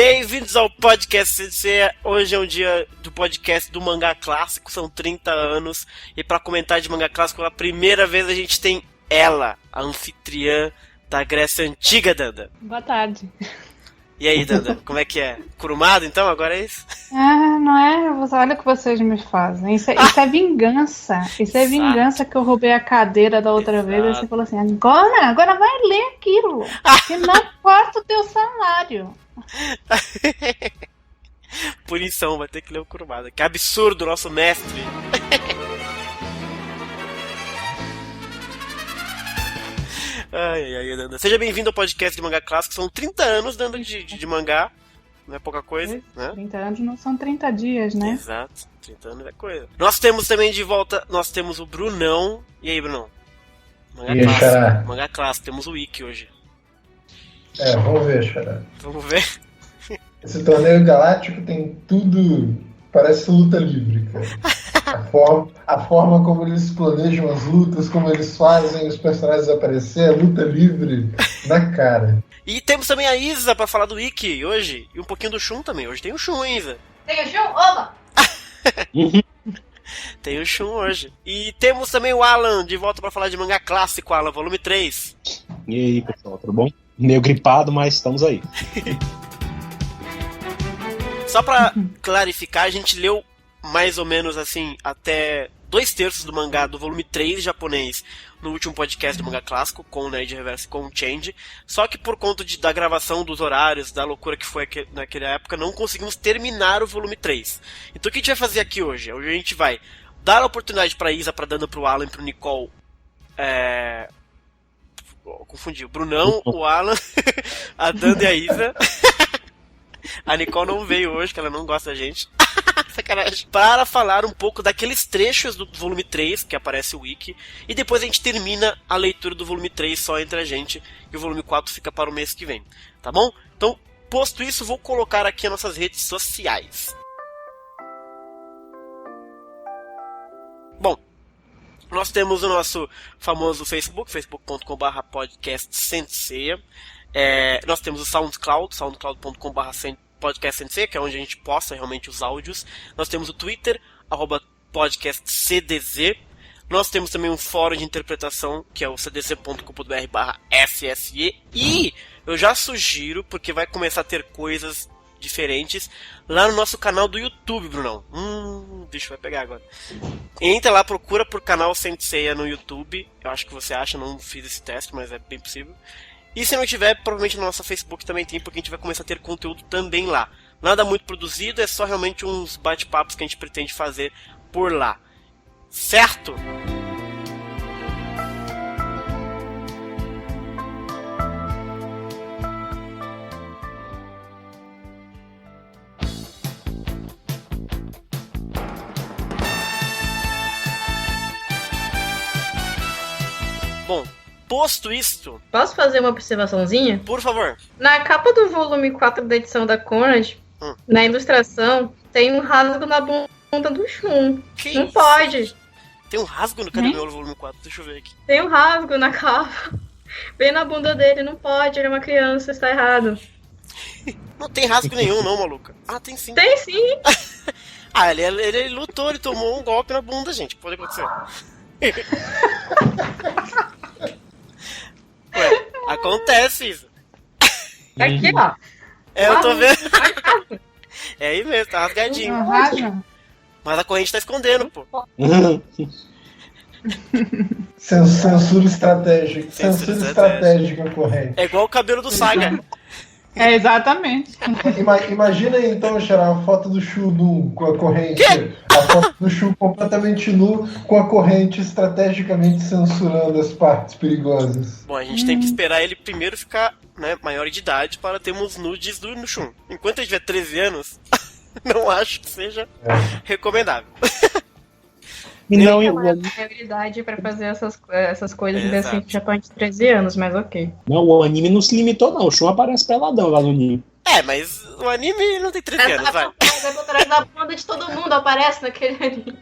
Bem-vindos ao Podcast CC. Hoje é um dia do podcast do mangá clássico, são 30 anos. E para comentar de mangá clássico, pela primeira vez a gente tem ela, a anfitriã da Grécia Antiga, Danda. Boa tarde. E aí, Danda, como é que é? Curumado, então? Agora é isso? Não é? Olha o que vocês me fazem. Isso é vingança. Isso é vingança que eu roubei a cadeira da outra vez. E você falou assim, agora vai ler aquilo. Que não corta o teu salário. Punição, vai ter que ler o Kurumada. Que absurdo, nosso mestre. Ai, Danda. Seja bem-vindo ao podcast de mangá clássico. São 30 anos, Danda, de mangá. Não é pouca coisa, né? 30 anos não são 30 dias, né? Exato, 30 anos é coisa. Nós temos também de volta, nós temos o Brunão. E aí, Brunão? Mangá clássico. Mangá clássico, temos o Wiki hoje. Vamos ver, Xará. Vamos ver. Esse torneio galáctico tem tudo. Parece luta livre, cara. A forma como eles planejam as lutas, como eles fazem os personagens aparecer, é luta livre na cara. E temos também a Isa pra falar do Wiki hoje. E um pouquinho do Shun também. Hoje tem o Shun, hein, Isa? Tem o Shun? Oba! Tem o Shun hoje. E temos também o Alan de volta pra falar de mangá clássico, Alan, volume 3. E aí, pessoal, tudo bom? Meio gripado, mas estamos aí. Só pra clarificar, a gente leu mais ou menos assim, até 2/3 do mangá do volume 3 japonês no último podcast do mangá clássico, com o Nerd Reverse e com o Change. Só que por conta da gravação dos horários, da loucura que foi naquela época, não conseguimos terminar o volume 3. Então o que a gente vai fazer aqui hoje? Hoje a gente vai dar a oportunidade pra Isa, pra Danda, pro Alan e pro Nicole. Confundi, o Brunão, o Alan, a Danda e a Isa. A Nicole não veio hoje, que ela não gosta da gente. Sacanagem. Para falar um pouco daqueles trechos do volume 3, que aparece o Wiki, e depois a gente termina a leitura do volume 3 só entre a gente, e o volume 4 fica para o mês que vem. Tá bom? Então, posto isso, vou colocar aqui as nossas redes sociais. Bom, nós temos o nosso famoso Facebook, facebook.com/podcastsenseiya. Nós temos o SoundCloud, soundcloud.com/podcastsenseiya, que é onde a gente posta realmente os áudios. Nós temos o Twitter, @podcastcdz. Nós temos também um fórum de interpretação, que é o cdc.com.br/sse. E eu já sugiro, porque vai começar a ter coisas diferentes lá no nosso canal do YouTube, Brunão. O bicho vai pegar agora. Entra lá, procura por canal Senseiya no YouTube. Eu acho que você acha, não fiz esse teste, mas é bem possível. E se não tiver, provavelmente no nosso Facebook também tem, porque a gente vai começar a ter conteúdo também lá. Nada muito produzido, é só realmente uns bate-papos que a gente pretende fazer por lá. Certo? Bom, posto isto... Posso fazer uma observaçãozinha? Por favor. Na capa do volume 4 da edição da Conrad, na ilustração, tem um rasgo na bunda do Shun. Que não isso? Pode. Tem um rasgo no cara do meu volume 4, deixa eu ver aqui. Tem um rasgo na capa. Bem na bunda dele, não pode, ele é uma criança, está errado. Não tem rasgo nenhum não, maluca. Ah, tem sim. Tem sim. Ele lutou, ele tomou um golpe na bunda, gente. Pode acontecer. Ué, acontece isso. Aqui, ó. Eu tô vendo. É aí mesmo, tá rasgadinho. Mas a corrente tá escondendo, pô. Censura estratégica. Censura estratégica corrente. É igual o cabelo do Saga. Exatamente. Imagina então, Xará, a foto do Shu nu com a corrente. A foto do Shu completamente nu com a corrente estrategicamente censurando as partes perigosas. Bom, a gente tem que esperar ele primeiro ficar, né, maior de idade para termos nudes do Shun. Enquanto ele tiver 13 anos, não acho que seja recomendável. E não, a maioridade pra fazer essas coisas assim já estão de 13 anos, mas ok. Não, o anime não se limitou, não. O Shun aparece peladão lá no anime. Mas o anime não tem 13 anos, vai. Atrás da bunda de todo mundo aparece naquele anime.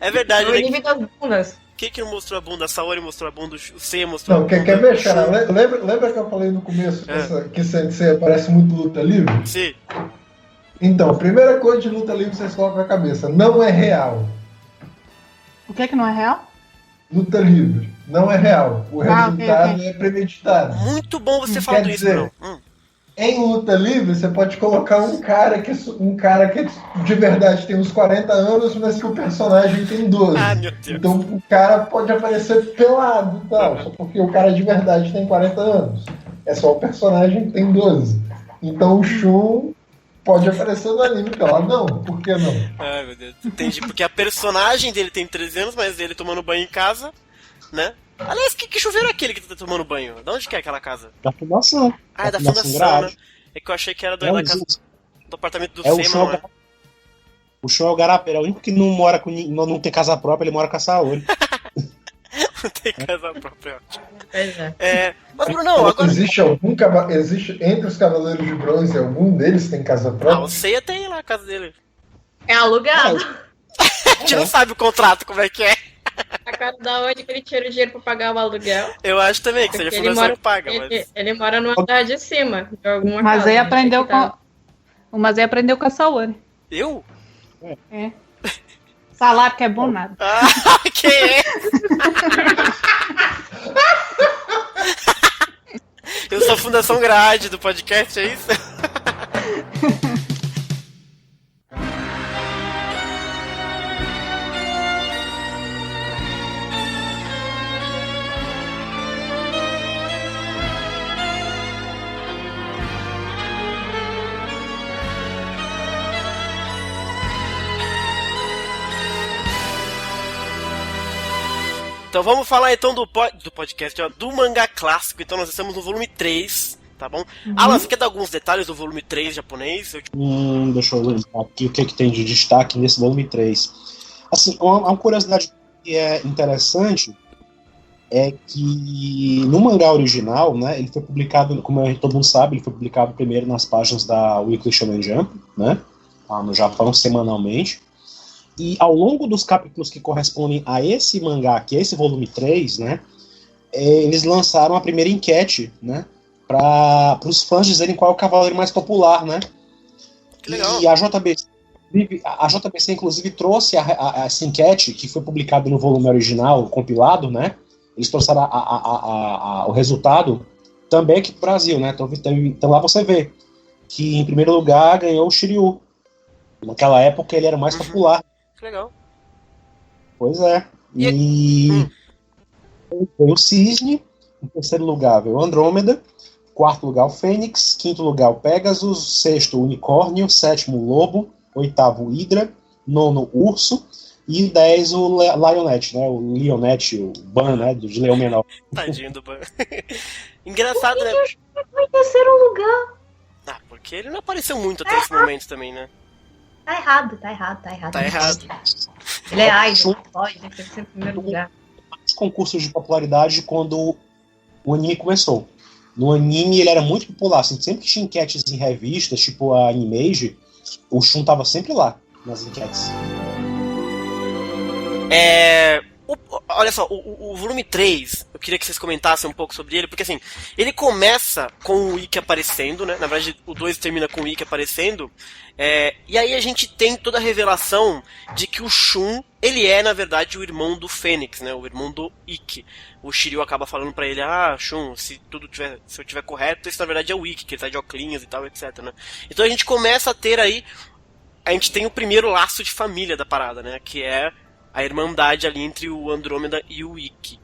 É verdade, o né? anime das bundas. Por que não mostrou a bunda? A Saori mostrou a bunda, o Seiya mostrou Não, a bunda. quer ver, cara? Lembra que eu falei no começo que Sensei parece muito luta livre? Sim. Então, a primeira coisa de luta livre que vocês colocam na cabeça, não é real. O que não é real? Luta livre, não é real. O resultado ok. é premeditado. Muito bom você falar Quer isso, dizer, Bruno. Em luta livre, você pode colocar um cara que de verdade tem uns 40 anos, mas que o personagem tem 12. Ah, meu Deus. Então o cara pode aparecer pelado e tal, só porque o cara de verdade tem 40 anos. É só o personagem que tem 12. Então o Shun pode aparecer no anime pelado. Não, por que não? Ai, meu Deus. Entendi, porque a personagem dele tem 13 anos, mas ele tomando banho em casa, né? Aliás, que chuveiro é aquele que tá tomando banho? De onde que é aquela casa? Da fundação. Ah, é da fundação, né? É que eu achei que era da casa, do apartamento do Sema, não é? O Shun é o Garapé, é o único que não mora não tem casa própria, ele mora com a Saori. Não tem casa própria, ótimo. Pois é. Mas, Brunão, agora... Existe entre os Cavaleiros de Bronze, algum deles tem casa própria? Ah, o Seiya tem lá a casa dele. É alugado. A gente não sabe o contrato, como é que é. Agora, da onde que ele tira o dinheiro pra pagar o aluguel? Eu acho também que seja a fundação que paga, mas... Ele mora no andar de cima, de alguma Mas casa. aí aprendeu com a Saori. Eu? É. Salário que é bom nada. Ah, que é? Eu sou a Fundação Grade do podcast, é isso? Então vamos falar então do podcast, ó, do mangá clássico. Então nós estamos no volume 3, tá bom? Alan, você quer dar alguns detalhes do volume 3 japonês? Deixa eu lembrar aqui o que tem de destaque nesse volume 3. Assim, uma curiosidade que é interessante é que no mangá original, né, ele foi publicado, como todo mundo sabe, ele foi publicado primeiro nas páginas da Weekly Shonen Jump, né, no Japão, semanalmente. E ao longo dos capítulos que correspondem a esse mangá, que é esse volume 3, né, eles lançaram a primeira enquete, né, para os fãs dizerem qual é o cavaleiro mais popular, né. Que legal. E a JBC, inclusive, trouxe essa enquete, que foi publicada no volume original, compilado, né, eles trouxeram o resultado também aqui pro Brasil, né, então lá você vê que em primeiro lugar ganhou o Shiryu. Naquela época ele era o mais popular. Que legal. Pois é. E veio o Cisne, em terceiro lugar veio o Andrômeda, quarto lugar o Fênix, quinto lugar o Pegasus, sexto o Unicórnio, sétimo o Lobo, oitavo o Hydra, nono o Urso e 10 o Lionette, né? O Leonette, o Ban, né? De Leão Menor. Tadinho do Ban. Engraçado, né? Foi em terceiro lugar. Ah, porque ele não apareceu muito até esse momento também, né? Tá errado. Tá errado. Ele é idol, pode, tem que ser em primeiro lugar. Mais concursos de popularidade quando o anime começou. No anime ele era muito popular, assim, sempre que tinha enquetes em revistas, tipo a Animage, o Shun tava sempre lá, nas enquetes. Olha só, o volume 3, eu queria que vocês comentassem um pouco sobre ele, porque assim, ele começa com o Ikki aparecendo, né? Na verdade, o 2 termina com o Ikki aparecendo, e aí a gente tem toda a revelação de que o Shun, ele é, na verdade, o irmão do Fênix, né? O irmão do Ikki. O Shiryu acaba falando pra ele, Shun, se eu tiver correto, esse na verdade é o Ikki, que ele tá de óculos e tal, etc, né? Então a gente começa a ter aí, a gente tem o primeiro laço de família da parada, né? Que é a irmandade ali entre o Andrômeda e o Ikki.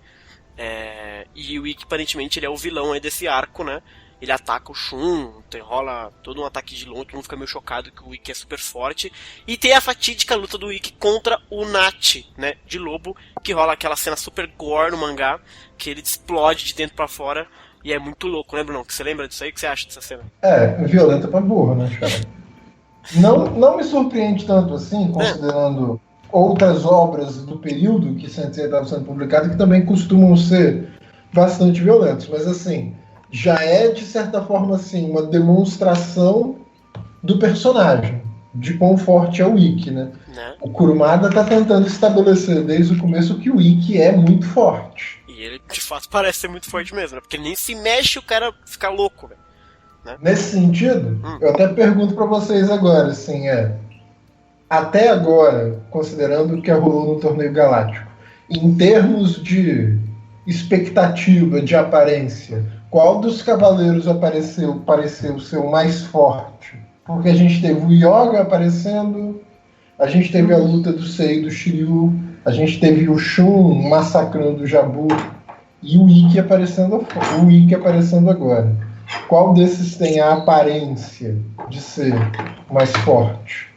E o Ikki, aparentemente, ele é o vilão aí desse arco, né? Ele ataca o Shun, rola todo um ataque de longe, todo mundo fica meio chocado que o Ikki é super forte. E tem a fatídica luta do Ikki contra o Nachi, né? De lobo, que rola aquela cena super gore no mangá, que ele explode de dentro pra fora. E é muito louco, né, Bruno? Você lembra disso aí? O que você acha dessa cena? Violenta pra burro, né, cara? Não me surpreende tanto assim, considerando outras obras do período que Sensei estava sendo publicado que também costumam ser bastante violentos, mas assim, já é de certa forma assim, uma demonstração do personagem. de quão forte é o Ikki, né? O Kurumada está tentando estabelecer desde o começo que o Ikki é muito forte. E ele, de fato, parece ser muito forte mesmo, né? Porque ele nem se mexe, o cara fica louco, velho. Né? Nesse sentido, eu até pergunto para vocês agora, assim, até agora, considerando o que rolou no Torneio Galáctico, em termos de expectativa, de aparência, qual dos cavaleiros pareceu ser o mais forte? Porque a gente teve o Yoga aparecendo, a gente teve a luta do Sei e do Shiryu, a gente teve o Shun massacrando o Jabu e o Ikki aparecendo agora. Qual desses tem a aparência de ser mais forte?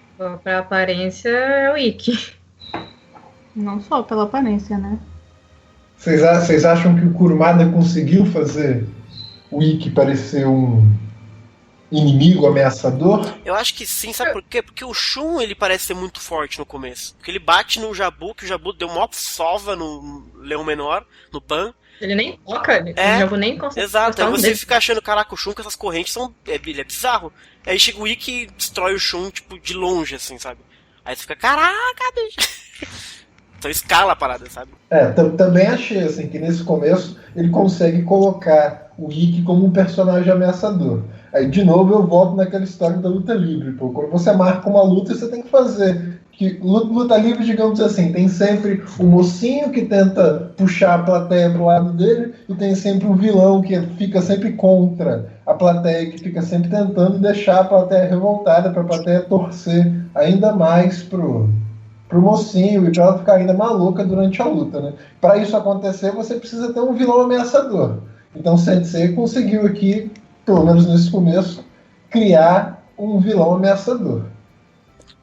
Para aparência é o Ikki. Não só pela aparência, né? Vocês acham que o Kurumada conseguiu fazer o Ikki parecer um inimigo ameaçador? Eu acho que sim, sabe por quê? Porque o Shun, ele parece ser muito forte no começo. Porque ele bate no Jabu, que o Jabu deu uma sova no Leão Menor, no Pan. Ele nem toca, o Jabu nem consegue. Exato, aí você fica achando, caraca, o Shun com essas correntes ele é bizarro. Aí chega o Ikki e destrói o Shun, tipo, de longe, assim, sabe? Aí você fica, caraca, bicho. Então escala a parada, sabe? Também achei, assim, que nesse começo ele consegue colocar o Ikki como um personagem ameaçador. Aí, de novo, eu volto naquela história da luta livre. Pô. Quando você marca uma luta, você tem que fazer. Que luta livre, digamos assim, tem sempre o mocinho que tenta puxar a plateia pro lado dele e tem sempre o vilão que fica sempre contra a plateia, que fica sempre tentando deixar a plateia revoltada, para a plateia torcer ainda mais pro mocinho e para ela ficar ainda maluca durante a luta, né? Para isso acontecer, você precisa ter um vilão ameaçador. Então, Sensei conseguiu aqui, pelo menos nesse começo, criar um vilão ameaçador.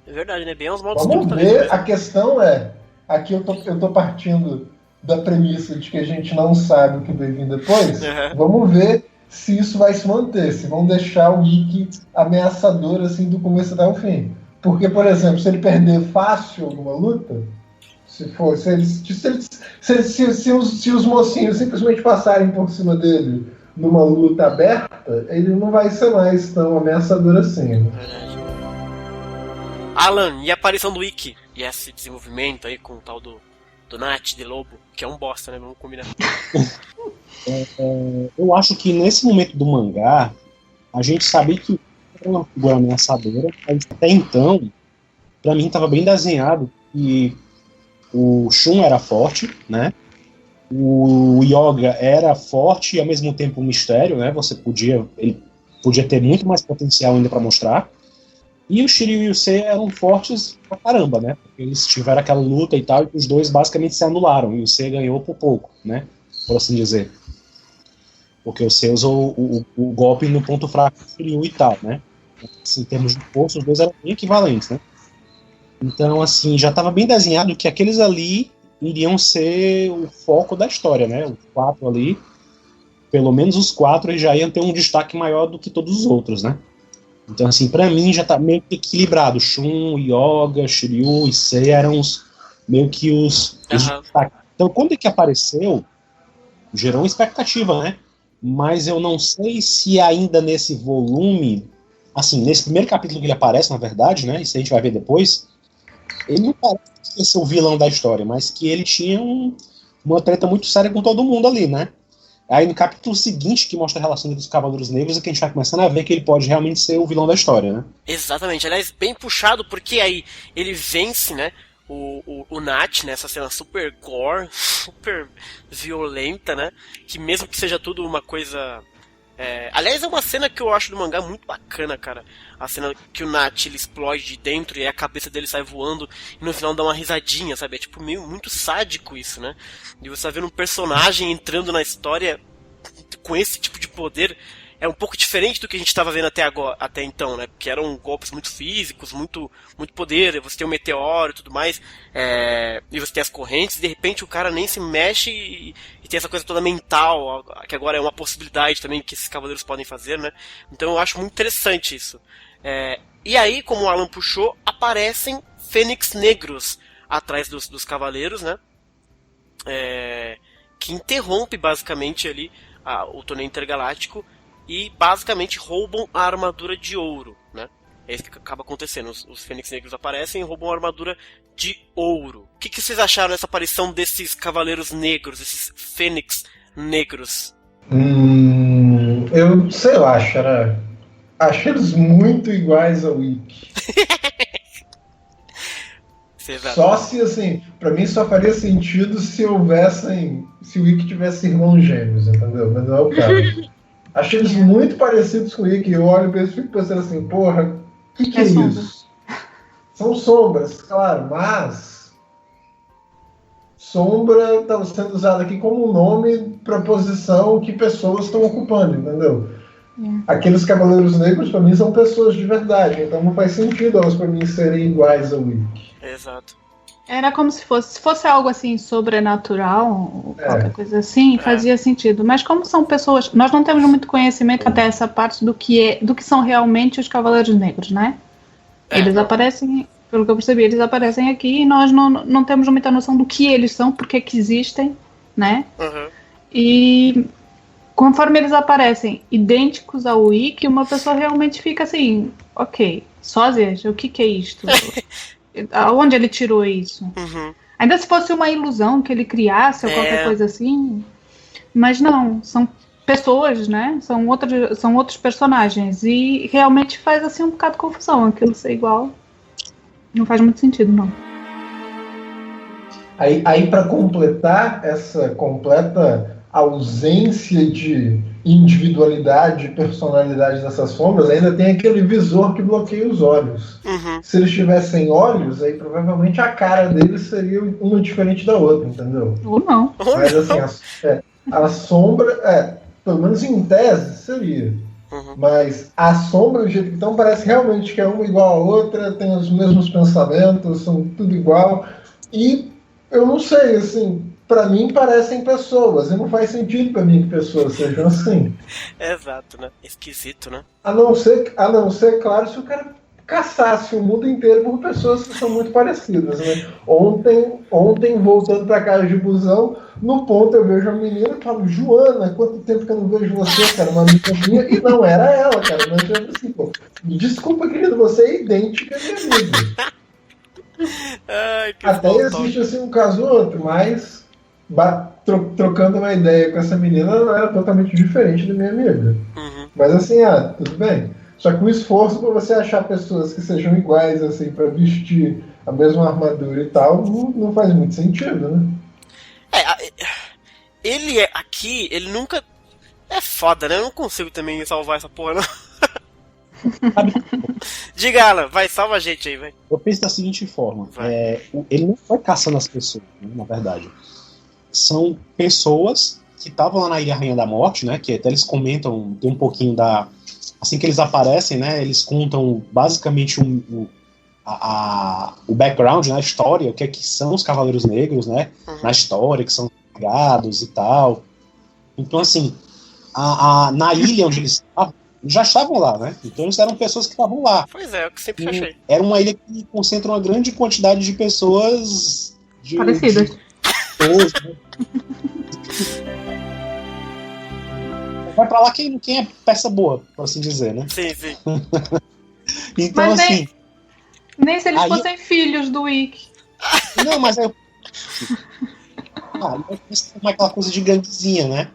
É verdade, né? Bem aos modos Vamos ver, a questão é, aqui eu tô partindo da premissa de que a gente não sabe o que vai vir depois. Vamos ver se isso vai se manter, se vão deixar o Ikki ameaçador assim do começo até o fim. Porque, por exemplo, se ele perder fácil alguma luta, se os mocinhos simplesmente passarem por cima dele numa luta aberta, ele não vai ser mais tão ameaçador assim. Verdade. Alan, e a aparição do Ikki? E esse desenvolvimento aí com o tal do Nath de Lobo, que é um bosta, né? Vamos combinar. Eu acho que nesse momento do mangá, a gente sabia que era uma figura ameaçadora, mas até então, pra mim estava bem desenhado que o Shun era forte, né? O Yoga era forte e ao mesmo tempo um mistério, né? Ele podia ter muito mais potencial ainda para mostrar. E o Shiryu e o Sei eram fortes pra caramba, né? Porque eles tiveram aquela luta e tal, e os dois basicamente se anularam, e o Sei ganhou por pouco, né? Por assim dizer. Porque o Sei usou o golpe no ponto fraco do Shiryu e tal, né? Assim, em termos de força, os dois eram bem equivalentes, né? Então, assim, já estava bem desenhado que aqueles ali iriam ser o foco da história, né? Os 4 ali, pelo menos os 4, já iam ter um destaque maior do que todos os outros, né? Então, assim, pra mim já tá meio que equilibrado. Shun, Yoga, Shiryu e Sei eram meio que os destaques. Então, quando é que apareceu, gerou uma expectativa, né? Mas eu não sei se ainda nesse volume, assim, nesse primeiro capítulo que ele aparece, na verdade, né? Isso a gente vai ver depois. Ele não parece que ia ser o vilão da história, mas que ele tinha uma treta muito séria com todo mundo ali, né? Aí no capítulo seguinte, que mostra a relação dos Cavaleiros Negros, é que a gente vai começando a ver que ele pode realmente ser o vilão da história, né? Exatamente, aliás, bem puxado, porque aí ele vence, né, o Nath, né, essa cena super gore, super violenta, né, que mesmo que seja tudo uma coisa... aliás, é uma cena que eu acho do mangá muito bacana, cara. A cena que o Nath, ele explode de dentro e a cabeça dele sai voando e no final dá uma risadinha, sabe? É tipo meio muito sádico isso, né? E você tá vendo um personagem entrando na história com esse tipo de poder. É um pouco diferente do que a gente estava vendo até então, né? Porque eram golpes muito físicos, muito poder. Você tem o meteoro e tudo mais, e você tem as correntes. E de repente o cara nem se mexe e tem essa coisa toda mental, que agora é uma possibilidade também que esses cavaleiros podem fazer, né? Então eu acho muito interessante isso. E aí, como o Alan puxou, aparecem fênix negros atrás dos cavaleiros, né? Que interrompe basicamente ali o torneio intergaláctico e basicamente roubam a armadura de ouro, né? É isso que acaba acontecendo. Os Fênix Negros aparecem e roubam uma armadura de ouro. O que vocês acharam dessa aparição desses Cavaleiros Negros, esses Fênix Negros? Eu sei lá, Xará. Achei eles muito iguais ao Ikki. Só se, assim, pra mim só faria sentido se houvessem. Se o Ikki tivesse irmãos gêmeos, entendeu? Mas não é o caso. Achei eles muito parecidos com o Ikki. Eu olho pra eles e fico pensando assim, porra, o que é isso? São sombras, claro, mas sombra está sendo usada aqui como nome para posição que pessoas estão ocupando, entendeu? Aqueles Cavaleiros Negros, pra mim, são pessoas de verdade, então não faz sentido elas, pra mim, serem iguais ao Ikki. Exato. Era como se fosse algo assim sobrenatural, ou qualquer coisa assim, fazia sentido. Mas como são pessoas, nós não temos muito conhecimento até essa parte do que são realmente os Cavaleiros Negros, né? Eles aparecem, pelo que eu percebi, eles aparecem aqui e nós não temos muita noção do que eles são, por que existem, né? E conforme eles aparecem idênticos ao Ikki, uma pessoa realmente fica assim, ok, sósias, o que é isto? Aonde ele tirou isso? Ainda se fosse uma ilusão que ele criasse ou qualquer coisa assim, mas não, são pessoas, né? São outros personagens e realmente faz assim um bocado de confusão aquilo ser igual. Não faz muito sentido, não. Aí para completar essa completa ausência de individualidade e personalidade dessas sombras, ainda tem aquele visor que bloqueia os olhos. Se eles tivessem olhos, aí provavelmente a cara deles seria uma diferente da outra, entendeu? Ou não. Mas assim, a sombra, pelo menos em tese, seria. Mas a sombra, do jeito que estão, parece realmente que é uma igual a outra, tem os mesmos pensamentos, são tudo igual. E eu não sei, assim, pra mim parecem pessoas, e não faz sentido pra mim que pessoas sejam assim. Exato, né? Esquisito, né? A não ser, claro, se o cara caçasse o mundo inteiro por pessoas que são muito parecidas, né? Ontem voltando pra casa de busão, no ponto eu vejo a menina e falo, Joana, quanto tempo que eu não vejo você, cara, uma amiga minha, e não era ela, cara, mas eu assim, pô, desculpa, querido, você é idêntica à minha amiga. Ai, que até existe assim um caso ou outro, mas trocando uma ideia com essa menina, ela era totalmente diferente da minha amiga. Mas assim, tudo bem. Só que o esforço para você achar pessoas que sejam iguais, assim, para vestir a mesma armadura e tal, não faz muito sentido, né? Ele nunca... É foda, né? Eu não consigo também salvar essa porra, não. Diga, Alan, vai, salva a gente aí, vai. Eu penso da seguinte forma, ele não foi caçando as pessoas, né, na verdade. São pessoas que estavam lá na Ilha Rainha da Morte, né, que até eles comentam, tem um pouquinho da... Assim que eles aparecem, né, eles contam basicamente o background, né, a história, o que é que são os Cavaleiros Negros, né, na história, que são carregados e tal. Então, assim, na ilha onde eles já estavam lá, né, então eles eram pessoas que estavam lá. Pois é, o que sempre achei. Era uma ilha que concentra uma grande quantidade de pessoas... parecidas. Vai pra lá quem é peça boa, por assim dizer, né? Sim. Então, mas assim... Nem se eles fossem filhos do Ikki. Não, mas aí... é aquela coisa de ganguezinha, né?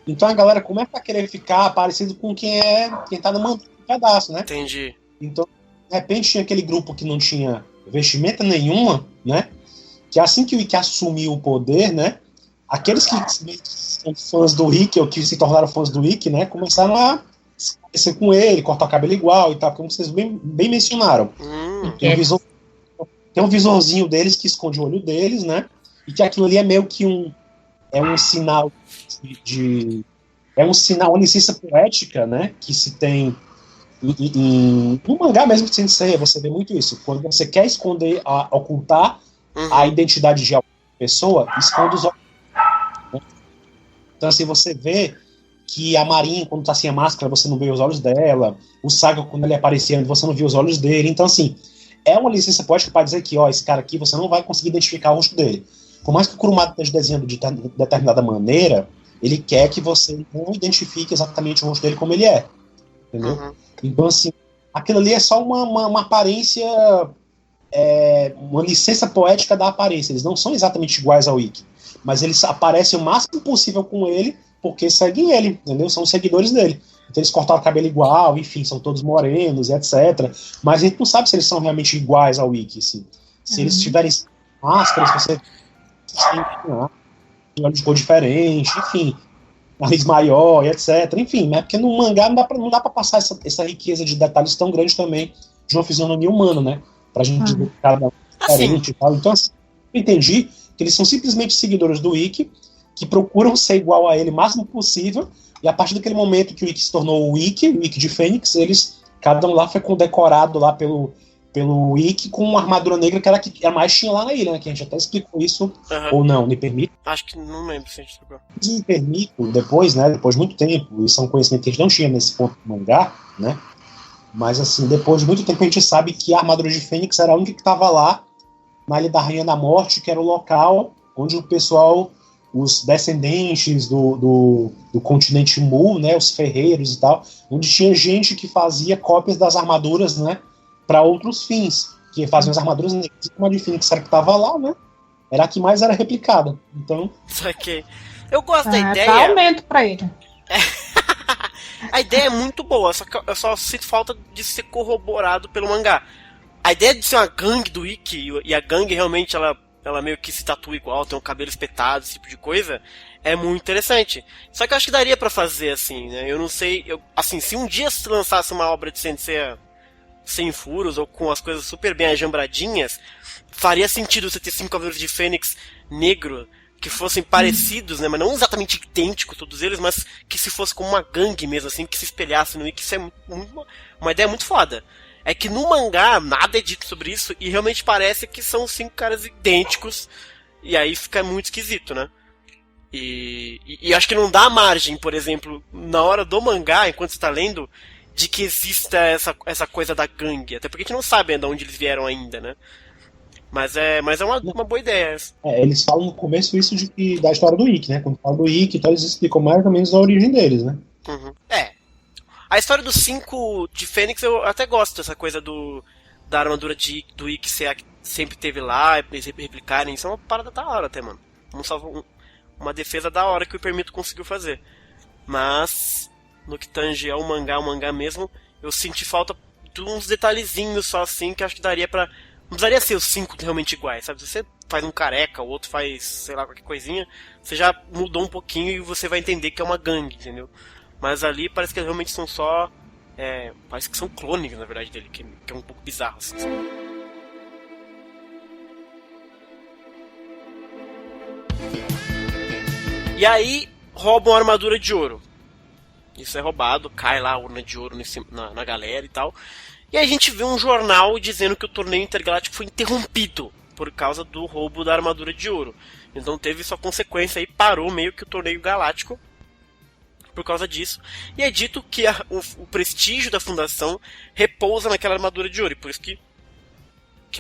Então a galera começa a querer ficar parecido com quem tá no pedaço, né? Entendi. Então, de repente, tinha aquele grupo que não tinha vestimenta nenhuma, né? Que assim que o Ikki assumiu o poder, né? Aqueles que são fãs do Ikki, ou que se tornaram fãs do Ikki, né? Começaram a se parecer com ele, cortar o cabelo igual e tal, como vocês bem mencionaram. Tem um visorzinho deles que esconde o olho deles, né? E que aquilo ali é meio que um sinal é um sinal, uma licença poética, né? Que se tem no mangá mesmo de Sensei, você vê muito isso. Quando você quer esconder, ocultar a identidade de alguma pessoa, esconde os olhos. Né? Então, assim, você vê que a Marin, quando tá sem a máscara, você não vê os olhos dela. O Saga, quando ele aparecia, você não vê os olhos dele. Então, assim, é uma licença poética para dizer que, esse cara aqui, você não vai conseguir identificar o rosto dele. Por mais que o Kurumada esteja desenhando de determinada maneira, ele quer que você não identifique exatamente o rosto dele como ele é. Entendeu? Então, assim, aquilo ali é só uma aparência, uma licença poética da aparência. Eles não são exatamente iguais ao Ikki, mas eles aparecem o máximo possível com ele, porque seguem ele, entendeu? São os seguidores dele. Então eles cortaram o cabelo igual, enfim, são todos morenos, etc. Mas a gente não sabe se eles são realmente iguais ao Ikki, assim. Se eles tiverem máscaras, se você tem olho de cor diferente, enfim, nariz maior, etc. Enfim, né? Porque no mangá não dá pra passar essa riqueza de detalhes tão grande também de uma fisionomia humana, né? Pra gente dizer que cada um é diferente e tal. Então, assim, eu entendi que eles são simplesmente seguidores do Ikki, que procuram ser igual a ele o máximo possível, e a partir daquele momento que o Ikki se tornou o Ikki de Fênix, cada um lá foi condecorado lá pelo Ikki com uma armadura negra que era que a mais tinha lá na ilha, né? Que a gente até explicou isso, ou não, me permite? Acho que não lembro se a gente explicou. Me permite, depois, né, depois de muito tempo, isso é um conhecimento que a gente não tinha nesse ponto do mangá, né? Mas assim, depois de muito tempo a gente sabe que a armadura de Fênix era a única que estava lá na Ilha da Rainha da Morte, que era o local onde o pessoal, os descendentes do continente Mu, né, os ferreiros e tal, onde tinha gente que fazia cópias das armaduras, né, para outros fins, que faziam as armaduras negras, como a de Fênix era que estava lá, né, era a que mais era replicada. Então, okay. Eu gosto da ideia. Dá aumento pra ele. A ideia é muito boa, só que eu só sinto falta de ser corroborado pelo mangá. A ideia de ser uma gangue do Ikki, e a gangue realmente ela meio que se tatua igual, tem um cabelo espetado, esse tipo de coisa, é muito interessante. Só que eu acho que daria pra fazer assim, né? Eu não sei, assim, se um dia se lançasse uma obra de Sensei sem furos, ou com as coisas super bem ajambradinhas, faria sentido você ter 5 Cavaleiros de Fênix negro, que fossem parecidos, né, mas não exatamente idênticos todos eles, mas que se fosse como uma gangue mesmo, assim, que se espelhasse no Ikki. Isso é uma ideia muito foda. É que no mangá nada é dito sobre isso e realmente parece que são 5 caras idênticos, e aí fica muito esquisito, né? E acho que não dá margem, por exemplo, na hora do mangá, enquanto você tá lendo, de que exista essa coisa da gangue, até porque a gente não sabe ainda onde eles vieram ainda, né? Mas é uma boa ideia. Eles falam no começo isso da história do Ikki, né? Quando falam do Ikki, então eles explicam mais ou menos a origem deles, né? Uhum. A história dos 5 de Fênix eu até gosto dessa coisa da armadura do Ikki sempre teve lá, eles replicarem. Isso é uma parada da hora até, mano. Uma defesa da hora que o Permito conseguiu fazer. Mas, no que tange ao mangá mesmo, eu senti falta de uns detalhezinhos só assim, que acho que daria pra... Não precisaria ser os 5 realmente iguais, sabe? Se você faz um careca, o outro faz, sei lá, qualquer coisinha, você já mudou um pouquinho e você vai entender que é uma gangue, entendeu? Mas ali parece que realmente são só... parece que são clones, na verdade, dele, que é um pouco bizarro, assim. E aí, roubam a armadura de ouro. Isso é roubado, cai lá a urna de ouro na galera e tal. E aí a gente vê um jornal dizendo que o torneio intergaláctico foi interrompido por causa do roubo da armadura de ouro. Então teve sua consequência aí, parou meio que o torneio galáctico por causa disso. E é dito que o prestígio da fundação repousa naquela armadura de ouro. E por isso que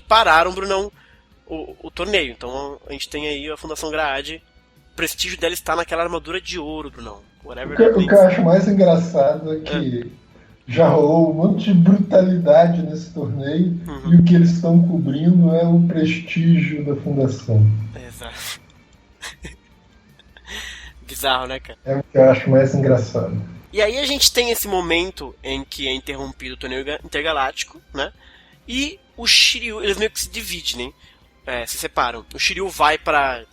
pararam, Brunão, o torneio. Então a gente tem aí a Fundação Graad. O prestígio dela está naquela armadura de ouro, Brunão. O que eu acho mais engraçado é que já rolou um monte de brutalidade nesse torneio, e o que eles estão cobrindo é o prestígio da fundação. Exato. Bizarro, né, cara? É o que eu acho mais engraçado. E aí a gente tem esse momento em que é interrompido o torneio intergaláctico, né? E o Shiryu, eles meio que se dividem, né? Se separam. O Shiryu vai pra,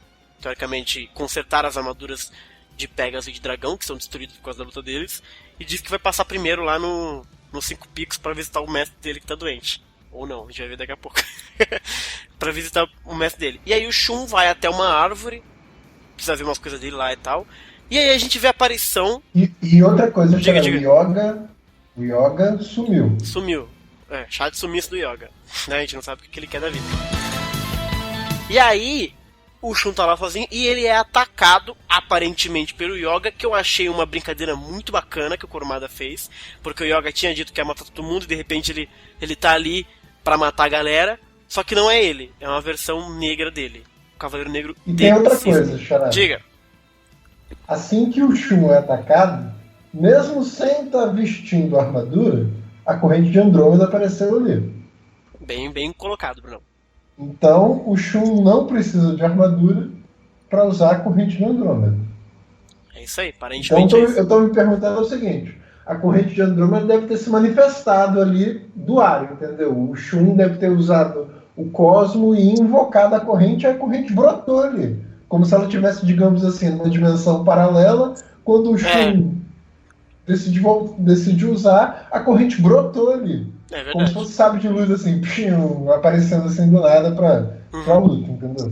teoricamente, consertar as armaduras de Pegasus e de Dragão, que são destruídas por causa da luta deles, e diz que vai passar primeiro lá nos 5 picos pra visitar o mestre dele que tá doente. Ou não, a gente vai ver daqui a pouco. Pra visitar o mestre dele. E aí o Shun vai até uma árvore, precisa ver umas coisas dele lá e tal. E aí a gente vê a aparição... E outra coisa, diga. O Yoga sumiu. Sumiu. Chá de sumiço do Yoga. Né? A gente não sabe o que ele quer da vida. E aí... O Shun tá lá sozinho e ele é atacado, aparentemente, pelo Yoga, que eu achei uma brincadeira muito bacana que o Kurumada fez, porque o Yoga tinha dito que ia matar todo mundo e de repente ele tá ali pra matar a galera, só que não é ele, é uma versão negra dele, o Cavaleiro Negro. E tem outra coisa, Xará. Diga. Assim que o Shun é atacado, mesmo sem estar vestindo a armadura, a corrente de Andrômeda apareceu ali. Bem colocado, Bruno. Então, o Shun não precisa de armadura para usar a corrente de Andrômeda. É isso aí, aparentemente. Então, eu estou me perguntando o seguinte: a corrente de Andrômeda deve ter se manifestado ali do ar, entendeu? O Shun deve ter usado o cosmo e invocado a corrente brotou ali. Como se ela tivesse, digamos assim, numa dimensão paralela. Quando o Shun decidiu usar, a corrente brotou ali. É verdade. Como se fosse sábio de luz, assim, aparecendo assim do nada pra luta, entendeu?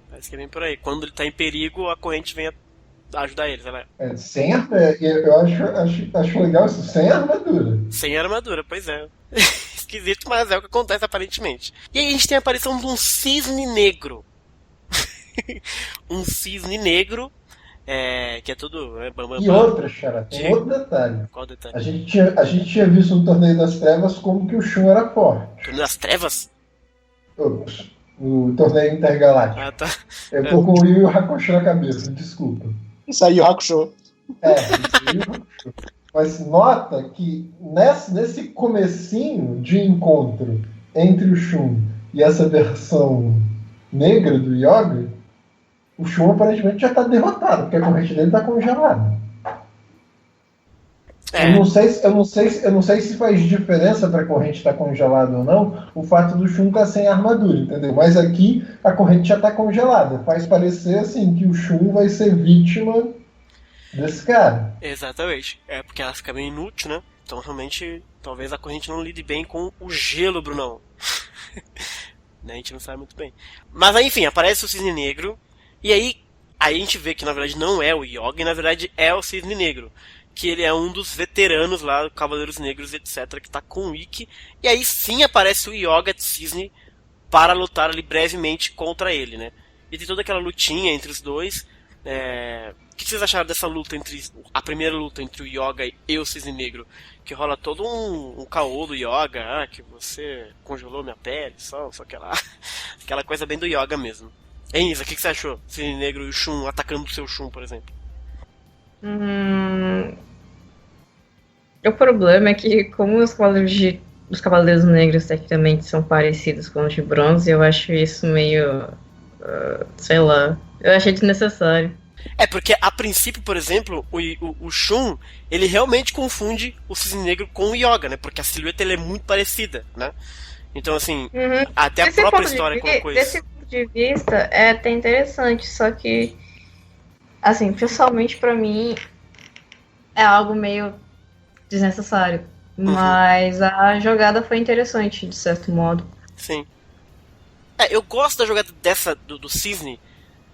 Parece que vem por aí. Quando ele tá em perigo, a corrente vem ajudar eles, né? Eu acho legal isso, sem armadura. Sem armadura, pois é. Esquisito, mas é o que acontece aparentemente. E aí a gente tem a aparição de um cisne negro. Um cisne negro, que é tudo... E outra, Xará, tem outro detalhe. Qual detalhe? A gente tinha visto no Torneio das Trevas como que o Shun era forte. Torneio das Trevas? Ops, no Torneio Intergaláctico. Ah, tá. Eu tô com o Yu Yu Hakusho na cabeça, desculpa. Isso aí, o Hakusho. Isso aí, o Hakusho. Mas nota que nesse comecinho de encontro entre o Shun e essa versão negra do Yoga, o Shun aparentemente já está derrotado, porque a corrente dele está congelada. Eu não sei se faz diferença para a corrente estar congelada ou não, o fato do Shun estar sem armadura, entendeu? Mas aqui a corrente já está congelada. Faz parecer assim que o Shun vai ser vítima desse cara. Exatamente. Porque ela fica meio inútil, né? Então realmente, talvez a corrente não lide bem com o gelo, Brunão. Né? A gente não sabe muito bem. Mas aí, enfim, aparece o Cisne Negro. E aí a gente vê que na verdade não é o Yoga, e na verdade é o Cisne Negro. Que ele é um dos veteranos lá, Cavaleiros Negros, etc., que tá com o Ikki. E aí sim aparece o Yoga de Cisne para lutar ali brevemente contra ele, né? E tem toda aquela lutinha entre os dois. O que vocês acharam dessa luta a primeira luta entre o Yoga e o Cisne Negro? Que rola todo um caô do Yoga, que você congelou minha pele, só aquela coisa bem do Yoga mesmo. Hein, Isa, o que você achou? Cisne Negro e o Shun atacando o seu Shun, por exemplo. O problema é que, como os Cavaleiros Negros tecnicamente são parecidos com os de bronze, eu acho isso meio... sei lá, eu achei desnecessário. Porque a princípio, por exemplo, o Shun, ele realmente confunde o Cisne Negro com o Yoga, né? Porque a silhueta ele é muito parecida, né? Então, assim, até a própria história colocou isso. Desse ponto de vista, é até interessante, só que, assim, pessoalmente pra mim, é algo meio desnecessário. Mas a jogada foi interessante, de certo modo. Sim. Eu gosto da jogada do Cisne,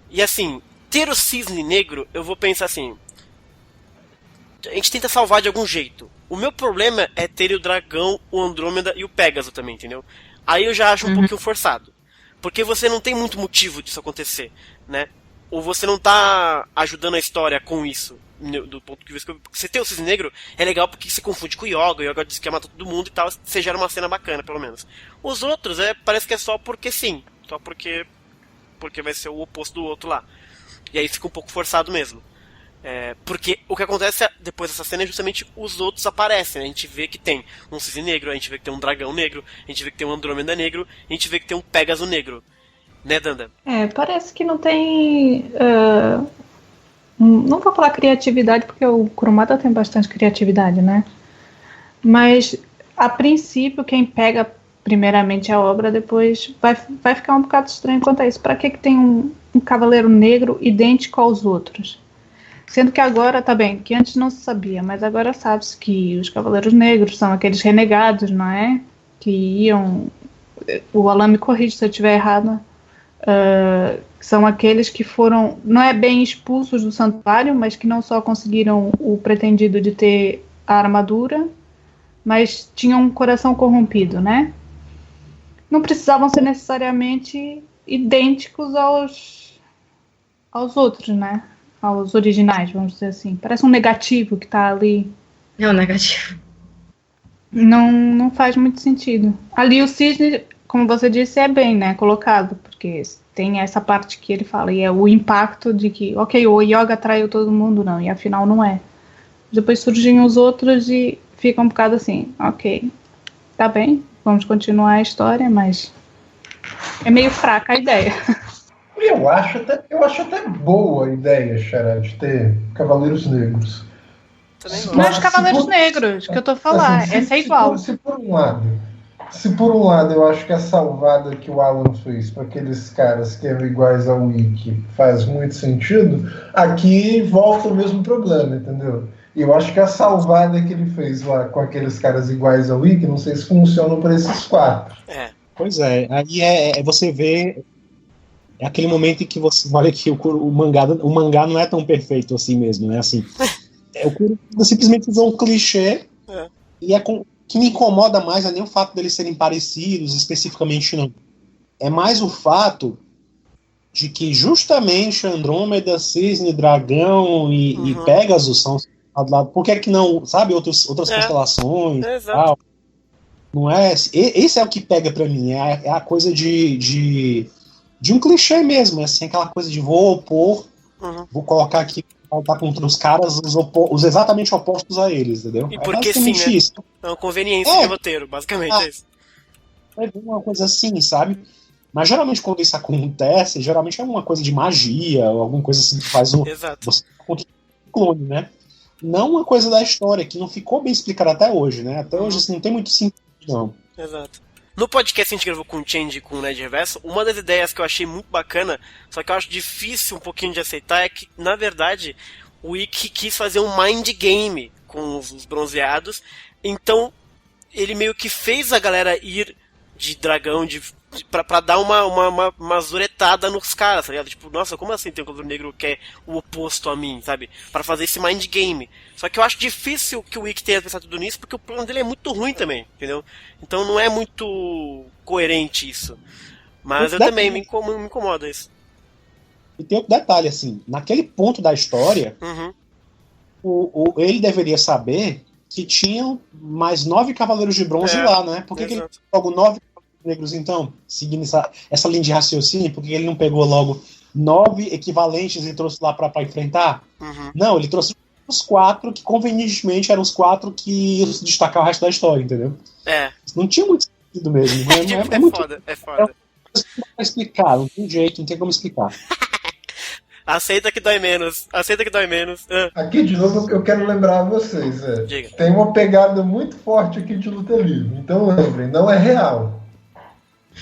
e assim... Ter o Cisne Negro, eu vou pensar assim... A gente tenta salvar de algum jeito. O meu problema é ter o Dragão, o Andrômeda e o Pégaso também, entendeu? Aí eu já acho um pouquinho forçado. Porque você não tem muito motivo disso acontecer, né? Ou você não tá ajudando a história com isso. Do ponto de vista que você ter o Cisne Negro é legal porque se confunde com o Yoga diz que ia matar todo mundo e tal. Você gera uma cena bacana, pelo menos. Os outros, parece que é só porque sim. Só porque vai ser o oposto do outro lá. E aí fica um pouco forçado mesmo. Porque o que acontece depois dessa cena é justamente os outros aparecem, né? A gente vê que tem um Cisne Negro, a gente vê que tem um Dragão Negro, a gente vê que tem um Andrômeda Negro, a gente vê que tem um Pégaso Negro. Né, Danda? Parece que não tem... não vou falar criatividade, porque o Kurumada tem bastante criatividade, né? Mas, a princípio, quem pega primeiramente a obra, depois vai ficar um bocado estranho quanto a isso. Pra que tem um Cavaleiro Negro idêntico aos outros? Sendo que agora, tá bem, que antes não se sabia, mas agora sabe-se que os Cavaleiros Negros são aqueles renegados, não é? Que iam... O Alan me corrige se eu estiver errado. São aqueles que foram, não é bem expulsos do santuário, mas que não só conseguiram o pretendido de ter a armadura, mas tinham um coração corrompido, né? Não precisavam ser necessariamente idênticos aos outros, né? Aos originais, vamos dizer assim. Parece um negativo que tá ali. É um negativo. Não faz muito sentido. Ali o Cisne, como você disse, é bem, né, colocado, porque tem essa parte que ele fala, e é o impacto de que, ok, o Yoga traiu todo mundo, não, e afinal não é. Depois surgem os outros e fica um bocado assim, ok, tá bem, vamos continuar a história, mas é meio fraca a ideia. Eu acho até boa a ideia, Xará, de ter Cavaleiros Negros. Não é os Cavaleiros Negros que eu tô falando, assim, essa é igual. Se por um lado eu acho que a salvada que o Alan fez para aqueles caras que eram iguais ao Wiki faz muito sentido, aqui volta o mesmo problema, entendeu? E eu acho que a salvada que ele fez lá com aqueles caras iguais ao Wiki, não sei se funcionam para esses 4. Pois é, aí você vê. É aquele momento em que você olha que o mangá não é tão perfeito assim mesmo, né? Assim, o Kuroda simplesmente usou um clichê e o que me incomoda mais não é nem o fato deles serem parecidos especificamente, não. É mais o fato de que justamente Andrômeda, Cisne, Dragão e Pégasus são do lado. Por que é que não, sabe, outras constelações e tal? Não é? Esse é o que pega pra mim, é a coisa de um clichê mesmo, assim, aquela coisa de vou opor, vou colocar aqui tá contra os caras os exatamente opostos a eles, entendeu? E porque sim, né? Isso. É uma conveniência de roteiro, basicamente é isso. É uma coisa assim, sabe? Mas geralmente quando isso acontece, geralmente é uma coisa de magia, ou alguma coisa assim que faz você contra o clone, né? Não uma coisa da história, que não ficou bem explicada até hoje, né? Até hoje isso não tem muito sentido, não. Exato. No podcast que a gente gravou com o Change e com o Nerd Reverso, uma das ideias que eu achei muito bacana, só que eu acho difícil um pouquinho de aceitar, é que, na verdade, o Ikki quis fazer um mind game com os bronzeados, então ele meio que fez a galera ir de dragão pra dar uma zuretada nos caras, tá ligado? Tipo, nossa, como assim tem um Cavaleiro Negro que é o oposto a mim, sabe? Pra fazer esse mind game. Só que eu acho difícil que o Ikki tenha pensado tudo nisso, porque o plano dele é muito ruim também, entendeu? Então não é muito coerente isso. Mas eu também me incomoda isso. E tem outro detalhe, assim, naquele ponto da história, ele deveria saber que tinham mais 9 Cavaleiros de Bronze lá, né? Por que ele logo 9 negros, então, seguindo essa linha de raciocínio, porque ele não pegou logo 9 equivalentes e trouxe lá pra enfrentar? Não, ele trouxe os 4 que convenientemente eram os 4 que iam se destacar o resto da história, entendeu? Não tinha muito sentido mesmo. É muito foda. Não tem como explicar, não tem jeito, não tem como explicar. Aceita que dói menos. Aqui, de novo, eu quero lembrar a vocês. Tem uma pegada muito forte aqui de luta livre. Então, lembrem, não é real.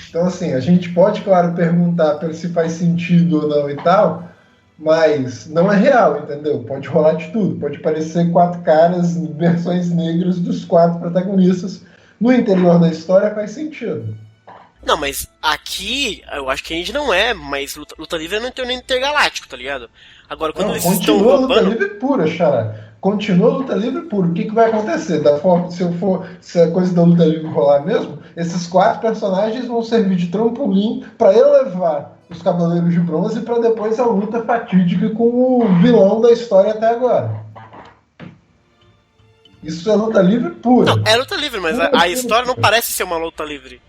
Então, assim, a gente pode, claro, perguntar se faz sentido ou não e tal, mas não é real, entendeu? Pode rolar de tudo. Pode parecer 4 caras, versões negras dos 4 protagonistas. No interior da história faz sentido. Não, mas aqui, eu acho que a gente não é, mas luta livre não tem nem intergaláctico, tá ligado? Agora, quando eles estão roubando... Continua luta livre pura, Xará. Continua luta livre pura. O que vai acontecer? Se a coisa da luta livre rolar mesmo, esses 4 personagens vão servir de trampolim para elevar os Cavaleiros de Bronze para depois a luta fatídica com o vilão da história até agora. Isso é luta livre pura. Não, é luta livre, mas a história não parece ser uma luta livre.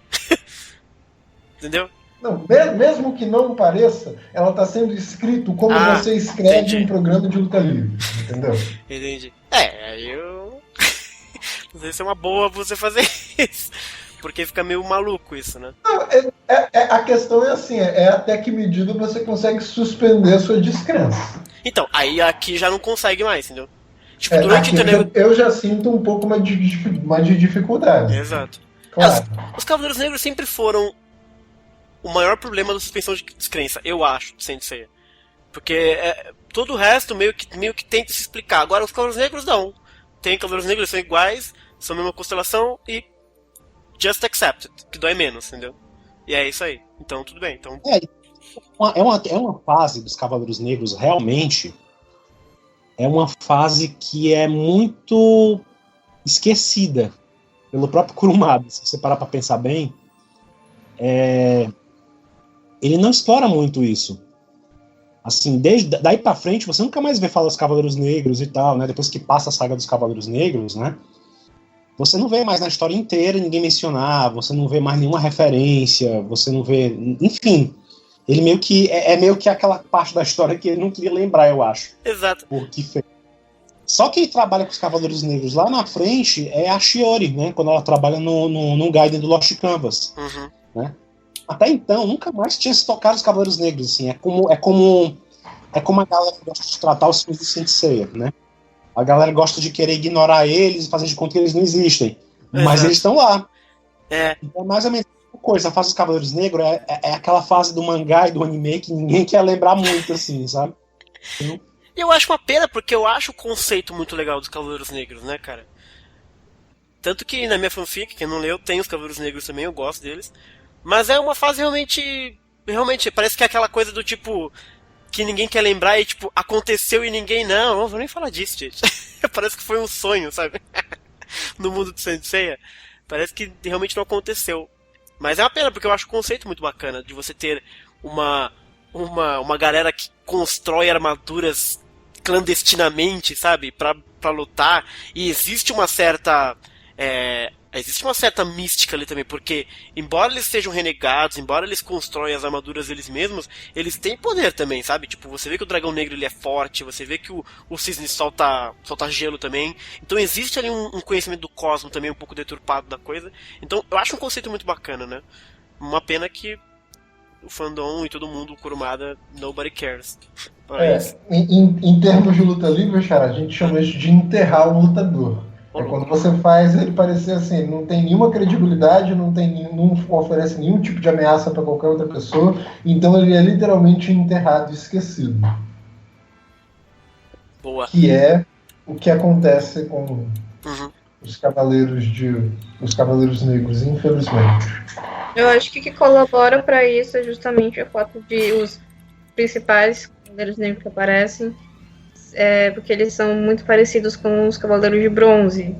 Entendeu? Não, mesmo que não pareça, ela está sendo escrito como você escreve um programa de luta livre, entendeu? Entendi. Aí eu... não sei se é uma boa você fazer isso, porque fica meio maluco isso, né? Não, a questão é assim, até que medida você consegue suspender a sua descrença. Então, aí aqui já não consegue mais, entendeu? Tipo, durante o eu já sinto um pouco mais de dificuldade. Exato. Claro. Os Cavaleiros Negros sempre foram o maior problema da suspensão de descrença, eu acho, sem ser. Porque todo o resto meio que tenta se explicar. Agora os Cavaleiros Negros não. Tem Cavaleiros Negros, eles são iguais, são a mesma constelação e just accept it, que dói menos, entendeu? E é isso aí. Então tudo bem. Então... É uma fase dos Cavaleiros Negros, realmente, é uma fase que é muito esquecida pelo próprio Kurumada. Se você parar pra pensar bem, ele não explora muito isso. Assim, daí pra frente, você nunca mais vê falar dos Cavaleiros Negros e tal, né? Depois que passa a saga dos Cavaleiros Negros, né? Você não vê mais na história inteira ninguém mencionar, você não vê mais nenhuma referência, você não vê... Enfim, ele meio que... É meio que aquela parte da história que ele não queria lembrar, eu acho. Exato. Por que fez. Só quem trabalha com os Cavaleiros Negros lá na frente é a Shiori, né? Quando ela trabalha no Gaiden do Lost Canvas. Uhum. Né? Até então, nunca mais tinha se tocado os Cavaleiros Negros. Assim. É como a galera gosta de tratar os filmes do Saint Seiya, né? A galera gosta de querer ignorar eles e fazer de conta que eles não existem. Mas eles estão lá. Então é mais ou menos a coisa. A fase dos Cavaleiros Negros é aquela fase do mangá e do anime que ninguém quer lembrar muito, assim, sabe? Eu acho uma pena, porque eu acho o conceito muito legal dos Cavaleiros Negros, né, cara? Tanto que na minha fanfic, quem não leu, tem os Cavaleiros Negros também, eu gosto deles. Mas é uma fase realmente, parece que é aquela coisa do tipo, que ninguém quer lembrar e tipo, aconteceu e ninguém, não vou nem falar disso, gente. Parece que foi um sonho, sabe? No mundo do Saint Seiya. Parece que realmente não aconteceu. Mas é uma pena, porque eu acho o conceito muito bacana, de você ter uma galera que constrói armaduras clandestinamente, sabe, pra lutar, e existe uma certa mística ali também, porque embora eles sejam renegados, embora eles constroem as armaduras eles mesmos, eles têm poder também, sabe, tipo, você vê que o Dragão Negro ele é forte, você vê que o Cisne solta gelo também, então existe ali um conhecimento do cosmo também um pouco deturpado da coisa, então eu acho um conceito muito bacana, né, uma pena que o fandom e todo mundo, o Kurumada, nobody cares. Em termos de luta livre, cara, a gente chama isso de enterrar o lutador. Quando você faz ele parecer assim, não tem nenhuma credibilidade, não oferece nenhum tipo de ameaça para qualquer outra pessoa, então ele é literalmente enterrado e esquecido. Boa. Que é o que acontece com os Cavaleiros Negros, infelizmente. Eu acho que o que colabora para isso é justamente o fato de os principais Cavaleiros Negros que aparecem, porque eles são muito parecidos com os Cavaleiros de Bronze.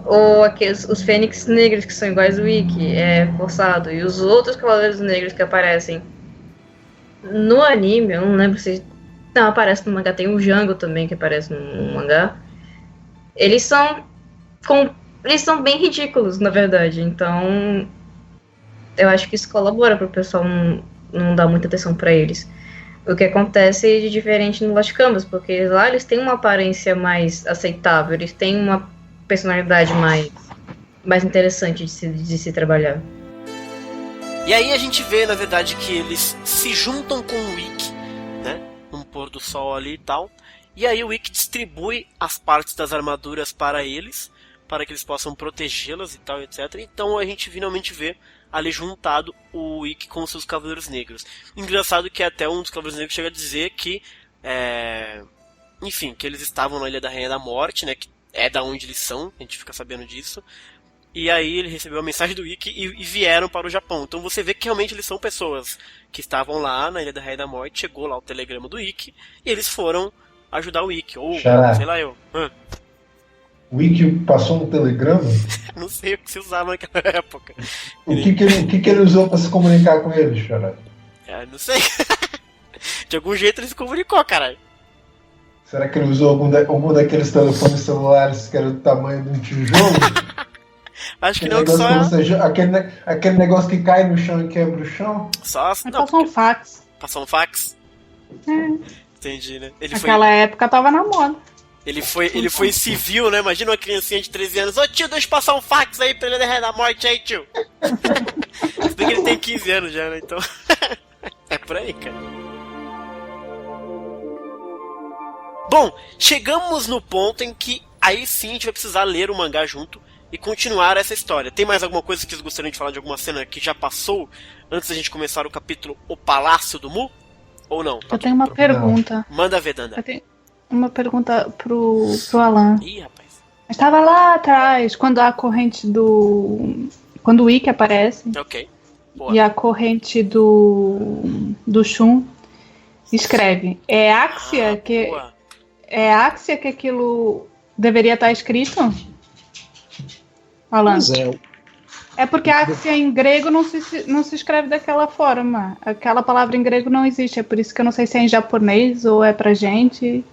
Ou os Fênix Negros, que são iguais ao Ikki, forçado. E os outros Cavaleiros Negros que aparecem no anime, eu não lembro se... Não, aparece no mangá, tem o Django também, que aparece no mangá. Eles são bem ridículos, na verdade. Então, eu acho que isso colabora para o pessoal não dar muita atenção para eles. O que acontece de diferente no Lost Canvas, porque lá eles têm uma aparência mais aceitável, eles têm uma personalidade mais interessante de se trabalhar. E aí a gente vê, na verdade, que eles se juntam com o Ikki, né? Um pôr do sol ali e tal. E aí o Ikki distribui as partes das armaduras para eles, para que eles possam protegê-las e tal, etc. Então a gente finalmente vê ali juntado o Ikki com os seus Cavaleiros Negros. Engraçado que até um dos Cavaleiros Negros chega a dizer que enfim, que eles estavam na Ilha da Rainha da Morte, né, que é da onde eles são, a gente fica sabendo disso. E aí ele recebeu a mensagem do Ikki e vieram para o Japão. Então você vê que realmente eles são pessoas que estavam lá na Ilha da Rainha da Morte, chegou lá o telegrama do Ikki e eles foram ajudar o Ikki, ou sei lá eu. O Ikki passou um telegrama? Não sei o que se usava naquela época. O que ele usou para se comunicar com ele, Xará? Não sei. De algum jeito ele se comunicou, caralho. Será que ele usou algum daqueles telefones celulares que era do tamanho de um tijolo? Acho que não, que só... Aquele negócio que cai no chão e quebra o chão? Passou um fax. Passou um fax? Entendi, né? Naquela época tava na moda. Ele foi civil, né? Imagina uma criancinha de 13 anos. Ô tio, deixa eu passar um fax aí pra ele derreter da morte aí, tio. Se bem que ele tem 15 anos já, né? Então. É por aí, cara. Bom, chegamos no ponto em que aí sim a gente vai precisar ler o mangá junto e continuar essa história. Tem mais alguma coisa que vocês gostariam de falar de alguma cena que já passou antes da gente começar o capítulo O Palácio do Mu? Ou não? Eu tenho uma pergunta. Manda ver, Danda. Eu tenho uma pergunta pro Alan. Ih, rapaz. Estava lá atrás, quando a corrente quando o Ikki aparece. Ok. Boa. E a corrente do Shun escreve. É Axia que aquilo deveria estar escrito? Alan. Pois é. É porque Axia em grego não se escreve daquela forma. Aquela palavra em grego não existe. É por isso que eu não sei se é em japonês ou é pra gente.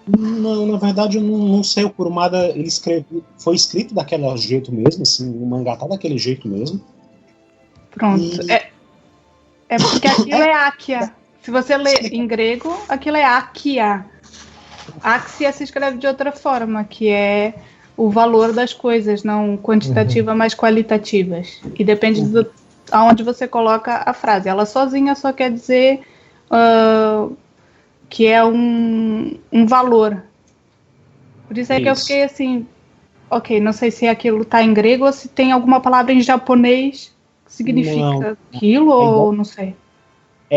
Não, na verdade eu não sei. O Kurumada foi escrito daquele jeito mesmo, assim, o mangá tá daquele jeito mesmo. Pronto. É porque aquilo é Akia. Se você lê em grego, aquilo é Akia. Axia se escreve de outra forma, que é o valor das coisas, não quantitativa, mas qualitativas. E depende do aonde você coloca a frase. Ela sozinha só quer dizer que é um valor. Por isso é que eu fiquei assim, ok, não sei se aquilo está em grego ou se tem alguma palavra em japonês que significa aquilo, ou não sei.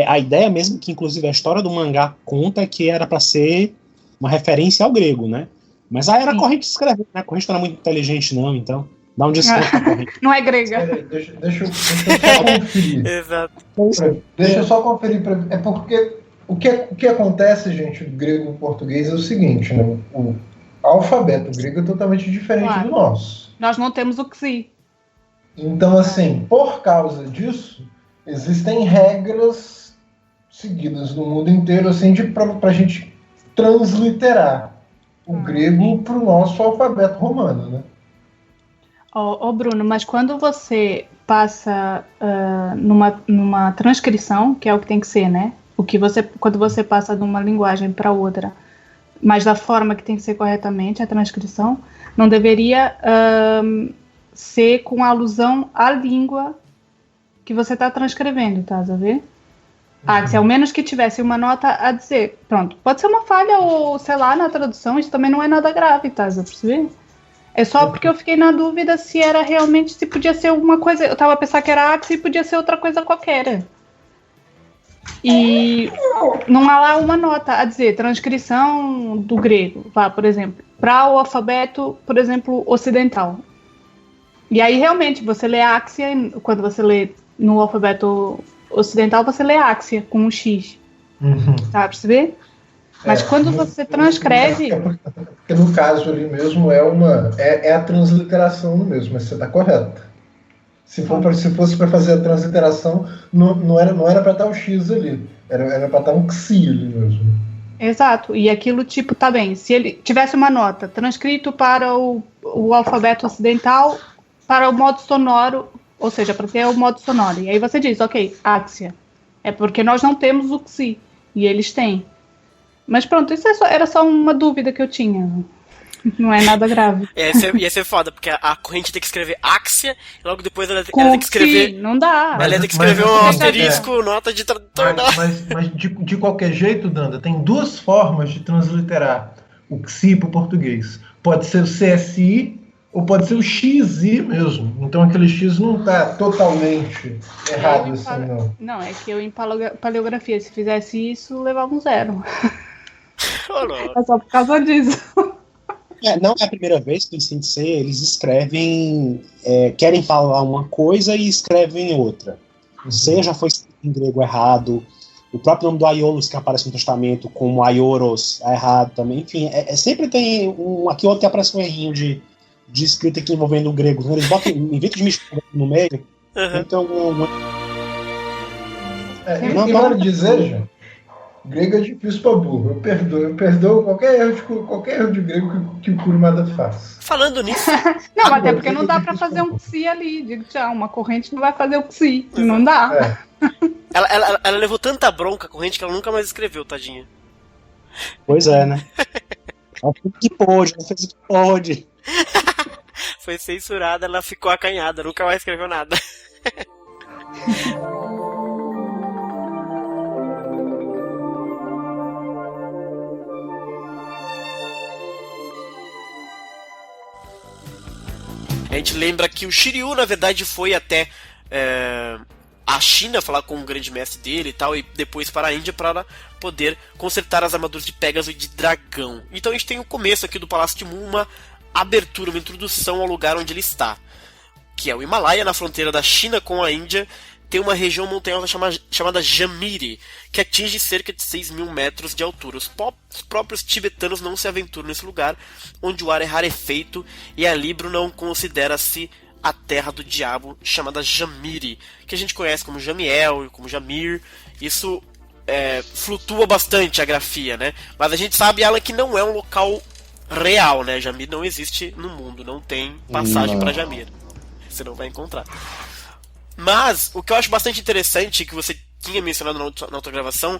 A ideia mesmo, que inclusive a história do mangá conta, que era para ser uma referência ao grego, né? Mas aí era a corrente escrevendo, né? A corrente não era muito inteligente, não, então dá um desconto pra corrente. Não é grega. Peraí, deixa eu só conferir. Exato. Deixa eu só conferir. É porque o que acontece, gente, do grego e do português é o seguinte, né? O alfabeto grego é totalmente diferente do nosso. Nós não temos o Xi. Então, assim, por causa disso, existem regras seguidas no mundo inteiro, assim, pra gente transliterar o grego para o nosso alfabeto romano, né? Bruno, mas quando você passa numa transcrição, que é o que tem que ser, né? Quando você passa de uma linguagem para outra, mas da forma que tem que ser corretamente a transcrição, não deveria ser com alusão à língua que você está transcrevendo, tá a ver? Se ao menos que tivesse uma nota a dizer, pronto, pode ser uma falha ou, sei lá, na tradução, isso também não é nada grave, tá a perceber? É só porque eu fiquei na dúvida se era realmente, se podia ser uma coisa, eu tava a pensar que era Axia e podia ser outra coisa qualquer. E não há lá uma nota a dizer, transcrição do grego, por exemplo, para o alfabeto, por exemplo, ocidental. E aí realmente, você lê Axia, quando você lê no alfabeto ocidental, você lê Axia com um X. Tá a perceber? Mas quando você transcreve... Porque no caso ali mesmo é a transliteração mesmo, mas você está correto. Se fosse para fazer a transliteração, não era para estar o X ali, era para estar um Xi ali mesmo. Exato, e aquilo tipo, tá bem, se ele tivesse uma nota transcrito para o alfabeto ocidental, para o modo sonoro, ou seja, para ter o modo sonoro, e aí você diz, ok, Axia, é porque nós não temos o Xi, e eles têm. Mas pronto, isso era só uma dúvida que eu tinha. Não é nada grave. Ia ser foda, porque a corrente tem que escrever Axia e logo depois ela tem que escrever. Não dá. Ela tem que escrever um asterisco, nota de tradutor. Mas de qualquer jeito, Danda, tem duas formas de transliterar o Xi para o português. Pode ser o CSI ou pode ser o XI mesmo. Então aquele X não está totalmente errado assim, não. Não, é que eu em paleografia, se fizesse isso, levava um 0. É só por causa disso. Não é a primeira vez que em Sensei eles escrevem, querem falar uma coisa e escrevem outra. Você já foi escrito em grego errado, o próprio nome do Aiolos que aparece no testamento como Aioros é errado também, enfim, sempre tem aqui ou outro que aparece um errinho de escrita aqui envolvendo o grego. Eles botam, em vez de misturar no meio, então... Não dizer, gente, grego é difícil pra burro. Eu perdoo qualquer erro de grego que o Kurumada faz. Falando nisso... Não, até porque não dá pra fazer um Xi ali. Digo já, uma corrente não vai fazer o Xi. Não dá. Ela levou tanta bronca a corrente que ela nunca mais escreveu, tadinha. Pois é, né? Ela fez o que pôde. Foi censurada, ela ficou acanhada, nunca mais escreveu nada. A gente lembra que o Shiryu, na verdade, foi até a China falar com o grande mestre dele e tal, e depois para a Índia para poder consertar as armaduras de Pégaso e de Dragão. Então a gente tem o começo aqui do Palácio de Mu, uma abertura, uma introdução ao lugar onde ele está, que é o Himalaia, na fronteira da China com a Índia. Tem uma região montanhosa chamada Jamiri, que atinge cerca de 6.000 metros de altura. Os próprios tibetanos não se aventuram nesse lugar, onde o ar é rarefeito, e ali Brunão considera-se a terra do diabo, chamada Jamiri, que a gente conhece como Jamiel, como Jamir. Isso flutua bastante a grafia, né? Mas a gente sabe, Alan, que não é um local real, né? Jamir não existe no mundo, não tem passagem para Jamir. Você não vai encontrar. Mas o que eu acho bastante interessante, que você tinha mencionado na outra gravação,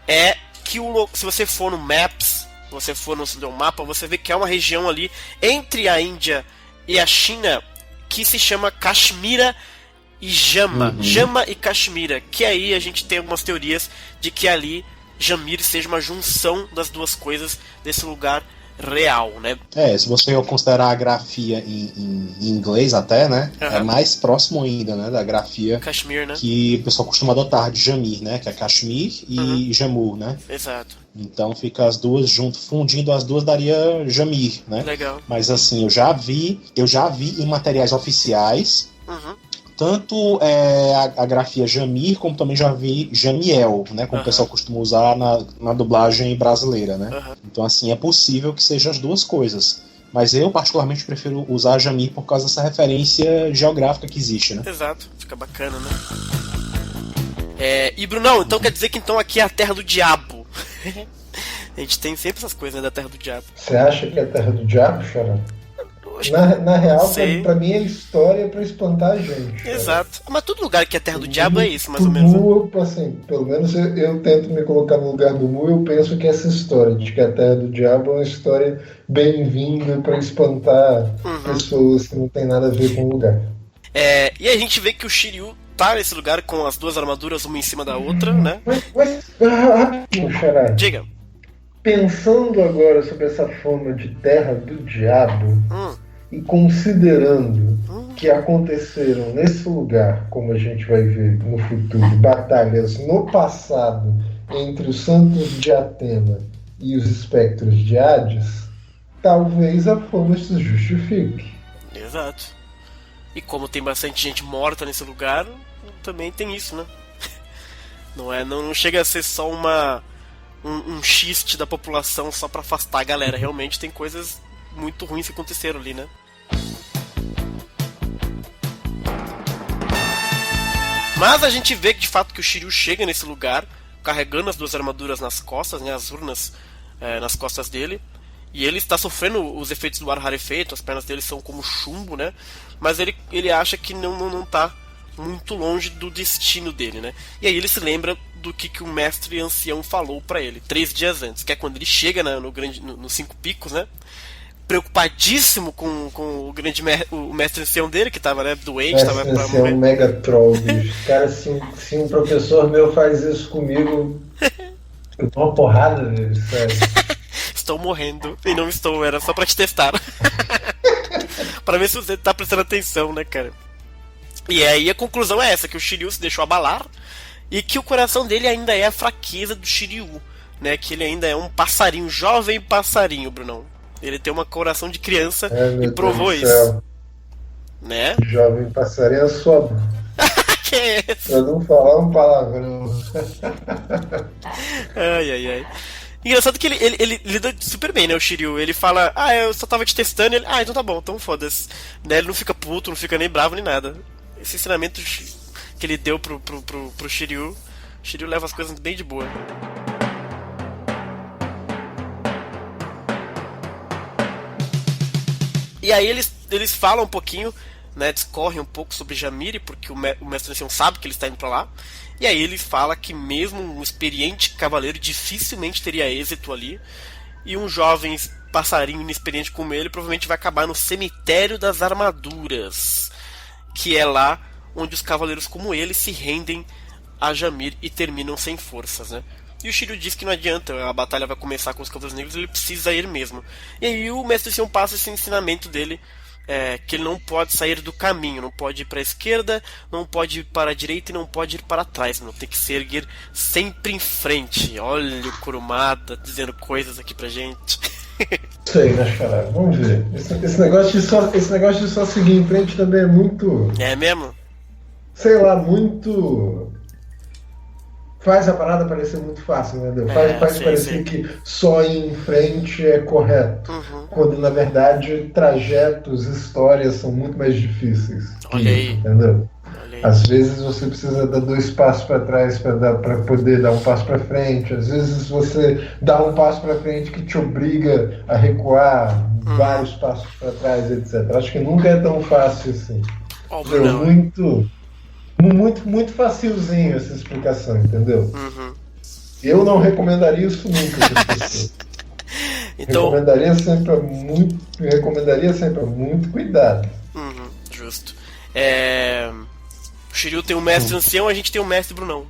é que se você for no Maps você for no mapa, você vê que é uma região ali entre a Índia e a China que se chama Caxemira e Jama. Jama e Caxemira, que aí a gente tem algumas teorias de que ali Jamir seja uma junção das duas coisas desse lugar real, né? Se você considerar a grafia em inglês até, né? É mais próximo ainda, né? Da grafia Kashmir, né? Que o pessoal costuma adotar de Jamir, né? Que é Kashmir e Jammu, né? Exato. Então fica as duas junto, fundindo as duas daria Jamir, né? Legal. Mas assim, eu já vi em materiais oficiais tanto a grafia Jamir, como também já vi Jamiel, né? Como o pessoal costuma usar na dublagem brasileira, né? Então, assim, é possível que sejam as duas coisas. Mas eu, particularmente, prefiro usar Jamir por causa dessa referência geográfica que existe, né? Exato, fica bacana, né? E, Brunão, então quer dizer que então aqui é a terra do diabo. A gente tem sempre essas coisas, né, da terra do diabo. Você acha que é a terra do diabo, Xará? Na real, pra mim é história pra espantar a gente. Exato. Mas todo lugar que é terra do diabo é isso, mais ou menos. Mu, assim, pelo menos eu tento me colocar no lugar do Mu, eu penso que essa história de que a terra do diabo é uma história bem-vinda pra espantar pessoas que não tem nada a ver com o lugar. E a gente vê que o Shiryu tá nesse lugar com as duas armaduras uma em cima da outra, né? Mas rapidinho, Xará. Diga. Pensando agora sobre essa fama de terra do diabo e considerando que aconteceram nesse lugar, como a gente vai ver no futuro, batalhas no passado entre os santos de Atena e os espectros de Hades, talvez a fama se justifique. Exato. E como tem bastante gente morta nesse lugar, também tem isso, né? Não chega a ser só um xiste da população só pra afastar a galera. Realmente tem coisas muito ruins que aconteceram ali, né? Mas a gente vê que de fato que o Shiryu chega nesse lugar carregando as duas armaduras nas costas, né, as urnas nas costas dele, e ele está sofrendo os efeitos do ar rarefeito, as pernas dele são como chumbo, né? Mas ele acha que não tá muito longe do destino dele, né? E aí ele se lembra do que o mestre ancião falou pra ele 3 dias antes, que é quando ele chega nos 5 picos, né? Preocupadíssimo com o mestre ancião dele, que tava, né, doente, tava pra morrer. É um mega troll, bicho. Cara, se um professor meu faz isso comigo, eu dou uma porrada nele, sério. Estou morrendo, e não estou, era só pra te testar. Pra ver se você tá prestando atenção, né, cara? E aí a conclusão é essa, que o Shiryu se deixou abalar e que o coração dele ainda é a fraqueza do Shiryu, né? Que ele ainda é um passarinho, jovem passarinho, Brunão. Ele tem um coração de criança e provou isso. Né? Jovem passarinho é sua... Que é esse? Pra não falar um palavrão. Ai. Engraçado que ele lida super bem, né, o Shiryu. Ele fala, eu só tava te testando. Ele, então tá bom, então foda-se. Né? Ele não fica puto, não fica nem bravo, nem nada. Esse ensinamento que ele deu pro Shiryu, o Shiryu leva as coisas bem de boa. E aí eles falam um pouquinho, né, discorrem um pouco sobre Jamiri, porque o mestre ancião sabe que ele está indo pra lá. E aí ele fala que mesmo um experiente cavaleiro dificilmente teria êxito ali. E um jovem passarinho inexperiente como ele provavelmente vai acabar no cemitério das armaduras, que é lá onde os cavaleiros como ele se rendem a Jamir e terminam sem forças, né? E o Shiryu diz que não adianta, a batalha vai começar com os Cavaleiros Negros, ele precisa ir mesmo. E aí o mestre Sion passa esse ensinamento dele, que ele não pode sair do caminho, não pode ir para a esquerda, não pode ir para a direita e não pode ir para trás, não tem que se erguer sempre em frente. Olha o Kurumada dizendo coisas aqui pra gente. Sei, né, cara? Vamos ver. Esse negócio de só seguir em frente também é muito... É mesmo? Sei lá, muito... Faz a parada parecer muito fácil, entendeu? Faz parecer que só ir em frente é correto. Quando, na verdade, trajetos, histórias são muito mais difíceis. Olha aí. Entendeu? Olha aí. Às vezes você precisa dar 2 passos para trás para poder dar um passo para frente. Às vezes você dá um passo para frente que te obriga a recuar vários passos para trás, etc. Acho que nunca é tão fácil assim. Muito facilzinho essa explicação, entendeu? Eu não recomendaria isso nunca para as pessoas. Então, recomendaria sempre muito cuidado. Justo. O Shiryu tem um mestre ancião, a gente tem um mestre Brunão.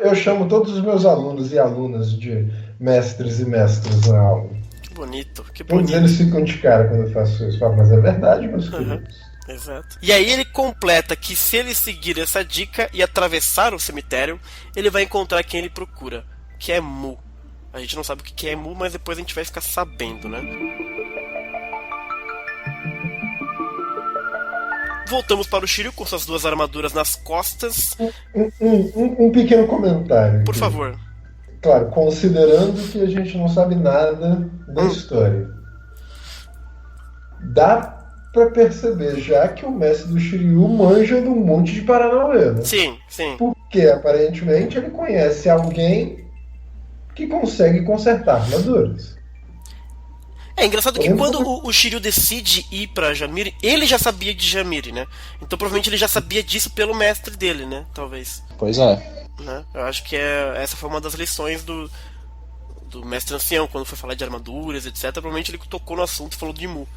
Eu chamo todos os meus alunos e alunas de mestres e mestras na aula. Que bonito, que Todos bonito. eles ficam de cara quando eu faço isso. Mas é verdade, meus queridos. Exato. E aí ele completa que se ele seguir essa dica e atravessar o cemitério, ele vai encontrar quem ele procura, que é Mu. A gente não sabe o que é Mu, mas depois a gente vai ficar sabendo, né? Voltamos para o Shiryu com suas 2 armaduras nas costas. Um pequeno comentário. Por favor. Claro, considerando que a gente não sabe nada da história. Dá pra perceber já que o mestre do Shiryu manja de um monte de Paranauê, né? Sim, sim. Porque aparentemente ele conhece alguém que consegue consertar armaduras. É engraçado que quando o Shiryu decide ir pra Jamiri, ele já sabia de Jamiri, né? Então provavelmente ele já sabia disso pelo mestre dele, né? Talvez. Pois é. Né? Eu acho que essa foi uma das lições do mestre ancião, quando foi falar de armaduras, etc. Provavelmente ele tocou no assunto e falou de Mu,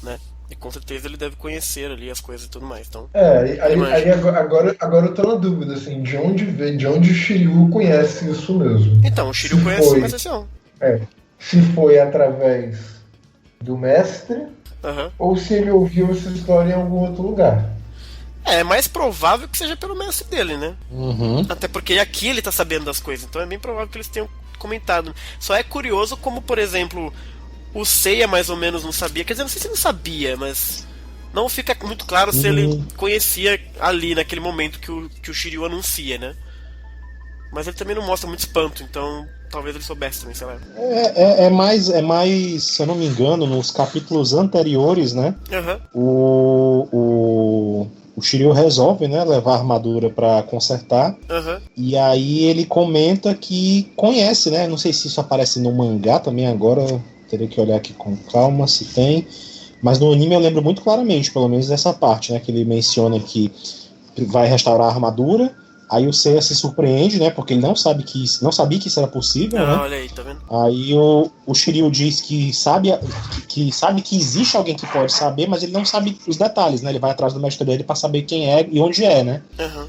né? E com certeza ele deve conhecer ali as coisas e tudo mais. Então, aí agora eu tô na dúvida, assim, de onde o Shiryu conhece isso mesmo. Então, o Shiryu conhece o mestre ancião. Se foi através do mestre, ou se ele ouviu essa história em algum outro lugar. É mais provável que seja pelo mestre dele, né? Uhum. Até porque aqui ele tá sabendo das coisas, então é bem provável que eles tenham comentado. Só é curioso como, por exemplo, o Seiya mais ou menos não sabia. Quer dizer, não sei se ele não sabia, mas não fica muito claro se ele conhecia ali naquele momento que o Shiryu anuncia, né? Mas ele também não mostra muito espanto, então talvez ele soubesse também, sei lá. É mais, se eu não me engano, nos capítulos anteriores, né? O Shiryu resolve, né, levar a armadura pra consertar. E aí ele comenta que conhece, né? Não sei se isso aparece no mangá também agora. Eu teria que olhar aqui com calma se tem. Mas no anime eu lembro muito claramente, pelo menos dessa parte, né? Que ele menciona que vai restaurar a armadura. Aí o Seiya se surpreende, né? Porque ele não sabia que isso era possível, né? Olha aí, tá vendo? Aí o Shiryu diz que sabe que existe alguém que pode saber, mas ele não sabe os detalhes, né? Ele vai atrás do mestre dele pra saber quem é e onde é, né?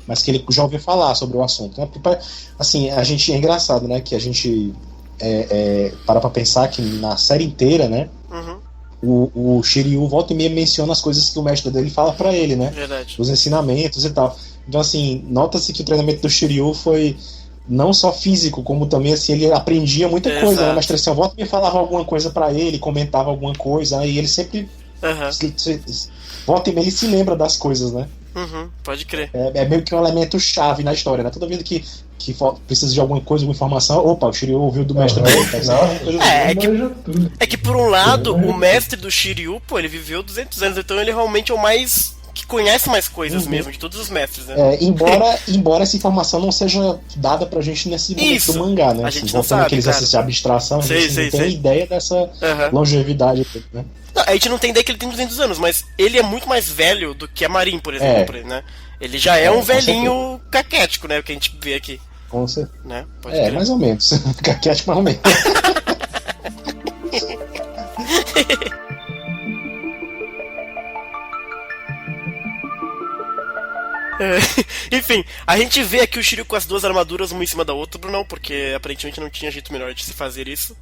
Mas que ele já ouviu falar sobre o assunto, né? Porque, assim, a gente é engraçado, né? Que a gente para pra pensar que na série inteira, né? O Shiryu volta e meia menciona as coisas que o mestre dele fala pra ele, né? Verdade. Os ensinamentos e tal. Então, assim, nota-se que o treinamento do Shiryu foi não só físico, como também, assim, ele aprendia muita coisa, né? O mestre assim, volta e meia falava alguma coisa pra ele, comentava alguma coisa, né? E ele sempre volta e meia ele se lembra das coisas, né? Pode crer. É meio que um elemento chave na história, né? Toda vez que precisa de alguma coisa, alguma informação, opa, o Shiryu ouviu do mestre dele. É que por um lado, o mestre do Shiryu, pô, ele viveu 200 anos, então ele realmente é o mais que conhece mais coisas mesmo, de todos os mestres, né? Embora essa informação não seja dada pra gente nesse momento do mangá, né? A gente não sabe, aqueles exercícios de abstração, a gente não tem ideia dessa longevidade, né? Não, a gente não tem ideia que ele tem 200 anos, mas ele é muito mais velho do que a Marin, por exemplo, né? Ele já é um velhinho caquético, né? O que a gente vê aqui. Com certeza. Né? Pode crer. Mais ou menos. Caquético mais ou menos. Enfim, a gente vê aqui o Shiryu com as 2 armaduras, uma em cima da outra, Brunão, porque aparentemente não tinha jeito melhor de se fazer isso.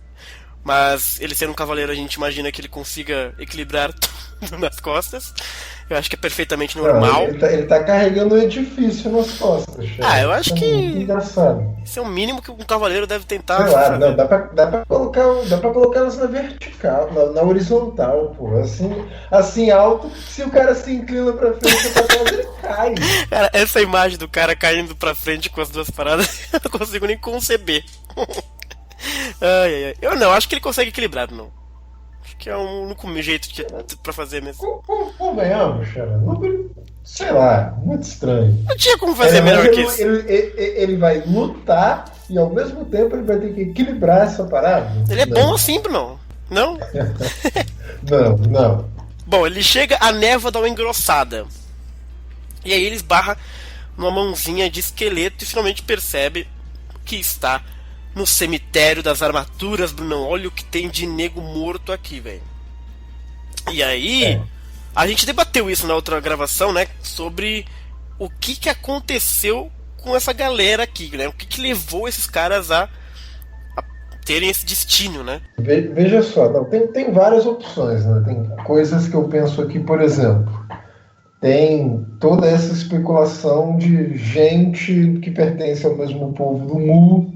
Mas ele sendo um cavaleiro, a gente imagina que ele consiga equilibrar tudo nas costas. Eu acho que é perfeitamente normal. Ele tá carregando um edifício nas costas. Eu acho que engraçado. Isso é o mínimo que um cavaleiro deve tentar. Claro, não, dá pra colocar elas na vertical, na horizontal, pô. Assim alto, se o cara se inclina pra frente, pra trás, ele cai. Cara, essa imagem do cara caindo pra frente com as 2 paradas, eu não consigo nem conceber. Eu não, acho que ele consegue equilibrar, não. Acho que é o único jeito pra fazer mesmo. Convenhamos, cara. Sei lá, muito estranho. Não tinha como fazer melhor que isso. Ele vai lutar e ao mesmo tempo ele vai ter que equilibrar essa parada. Ele é bom assim, Bruno. Não? Não. Bom, ele chega, a névoa dá uma engrossada. E aí ele esbarra numa mãozinha de esqueleto e finalmente percebe que está no cemitério das armaduras, Brunão. Olha o que tem de nego morto aqui, velho. E aí, a gente debateu isso na outra gravação, né? Sobre o que aconteceu com essa galera aqui, né? O que levou esses caras a terem esse destino, né? Veja só, não, tem várias opções, né? Tem coisas que eu penso aqui, por exemplo. Tem toda essa especulação de gente que pertence ao mesmo povo do Mu,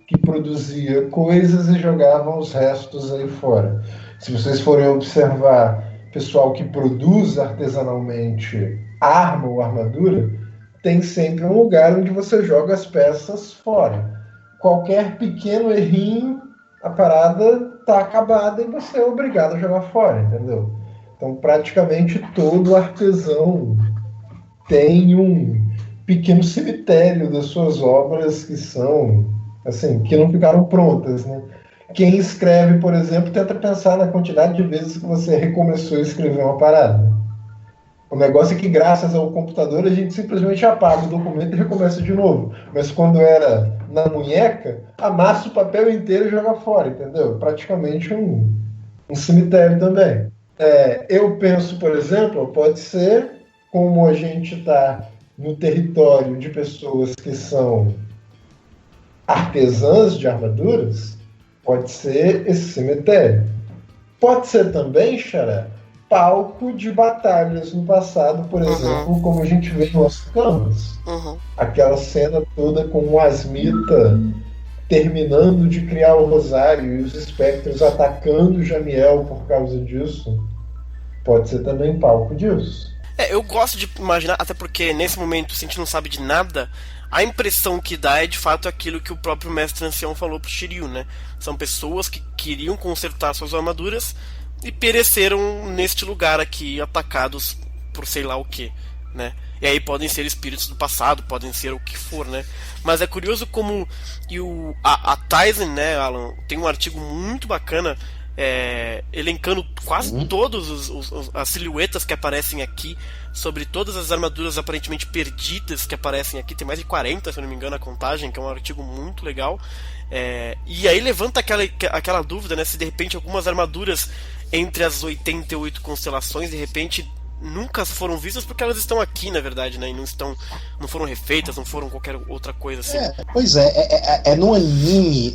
que produzia coisas e jogava os restos aí fora. Se vocês forem observar pessoal que produz artesanalmente arma ou armadura, tem sempre um lugar onde você joga as peças fora. Qualquer pequeno errinho, a parada está acabada e você é obrigado a jogar fora, entendeu? Então, praticamente todo artesão tem um pequeno cemitério das suas obras que são, assim, que não ficaram prontas, né? Quem escreve, por exemplo, tenta pensar na quantidade de vezes que você recomeçou a escrever uma parada. O negócio é que, graças ao computador, a gente simplesmente apaga o documento e recomeça de novo. Mas quando era na munheca, amassa o papel inteiro e joga fora, entendeu? Praticamente um cemitério também. Eu penso, por exemplo, pode ser, como a gente está no território de pessoas que são artesãs de armaduras, pode ser esse cemitério. Pode ser também, Xará, palco de batalhas no passado, por exemplo, como a gente vê em Los Camas. Aquela cena toda com o Asmita terminando de criar o Rosário e os espectros atacando o Jamiel por causa disso. Pode ser também palco disso. Eu gosto de imaginar, até porque nesse momento, se a gente não sabe de nada, a impressão que dá é de fato aquilo que o próprio mestre ancião falou pro Shiryu, né? São pessoas que queriam consertar suas armaduras e pereceram neste lugar aqui, atacados por sei lá o que, né? E aí podem ser espíritos do passado, podem ser o que for, né? Mas é curioso como a Tyson, né, Alan, tem um artigo muito bacana elencando quase todas as silhuetas que aparecem aqui, sobre todas as armaduras aparentemente perdidas que aparecem aqui. Tem mais de 40, se eu não me engano, a contagem, que é um artigo muito legal. E aí levanta aquela dúvida, né, se de repente algumas armaduras entre as 88 constelações de repente nunca foram vistas porque elas estão aqui, na verdade, né, e não foram refeitas, não foram qualquer outra coisa assim. Pois no anime,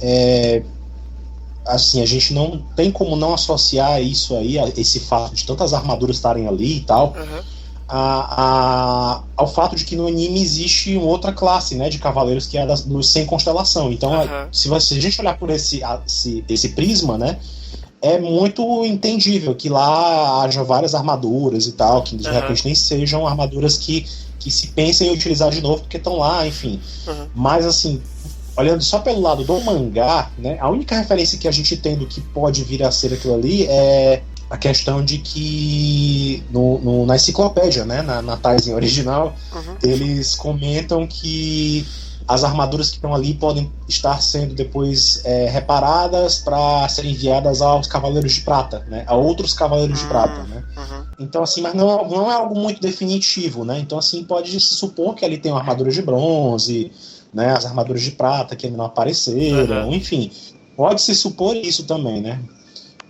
assim, a gente não tem como não associar isso aí, esse fato de tantas armaduras estarem ali e tal, ao fato de que no anime existe uma outra classe, né, de cavaleiros, que é dos sem constelação. Então, se a gente olhar por esse prisma, né, é muito entendível que lá haja várias armaduras e tal, que de repente nem sejam armaduras que se pensem em utilizar de novo, porque estão lá, enfim. Mas, assim, olhando só pelo lado do mangá, né, a única referência que a gente tem do que pode vir a ser aquilo ali é a questão de que na enciclopédia, né, na Tyson original, eles comentam que as armaduras que estão ali podem estar sendo depois reparadas para serem enviadas aos Cavaleiros de Prata, né, a outros Cavaleiros de Prata, né. Então, assim, mas não é algo muito definitivo, né. Então, assim, pode se supor que ali tem uma armadura de bronze, né, as armaduras de prata que ainda não apareceram, enfim, pode se supor isso também, né,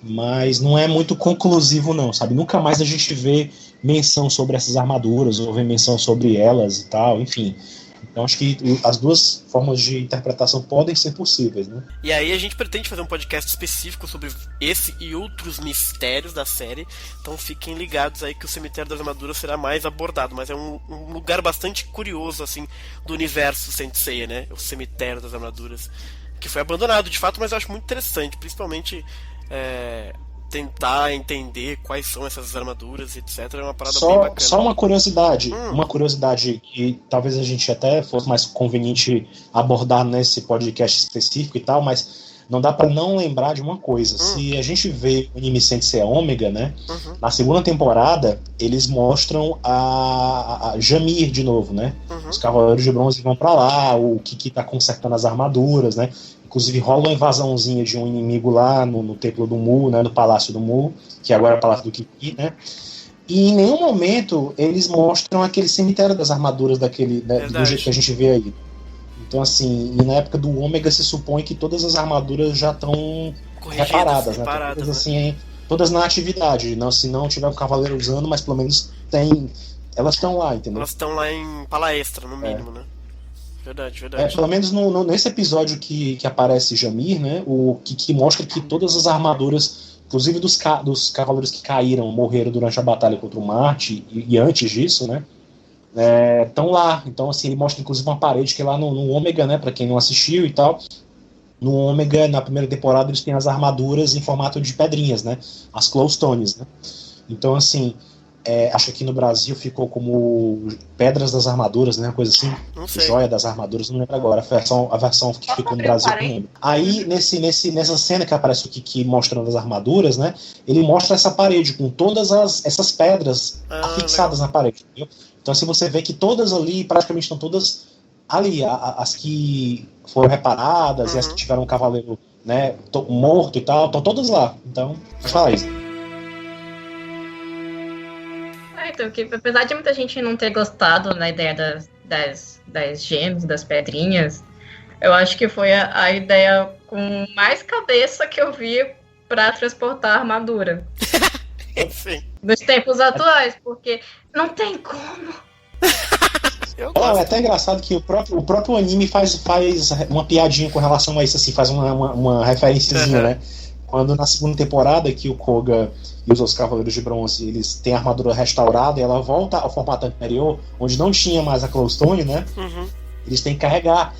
mas não é muito conclusivo não, sabe, nunca mais a gente vê menção sobre essas armaduras, ou vê menção sobre elas e tal, enfim. Então acho que as duas formas de interpretação podem ser possíveis, né? E aí a gente pretende fazer um podcast específico sobre esse e outros mistérios da série, então fiquem ligados aí que o Cemitério das Armaduras será mais abordado, mas é um lugar bastante curioso, assim, do universo Saint Seiya, né? O Cemitério das Armaduras, que foi abandonado de fato, mas eu acho muito interessante, principalmente tentar entender quais são essas armaduras, etc. É uma parada bem bacana. Só uma curiosidade que talvez a gente até fosse mais conveniente abordar nesse podcast específico e tal, mas não dá pra não lembrar de uma coisa. Se a gente vê o anime Saint Seiya Ômega, né, na segunda temporada eles mostram a Jamir de novo, né, os Cavaleiros de Bronze vão pra lá, o Kiki tá consertando as armaduras, né. Inclusive rola uma invasãozinha de um inimigo lá no templo do Mu, né, no palácio do Mu, que agora é o palácio do Kiki, né? E em nenhum momento eles mostram aquele cemitério das armaduras daquele, né, do jeito que a gente vê aí. Então, assim, e na época do Ômega se supõe que todas as armaduras já estão reparadas, né? Todas, assim, todas na atividade. Não, se não tiver o cavaleiro usando, mas pelo menos tem. Elas estão lá, entendeu? Elas estão lá em palestra, no mínimo, né? Verdade. Pelo menos nesse episódio que aparece Jamir, né? O que mostra que todas as armaduras, inclusive dos cavaleiros que caíram, morreram durante a batalha contra o Marte e antes disso, né? Estão lá. Então, assim, ele mostra inclusive uma parede que é lá no Ômega, né? Pra quem não assistiu e tal. No Ômega, na primeira temporada, eles têm as armaduras em formato de pedrinhas, né? As Clowstones, né? Então, assim, acho que aqui no Brasil ficou como Pedras das Armaduras, né? Uma coisa assim. Não sei. Joia das Armaduras, não lembro agora. A versão que ficou no Brasil, não lembro. Aí, nessa cena que aparece o Kiki mostrando as armaduras, né? Ele mostra essa parede com todas essas pedras afixadas na parede, entendeu? Então, assim, você vê que todas ali, praticamente estão todas ali, as que foram reparadas e as que tiveram um cavaleiro, né, morto e tal, estão todas lá. Então, pode falar isso. Então, que apesar de muita gente não ter gostado da ideia das gemas, das pedrinhas, eu acho que foi a ideia com mais cabeça que eu vi para transportar a armadura. Sim. Nos tempos atuais, porque não tem como. É até engraçado que o próprio anime faz uma piadinha com relação a isso, assim, faz uma referenciazinha, né? Quando na segunda temporada que o Koga e os Cavaleiros de Bronze, eles têm a armadura restaurada e ela volta ao formato anterior, onde não tinha mais a Clowstone, né? Eles têm que carregar.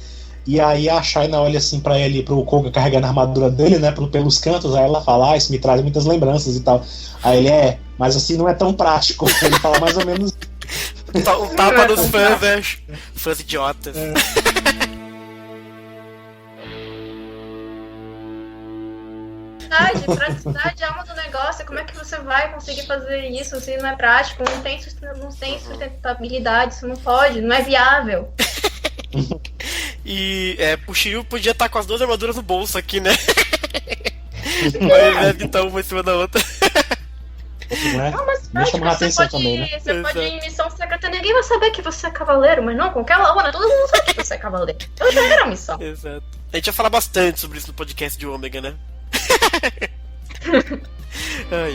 E aí a Shaina olha assim pra ele, pro Koga carregando a armadura dele, né, pelos cantos, aí ela fala, isso me traz muitas lembranças e tal. Aí ele mas assim não é tão prático. Ele fala mais ou menos. Um tapa dos fãs, né? Fãs idiotas. Praticidade é alma do negócio. Como é que você vai conseguir fazer isso se não é prático? Não tem sustentabilidade, isso não pode, não é viável. E o Shiryu podia estar com as duas armaduras no bolso aqui, né? Mas deve estar uma em cima da outra. Não, mas você pode ir em missão secreta, ninguém vai saber que você é cavaleiro, mas não, com aquela onda, todo mundo sabe que você é cavaleiro. Então já era a missão. Exato. A gente vai falar bastante sobre isso no podcast de Ômega, né? Ai.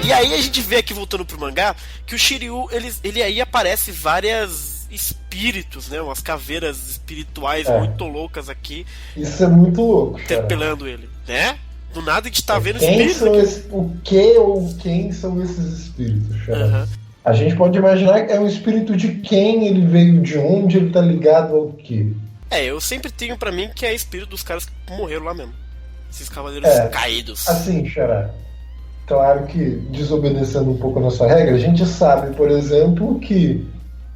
E aí a gente vê aqui, voltando pro mangá, que o Shiryu, ele aí aparece várias espíritos, né? Umas caveiras espirituais muito loucas aqui. Isso é muito louco, interpelando ele, né? Do nada a gente tá vendo espíritos. O que ou quem são esses espíritos, cara? A gente pode imaginar que é um espírito de quem ele veio, de onde ele tá ligado ao quê. Eu sempre tenho pra mim que é espírito dos caras que morreram lá mesmo. Esses cavaleiros caídos. Assim, Xará. Claro que, desobedecendo um pouco a nossa regra, a gente sabe, por exemplo, que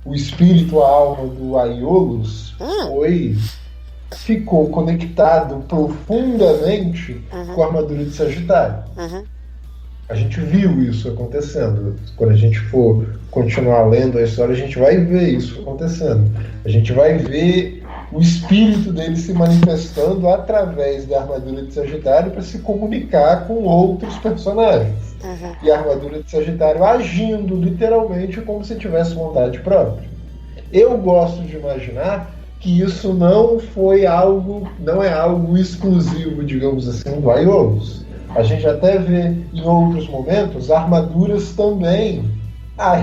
o espírito, a alma do Aiolus ficou conectado profundamente com a armadura de Sagitário. A gente viu isso acontecendo. Quando a gente for continuar lendo a história, a gente vai ver isso acontecendo. A gente vai ver o espírito dele se manifestando através da armadura de Sagitário para se comunicar com outros personagens. E a armadura de Sagitário agindo literalmente como se tivesse vontade própria. Eu gosto de imaginar que isso não é algo exclusivo, digamos assim, do Aiolus. A gente até vê em outros momentos armaduras também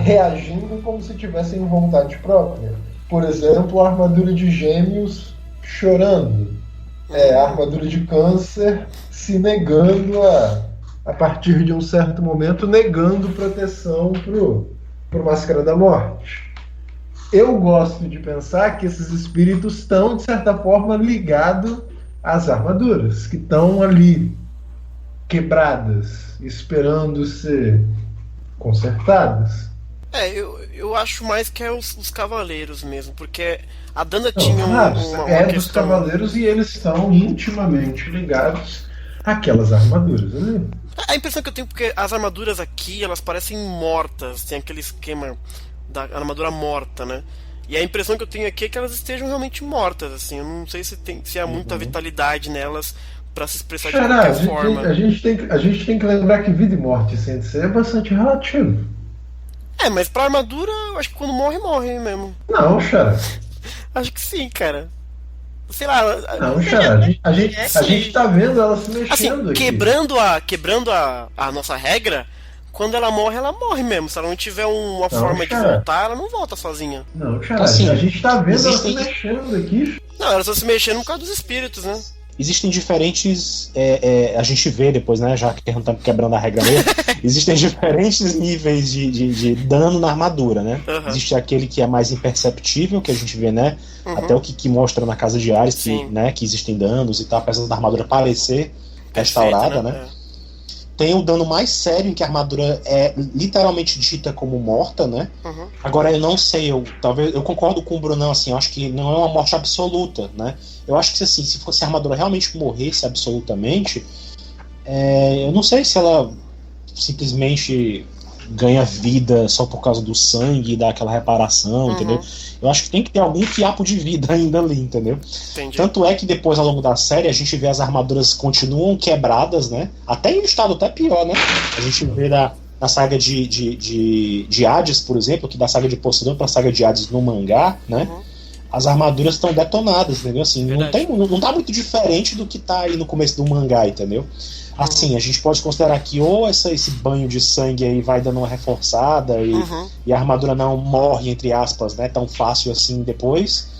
reagindo como se tivessem vontade própria. Por exemplo, a armadura de Gêmeos chorando. A armadura de Câncer se negando a partir de um certo momento, negando proteção pro Máscara da Morte. Eu gosto de pensar que esses espíritos estão, de certa forma, ligados às armaduras, que estão ali quebradas, esperando ser consertadas. Eu acho mais que é os cavaleiros mesmo, porque a Danda tinha uma questão... dos cavaleiros e eles estão intimamente ligados àquelas armaduras ali. A impressão que eu tenho, porque as armaduras aqui, elas parecem mortas, tem aquele esquema da armadura morta, né? E a impressão que eu tenho aqui é que elas estejam realmente mortas, assim. Eu não sei se há muita vitalidade nelas para se expressar de qualquer forma. A gente tem que lembrar que vida e morte, sem ser, é bastante relativo. Mas pra armadura, eu acho que quando morre mesmo. Não, Xará. Acho que sim, cara. Sei lá. Não, Xará. A gente tá vendo ela se mexendo Assim, aqui. quebrando a nossa regra, quando ela morre mesmo. Se ela não tiver uma forma de voltar, ela não volta sozinha. Não, Xará. Assim, a gente tá vendo ela se mexendo aqui. Não, ela só se mexendo por causa dos espíritos, né? Existem diferentes. A gente vê depois, né? Já que não estamos quebrando a regra mesmo. Existem diferentes níveis de dano na armadura, né? Uhum. Existe aquele que é mais imperceptível, que a gente vê, né? Uhum. Até o que mostra na Casa de Ares, que existem danos e tal, apesar da armadura parecer restaurada, né? Tem o dano mais sério, em que a armadura é literalmente dita como morta, né? Uhum. Agora, eu não sei, talvez eu concordo com o Brunão, assim, eu acho que não é uma morte absoluta, né? Eu acho que, assim, se fosse a armadura realmente morresse absolutamente, eu não sei se ela simplesmente ganha vida só por causa do sangue e dá aquela reparação, entendeu? Eu acho que tem que ter algum fiapo de vida ainda ali, entendeu? Entendi. Tanto é que depois, ao longo da série, a gente vê as armaduras continuam quebradas, né? Até em um estado até pior, né? A gente vê na saga de Hades, por exemplo, que da saga de Poseidon pra saga de Hades no mangá, né? As armaduras estão detonadas, entendeu? Assim, não tá muito diferente do que tá aí no começo do mangá, entendeu? Assim, a gente pode considerar que ou esse banho de sangue aí vai dando uma reforçada e a armadura não morre, entre aspas, né, tão fácil assim depois,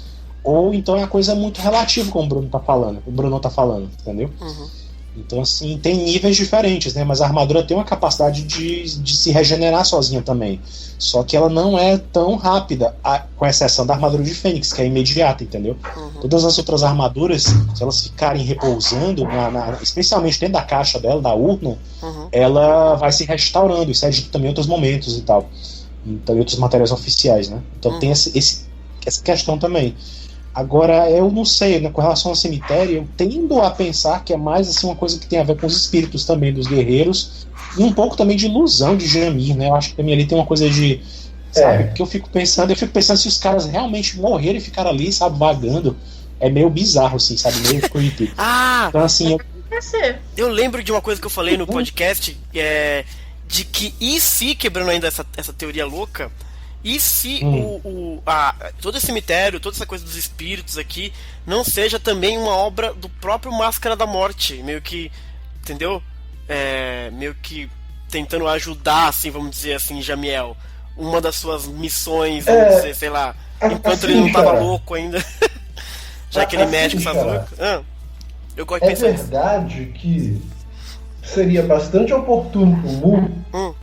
ou então é uma coisa muito relativa, como o Bruno tá falando, entendeu? Então, assim, tem níveis diferentes, né? Mas a armadura tem uma capacidade de se regenerar sozinha também. Só que ela não é tão rápida, com exceção da armadura de Fênix, que é imediata, entendeu? Todas as outras armaduras, se elas ficarem repousando, especialmente dentro da caixa dela, da urna, ela vai se restaurando. Isso é dito também em outros momentos e tal. Então, em outros materiais oficiais, né? Então tem essa questão também. Agora, eu não sei, né, com relação ao cemitério, eu tendo a pensar que é mais assim, uma coisa que tem a ver com os espíritos também dos guerreiros, e um pouco também de ilusão de Jamir, né? Eu acho que também ali tem uma coisa de... Sabe, que eu fico pensando se os caras realmente morreram e ficaram ali, sabe, vagando. É meio bizarro, assim, sabe, meio creepy. Então, assim... Eu lembro de uma coisa que eu falei no podcast, de que, e se, quebrando ainda essa teoria louca... E se todo esse cemitério, toda essa coisa dos espíritos aqui não seja também uma obra do próprio Máscara da Morte, meio que, entendeu? Meio que tentando ajudar, assim, vamos dizer assim, Jamiel, uma das suas missões, vamos dizer, sei lá, enquanto ele não tava louco ainda, já que ele mexe com essas loucas. Eu gosto de pensar nisso. Verdade que seria bastante oportuno pro Mu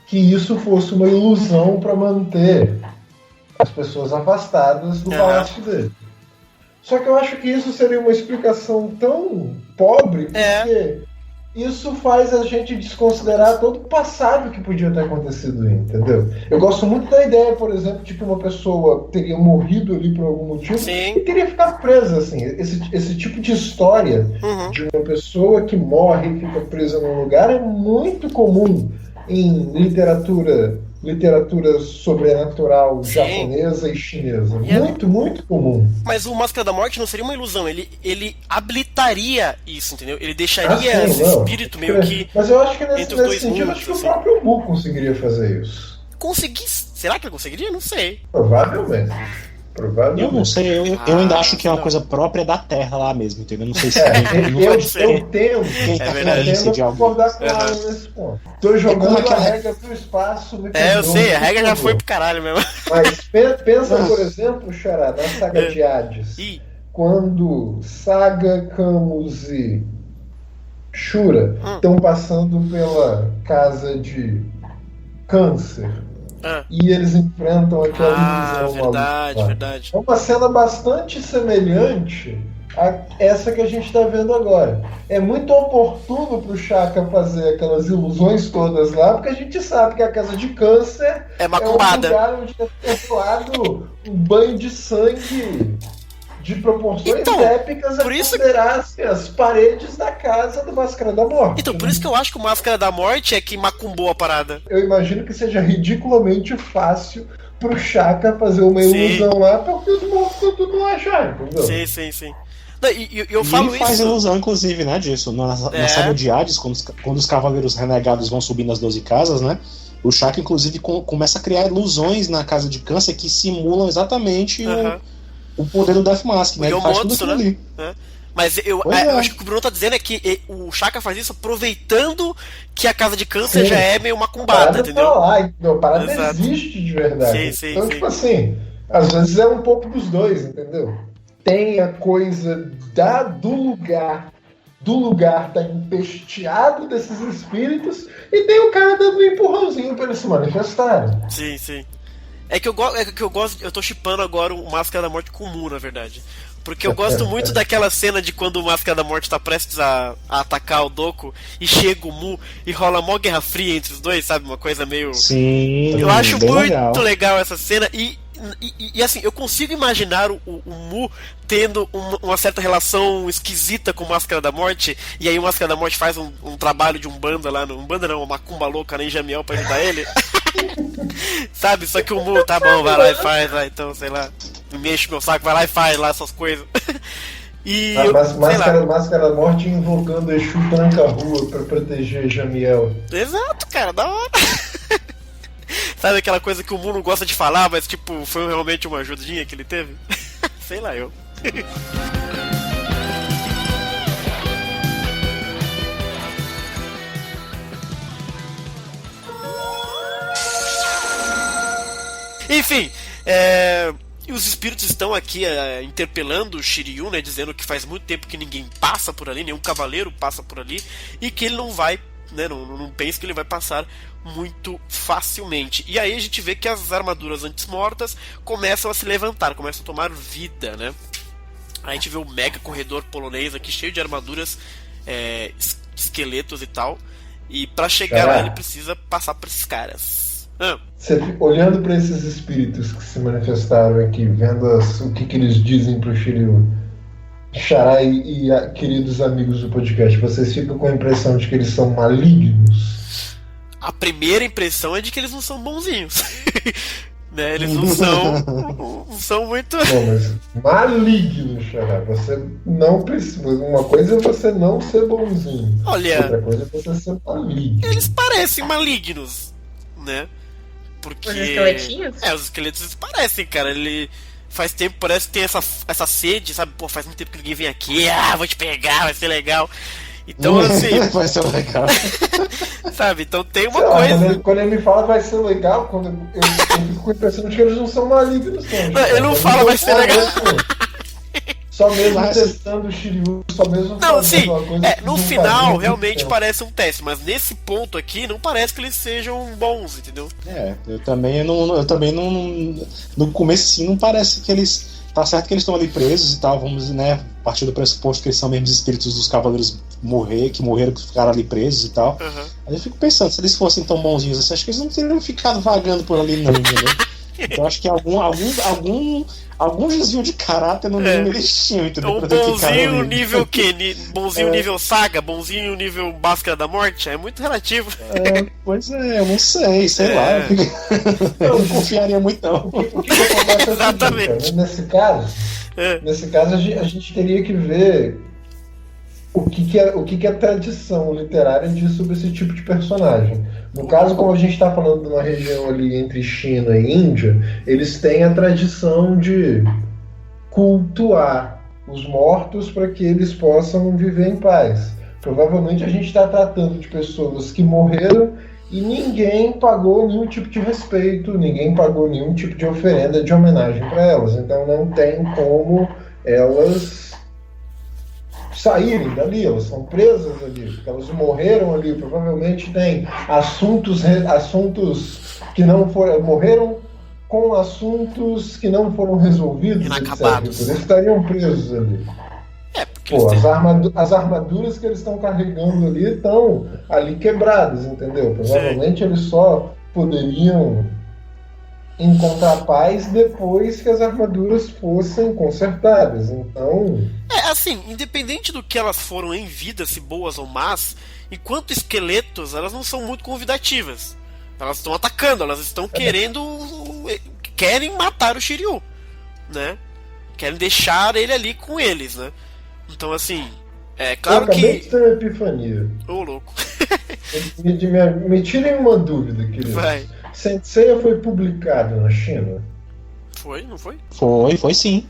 que isso fosse uma ilusão para manter as pessoas afastadas do palácio dele. Só que eu acho que isso seria uma explicação tão pobre, porque isso faz a gente desconsiderar todo o passado que podia ter acontecido aí, entendeu? Eu gosto muito da ideia, por exemplo, de que uma pessoa teria morrido ali por algum motivo e teria ficado presa, assim. Esse tipo de história de uma pessoa que morre e fica presa num lugar é muito comum em literatura sobrenatural japonesa e chinesa. Muito comum. Mas o Máscara da Morte não seria uma ilusão, ele habilitaria isso, entendeu? Ele deixaria esse espírito meio que... Mas eu acho que nesse dois sentido, mundos, acho que assim. o próprio Mu conseguiria fazer isso. Será que ele conseguiria? Não sei. Provavelmente. Eu não sei, eu ainda acho que é uma coisa própria da Terra lá mesmo, entendeu? Não sei se eu tento concordar com ela nesse ponto. Tô jogando a regra pro espaço. Eu sei, a regra já foi pro caralho mesmo. Mas pensa, por exemplo, Xará, na saga de Hades, quando Saga, Camus e Shura estão passando pela casa de Câncer. E eles enfrentam aquela ilusão. Verdade. É uma cena bastante semelhante a essa que a gente está vendo agora. É muito oportuno pro Shaka fazer aquelas ilusões todas lá, porque a gente sabe que a casa de Câncer é macumbada. Um lugar onde é perdoado um banho de sangue de proporções épicas por isso... considerasse as paredes da casa do Máscara da Morte. Então, por isso que eu acho que o Máscara da Morte é que macumbou a parada. Eu imagino que seja ridiculamente fácil pro Shaka fazer uma ilusão lá, porque os monstros tudo lá já, entendeu? Sim. Não, eu falo ele faz ilusão, inclusive, né, disso. Na saga de Hades, quando os cavaleiros renegados vão subir nas 12 casas, né? O Shaka, inclusive, começa a criar ilusões na casa de câncer que simulam exatamente o poder do Death Mask, né? Ele faz tudo aquilo ali. Mas eu acho que o que o Bruno tá dizendo é que o Shaka faz isso aproveitando que a casa de câncer já é meio macumbada, entendeu? A parada existe de verdade. Então, tipo assim, às vezes é um pouco dos dois, entendeu? Tem a coisa do lugar tá empesteado desses espíritos, e tem o cara dando um empurrãozinho pra eles se manifestarem. Sim. É que eu gosto, eu tô shippando agora o Máscara da Morte com o Mu, na verdade. Porque eu gosto muito daquela cena de quando o Máscara da Morte tá prestes a atacar o Doku e chega o Mu e rola mó guerra fria entre os dois, sabe? Uma coisa meio... Sim, eu acho muito legal essa cena e assim, eu consigo imaginar o Mu tendo uma certa relação esquisita com o Máscara da Morte, e aí o Máscara da Morte faz um trabalho de Umbanda lá, Umbanda não, uma macumba louca na Jamiel pra ajudar ele. Sabe? Só que o Mu, tá bom, vai lá e faz, vai, então, sei lá, me enche meu saco, vai lá e faz lá essas coisas. E Máscara da Morte invocando Exu tranca-rua pra proteger Jamiel. Exato, cara, da hora. Sabe aquela coisa que o Mu não gosta de falar, mas tipo, foi realmente uma ajudinha que ele teve? Sei lá, eu. Enfim, os espíritos estão aqui interpelando o Shiryu, né, dizendo que faz muito tempo que ninguém passa por ali, nenhum cavaleiro passa por ali, e que ele não vai, né, não pensa que ele vai passar muito facilmente. E aí a gente vê que as armaduras antes mortas começam a se levantar, começam a tomar vida, né? Aí a gente vê o mega corredor polonês aqui cheio de armaduras, esqueletos e tal, e pra chegar lá ele precisa passar por esses caras. Olhando para esses espíritos que se manifestaram aqui, vendo o que eles dizem pro Shiryu, Xará e queridos amigos do podcast, vocês ficam com a impressão de que eles são malignos? A primeira impressão é de que eles não são bonzinhos. Né? Eles não são muito... Não, mas maligno, Xará. Você não precisa... Uma coisa é você não ser bonzinho. Olha... Outra coisa é você ser maligno. Eles parecem malignos, né? Porque... Os esqueletinhos? Os esqueletos parecem, cara. Ele... Faz tempo, parece que tem essa sede, sabe? Pô, faz muito tempo que ninguém vem aqui. Vou te pegar, vai ser legal. Então, assim... vai ser legal. Sabe? Então tem uma coisa... Quando ele me fala vai ser legal, quando eu fico com a impressão de que eles não são malignos. Ele não fala vai ser legal. Só mesmo testando o Shiryu, só mesmo não, sim, uma coisa no final realmente parece um teste, mas nesse ponto aqui não parece que eles sejam bons, entendeu? Eu também não no começo assim não parece que eles... Tá certo que eles estão ali presos e tal, vamos, né, partir do pressuposto que eles são mesmo os espíritos dos cavaleiros que morreram, que ficaram ali presos e tal. Aí eu fico pensando, se eles fossem tão bonzinhos assim, acho que eles não teriam ficado vagando por ali não, entendeu? Então acho que algum desvio de caráter no mínimo eles tinham, entendeu? Um bonzinho nível quê? Bonzinho nível Saga? Bonzinho nível Máscara da Morte? É muito relativo. Pois eu não sei lá. Eu não confiaria muito não. O que acontece exatamente. Nesse caso a gente teria que ver o que a tradição literária diz sobre esse tipo de personagem. No caso, como a gente está falando de uma região ali entre China e Índia, eles têm a tradição de cultuar os mortos para que eles possam viver em paz. Provavelmente a gente está tratando de pessoas que morreram e ninguém pagou nenhum tipo de respeito, ninguém pagou nenhum tipo de oferenda de homenagem para elas. Então não tem como elas saírem dali, elas são presas ali, porque elas morreram ali, provavelmente tem assuntos que não foram, morreram com assuntos que não foram resolvidos, inacabados. Eles estariam presos ali. Porque as armaduras que eles estão carregando ali estão ali quebradas, entendeu? Provavelmente eles só poderiam encontrar paz depois que as armaduras fossem consertadas. Então... assim, independente do que elas foram em vida, se boas ou más, enquanto esqueletos, elas não são muito convidativas. Elas estão atacando, elas estão querem matar o Shiryu, né? Querem deixar ele ali com eles, né? Então, assim, é claro que... Eu acabei de ter uma epifania. Ô, louco. Me tirem uma dúvida, querido. Vai. Saint Seiya foi publicado na China? Foi, não foi? Foi sim.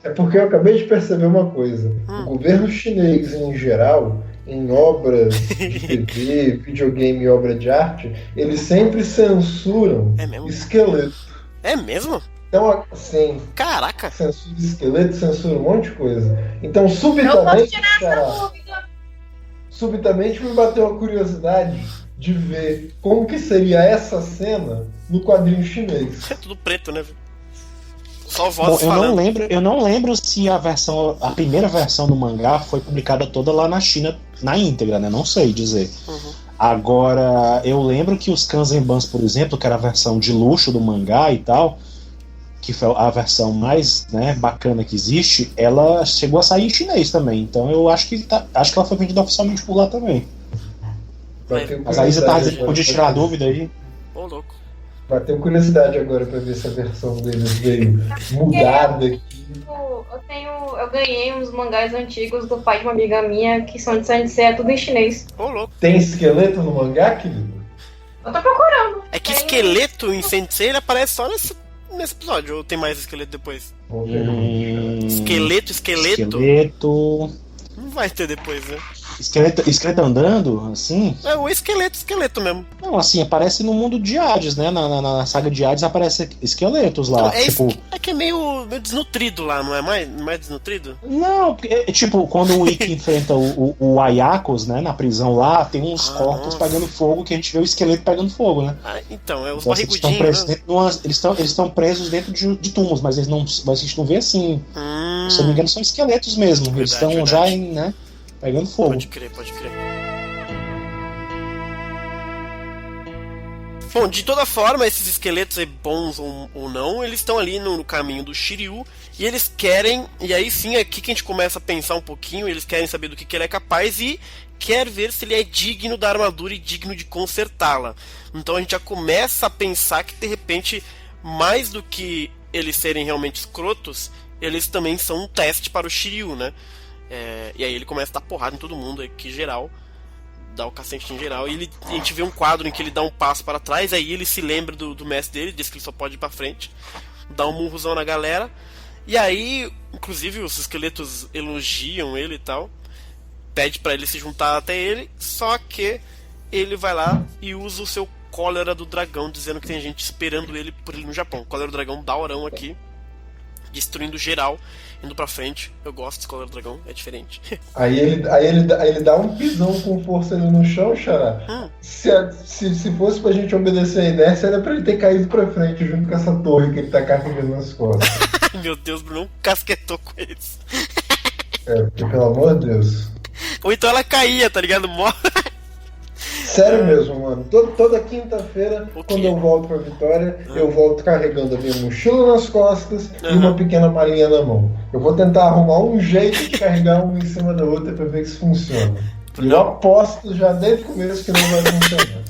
É porque eu acabei de perceber uma coisa. O governo chinês, em geral, em obras de TV, videogame e obra de arte, eles sempre censuram esqueleto. É mesmo? Então, assim, Caraca! Censura esqueleto, censura um monte de coisa. Então, Eu posso tirar essa dúvida. subitamente me bateu a curiosidade de ver como que seria essa cena no quadrinho chinês. É tudo preto, né? Só voz falando. Eu não lembro se a primeira versão do mangá foi publicada toda lá na China, na íntegra, né? Não sei dizer. Agora, eu lembro que os Kanzenbans, por exemplo, que era a versão de luxo do mangá e tal, que foi a versão mais, né, bacana que existe, ela chegou a sair em chinês também. Então eu acho que ela foi vendida oficialmente por lá também. Mas aí você tá dizendo que podia tirar a dúvida aí. Ô, louco. Bateu curiosidade agora pra ver se a versão deles veio mudada aqui. Eu ganhei uns mangás antigos do pai de uma amiga minha que são de Saint Seiya, tudo em chinês. Ô, louco. Tem esqueleto no mangá, querido? Eu tô procurando. É que esqueleto em Saint Seiya ele aparece só nesse episódio, ou tem mais esqueleto depois? Esqueleto? Esqueleto. Não vai ter depois, né? Esqueleto andando, assim? É o esqueleto mesmo. Não, assim, aparece no mundo de Hades, né? Na saga de Hades aparece esqueletos lá. Então, é que é meio desnutrido lá, não é mais desnutrido? Não, tipo, quando o Ikki enfrenta o Ayakos, né, na prisão lá, tem uns corpos pegando fogo, que a gente vê o esqueleto pegando fogo, né? Então, é os então, barrigudinhos, né? Eles estão presos dentro de túmulos, mas a gente não vê assim. Se eu não me engano, são esqueletos mesmo. Verdade, eles estão já né, pegando fogo. Pode crer. Bom, de toda forma, esses esqueletos, bons ou não, eles estão ali no caminho do Shiryu e eles querem, e aí sim é aqui que a gente começa a pensar um pouquinho, eles querem saber do que ele é capaz e quer ver se ele é digno da armadura e digno de consertá-la. Então a gente já começa a pensar que de repente, mais do que eles serem realmente escrotos, eles também são um teste para o Shiryu, né? E aí ele começa a dar porrada em todo mundo, que geral, dá o cacete em geral, e a gente vê um quadro em que ele dá um passo para trás, aí ele se lembra do mestre dele, diz que ele só pode ir pra frente, dá um murrozão na galera, e aí, inclusive, os esqueletos elogiam ele e tal, pede pra ele se juntar até ele, só que ele vai lá e usa o seu cólera do dragão, dizendo que tem gente esperando ele por ele no Japão. Cólera do dragão daorão aqui, destruindo geral, indo pra frente. Eu gosto desse cólera do dragão, é diferente. Aí ele dá um pisão com força ali no chão, Xará. Se fosse pra gente obedecer a inércia, era pra ele ter caído pra frente junto com essa torre que ele tá carregando nas costas. Meu Deus, Bruno, não casquetou com isso. Porque, pelo amor de Deus. Ou então ela caía, tá ligado? Sério mesmo, mano. Toda quinta-feira, quando eu volto pra Vitória, eu volto carregando a minha mochila nas costas e uma pequena malinha na mão. Eu vou tentar arrumar um jeito de carregar uma em cima da outra pra ver se funciona. E eu aposto já desde o começo que não vai funcionar.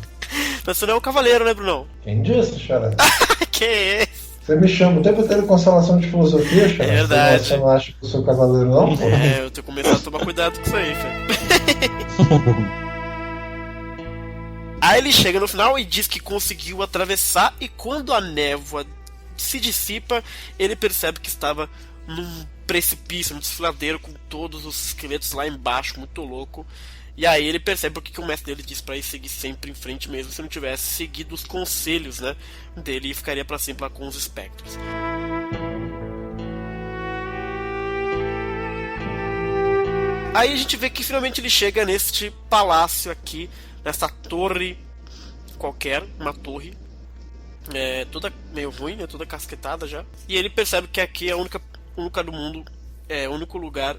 Você não é um cavaleiro, né, Brunão? Quem disse, Xará? Que é esse? Você me chama o tempo inteiro consolação de filosofia, Xará? É verdade. Você não acha que eu sou cavaleiro, não? Pô? Eu tenho que começar a tomar cuidado com isso aí, velho. Aí ele chega no final e diz que conseguiu atravessar, e quando a névoa se dissipa, ele percebe que estava num precipício, num desfiladeiro com todos os esqueletos lá embaixo, muito louco. E aí ele percebe porque que o mestre dele disse pra ele seguir sempre em frente mesmo, se não tivesse seguido os conselhos, né, dele, e ficaria pra sempre lá com os espectros. Aí a gente vê que finalmente ele chega neste palácio aqui, nessa torre qualquer, uma torre toda meio ruim, né, toda casquetada já, e ele percebe que aqui é a única do mundo, o único lugar,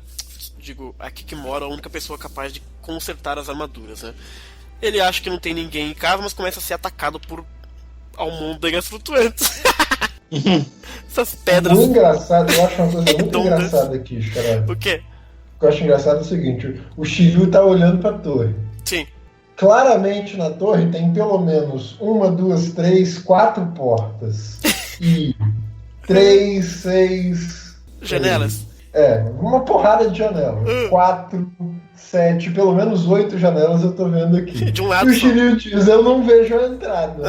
digo, aqui que mora a única pessoa capaz de consertar as armaduras, né. Ele acha que não tem ninguém em casa, mas começa a ser atacado por almôndegas flutuantes. Essas pedras. Muito engraçado, eu acho uma coisa muito engraçada aqui, cara. O quê? O que eu acho engraçado é o seguinte: o Shiryu tá olhando pra torre. Sim. Claramente na torre tem pelo menos 1, 2, 3, 4 portas. E 3, 6... janelas. Uma porrada de janelas. 4, 7, pelo menos 8 janelas eu tô vendo aqui. De um lado e o só. Shiryu diz, eu não vejo a entrada.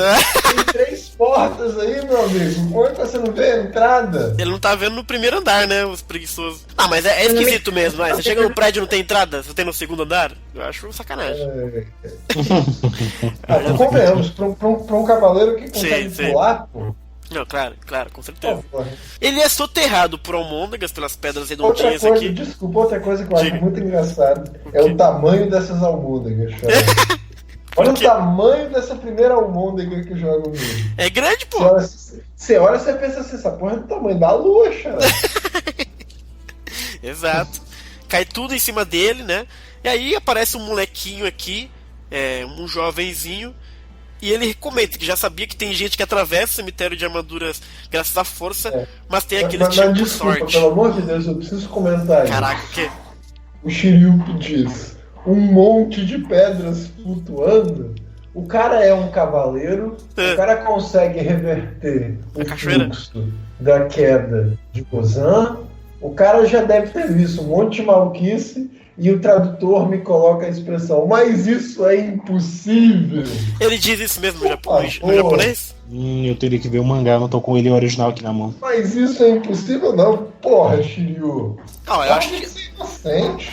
Tem 3 portas aí, meu amigo. Como é que você não vê a entrada? Ele não tá vendo no primeiro andar, né? Os preguiçosos. Ah, mas é esquisito mesmo, mas você chega no prédio e não tem entrada, você tem no segundo andar? Eu acho sacanagem. Convenhamos, pra um cavaleiro que consegue Sim. pular, pô. Não, claro, com certeza. Pô, Ele é soterrado por almôndegas, pelas pedras outra redondinhas coisa, aqui. desculpa, outra coisa que eu acho Diga. muito engraçado é o tamanho dessas almôndegas, cara. Olha o tamanho dessa primeira almôndega que joga o jogo. É grande, pô. Você olha e pensa assim, essa porra é do tamanho da lua, cara. Exato. Cai tudo em cima dele, né? E aí aparece um molequinho aqui, um jovenzinho, e ele comenta que já sabia que tem gente que atravessa o cemitério de armaduras graças à força, mas tem aqueles que chegam por desculpa, sorte. pelo amor de Deus, eu preciso comentar isso. Caraca, o quê? O Shiryu diz, um monte de pedras flutuando, o cara é um cavaleiro, o cara consegue reverter o fluxo da queda de Kozan, o cara já deve ter visto um monte de maluquice, e o tradutor me coloca a expressão, mas isso é impossível. Ele diz isso mesmo no japonês? Eu teria que ver o mangá, eu não tô com ele original aqui na mão. Mas isso é impossível não, porra, Shiryu. Não, eu acho que... inocente.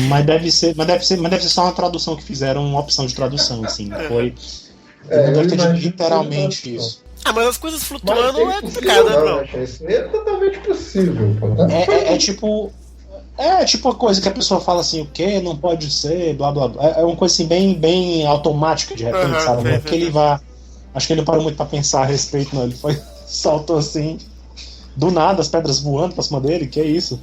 Mas deve ser só uma tradução que fizeram, uma opção de tradução, assim. Foi. Não deve ter dito literalmente isso. Ah, mas as coisas flutuando é complicado, né, não? Isso aí é totalmente possível, pô. É tipo uma coisa que a pessoa fala assim, o quê? Não pode ser, blá blá blá. É uma coisa assim bem automática de repente, sabe? Não é porque ele vai. Acho que ele não parou muito pra pensar a respeito, não. Ele saltou assim. Do nada, as pedras voando pra cima dele, que é isso?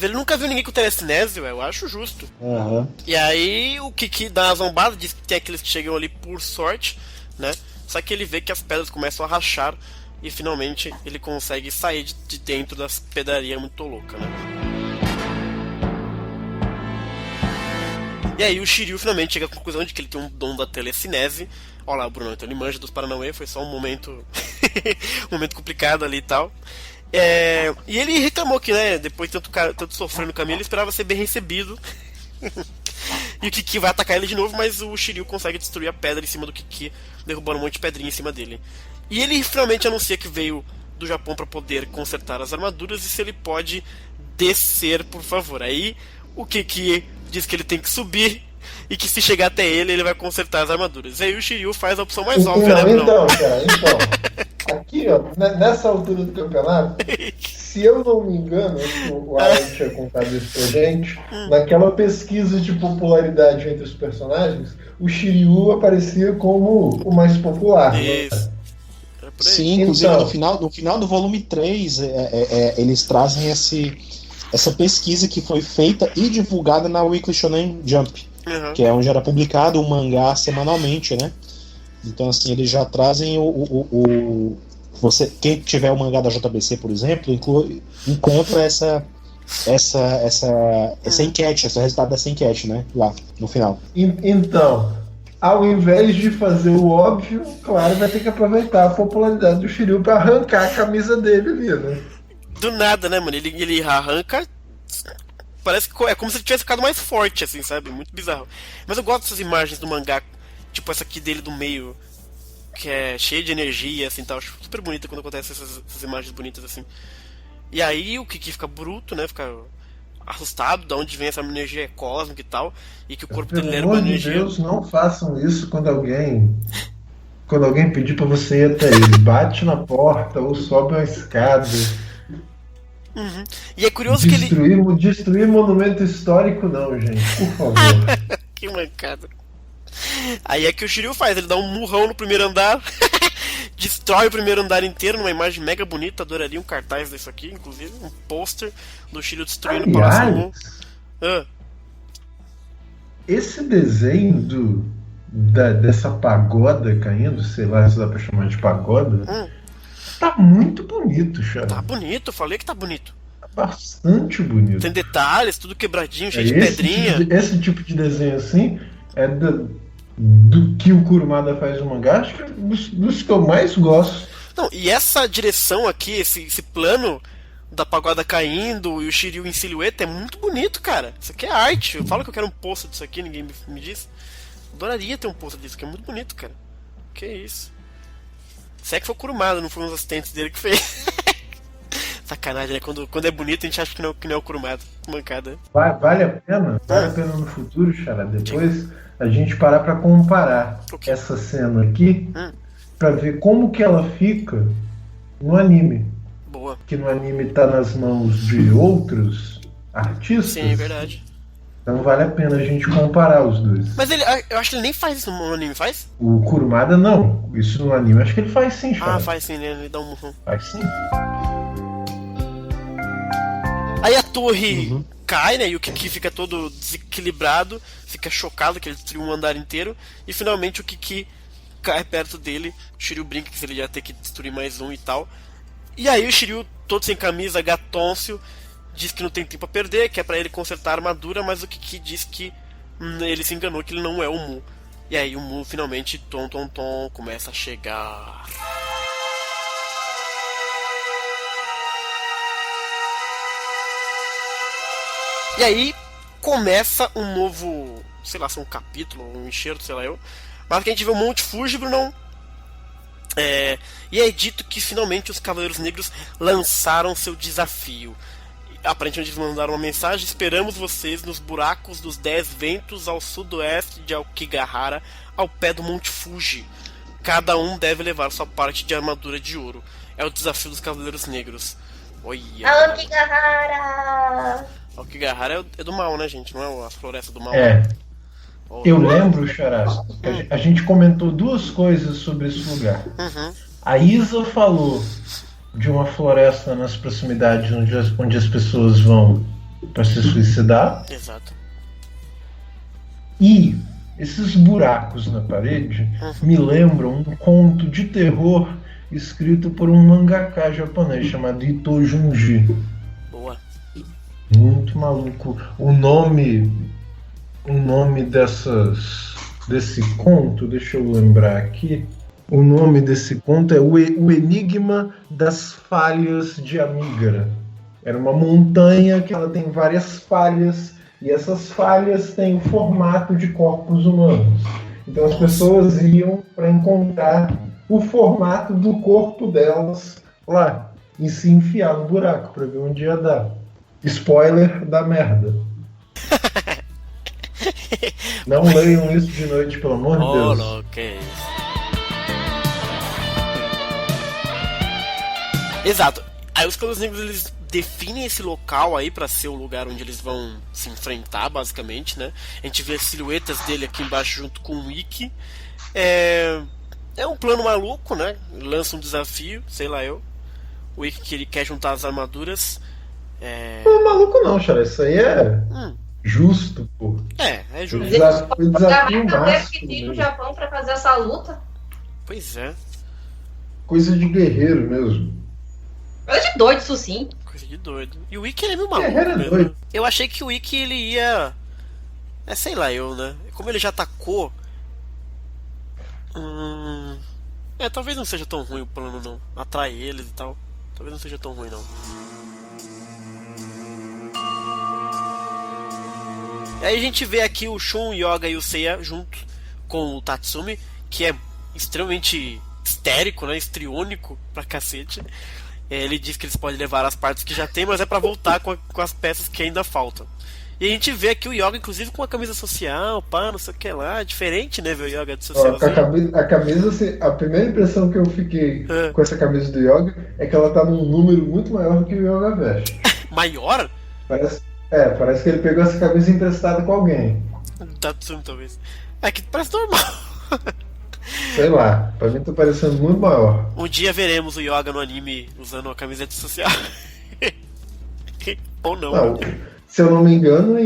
Ele nunca viu ninguém com telecinésio, eu acho justo. Uhum. E aí o Kiki dá uma zombada, diz que tem aqueles que chegam ali por sorte, né? Só que ele vê que as pedras começam a rachar e finalmente ele consegue sair de dentro das pedrarias muito louca, né? E aí o Shiryu finalmente chega à conclusão de que ele tem um dom da telecinese. Olha lá o Bruno, então ele manja dos Paranauê, foi só um momento um momento complicado ali e tal. E ele reclamou que, né, depois de tanto sofrer no caminho, ele esperava ser bem recebido. E o Kiki vai atacar ele de novo, mas o Shiryu consegue destruir a pedra em cima do Kiki, derrubando um monte de pedrinha em cima dele. E ele finalmente anuncia que veio do Japão para poder consertar as armaduras e se ele pode descer, por favor. Aí o Kiki diz que ele tem que subir e que se chegar até ele vai consertar as armaduras. E aí o Shiryu faz a opção mais óbvia, né, Bruno? Então, aqui, ó, nessa altura do campeonato, se eu não me engano, o Alan tinha contado isso pra gente, naquela pesquisa de popularidade entre os personagens, o Shiryu aparecia como o mais popular. Isso. Né? Sim, inclusive no final do volume 3, eles trazem essa pesquisa que foi feita e divulgada na Weekly Shonen Jump, que é onde era publicado o mangá semanalmente, né? Então, assim, eles já trazem quem tiver o mangá da JBC, por exemplo, encontra essa enquete, esse resultado dessa enquete, né? Lá, no final. Então, ao invés de fazer o óbvio, claro, vai ter que aproveitar a popularidade do Shiryu pra arrancar a camisa dele ali, né? Do nada, né, mano? Ele arranca. Parece que é como se ele tivesse ficado mais forte, assim, sabe? Muito bizarro. Mas eu gosto dessas imagens do mangá, tipo essa aqui dele do meio, que é cheia de energia, assim, tal. Acho super bonita quando acontecem essas imagens bonitas, assim. E aí o Kiki fica bruto, né? Fica assustado de onde vem essa energia cósmica e tal. E que o corpo dele era uma energia. Pelo amor de Deus, não façam isso quando alguém pedir pra você ir até ele. Bate na porta ou sobe uma escada. Uhum. E é curioso que ele... Destruir monumento histórico não, gente, por favor. Que mancada. Aí é que o Shiryu faz, ele dá um murrão no primeiro andar, destrói o primeiro andar inteiro numa imagem mega bonita. Adoraria um cartaz disso aqui, inclusive, um pôster do Shiryu destruindo o Palácio Mu. Esse desenho dessa pagoda caindo, sei lá se dá pra chamar de pagoda, tá muito bonito, cara. Tá bonito, eu falei que tá bonito. Tá bastante bonito. Tem detalhes, tudo quebradinho, cheio de pedrinha. Esse tipo de desenho assim é do que o Kurumada faz no mangá, acho que é dos que eu mais gosto. Não, e essa direção aqui, esse plano da pagoda caindo e o Shiryu em silhueta é muito bonito, cara. Isso aqui é arte. Eu falo que eu quero um pôster disso aqui, ninguém me diz. Adoraria ter um pôster disso, que é muito bonito, cara. Que isso. Se é que foi o Kurumada, não foi uns assistentes dele que fez. Sacanagem, né? Quando é bonito a gente acha que não é o Kurumada. Mancada. Vale a pena no futuro, Xará, depois a gente parar pra comparar essa cena aqui pra ver como que ela fica no anime. Boa. Que no anime tá nas mãos de outros artistas. Sim, é verdade. Então vale a pena a gente comparar os dois. Mas eu acho que ele nem faz isso no anime, faz? O Kurumada não. Isso no anime acho que ele faz sim, Xará. Faz sim, né? Ele dá um... Faz sim. Aí a torre cai, né? E o Kiki fica todo desequilibrado, fica chocado que ele destruiu um andar inteiro. E finalmente o Kiki cai perto dele. O Shiryu brinca que ele ia ter que destruir mais um e tal. E aí o Shiryu, todo sem camisa, gatôncio, diz que não tem tempo a perder, que é pra ele consertar a armadura, mas o Kiki diz que ele se enganou, que ele não é o Mu. E aí o Mu finalmente, começa a chegar. E aí começa um novo, sei lá, se é um capítulo, um enxerto, sei lá eu. Mas que a gente vê o Monte Fuji, Brunão. E é dito que finalmente os Cavaleiros Negros lançaram seu desafio. Aparentemente eles mandaram uma mensagem: esperamos vocês nos buracos dos 10 ventos ao sudoeste de Aokigahara, ao pé do Monte Fuji. Cada um deve levar sua parte de armadura de ouro. É o desafio dos Cavaleiros Negros. Olha. Aokigahara! Aokigahara é do mal, né, gente? Não é a floresta do mal. Eu lembro, Xará, a gente comentou duas coisas sobre esse lugar. A Isa falou de uma floresta nas proximidades onde as pessoas vão para se suicidar. Exato. E esses buracos na parede me lembram um conto de terror escrito por um mangaka japonês chamado Ito Junji. Boa. Muito maluco. O nome desse conto, deixa eu lembrar aqui. O nome desse conto é O Enigma das Falhas de Amígara. Era uma montanha que ela tem várias falhas, e essas falhas têm o formato de corpos humanos. Então as pessoas iam para encontrar o formato do corpo delas lá e se enfiar no buraco para ver onde ia dar. Spoiler da merda. Não leiam isso de noite, pelo amor de Deus. Ok. Exato. Aí os Cavaleiros Negros, eles definem esse local aí pra ser o lugar onde eles vão se enfrentar, basicamente, né? A gente vê as silhuetas dele aqui embaixo junto com o Ikki. É um plano maluco, né? Lança um desafio, sei lá eu. O Ikki que ele quer juntar as armaduras. Não é maluco não, Xará. Isso aí é justo, pô. É justo. O desafio máximo que tem no Japão pra fazer essa luta. Pois é. Coisa de guerreiro mesmo. Coisa de doido, isso sim. Coisa de doido. E o Ikki ele é meio maluco Guerreiro é mesmo. doido. Eu achei que o Ikki ele ia... sei lá eu, né? Como ele já atacou... talvez não seja tão ruim o plano não. Atrai eles e tal. Talvez não seja tão ruim não. E aí a gente vê aqui o Shun, o Yoga e o Seiya junto com o Tatsumi, que é extremamente histérico, né? Histriônico pra cacete. Ele diz que eles podem levar as partes que já tem, mas é pra voltar com as peças que ainda faltam. E a gente vê aqui o Yoga, inclusive, com a camisa social, pá, não sei o que lá. Diferente, né, ver o Yoga de social. A camisa, assim, a primeira impressão que eu fiquei com essa camisa do Yoga é que ela tá num número muito maior do que o Yoga veste. Maior? Parece que ele pegou essa camisa emprestada com alguém. Tatsumi, talvez. É que parece normal. Sei lá, pra mim tá parecendo muito maior. Um dia veremos o Yoga no anime usando uma camiseta social. Ou não. Se eu não me engano,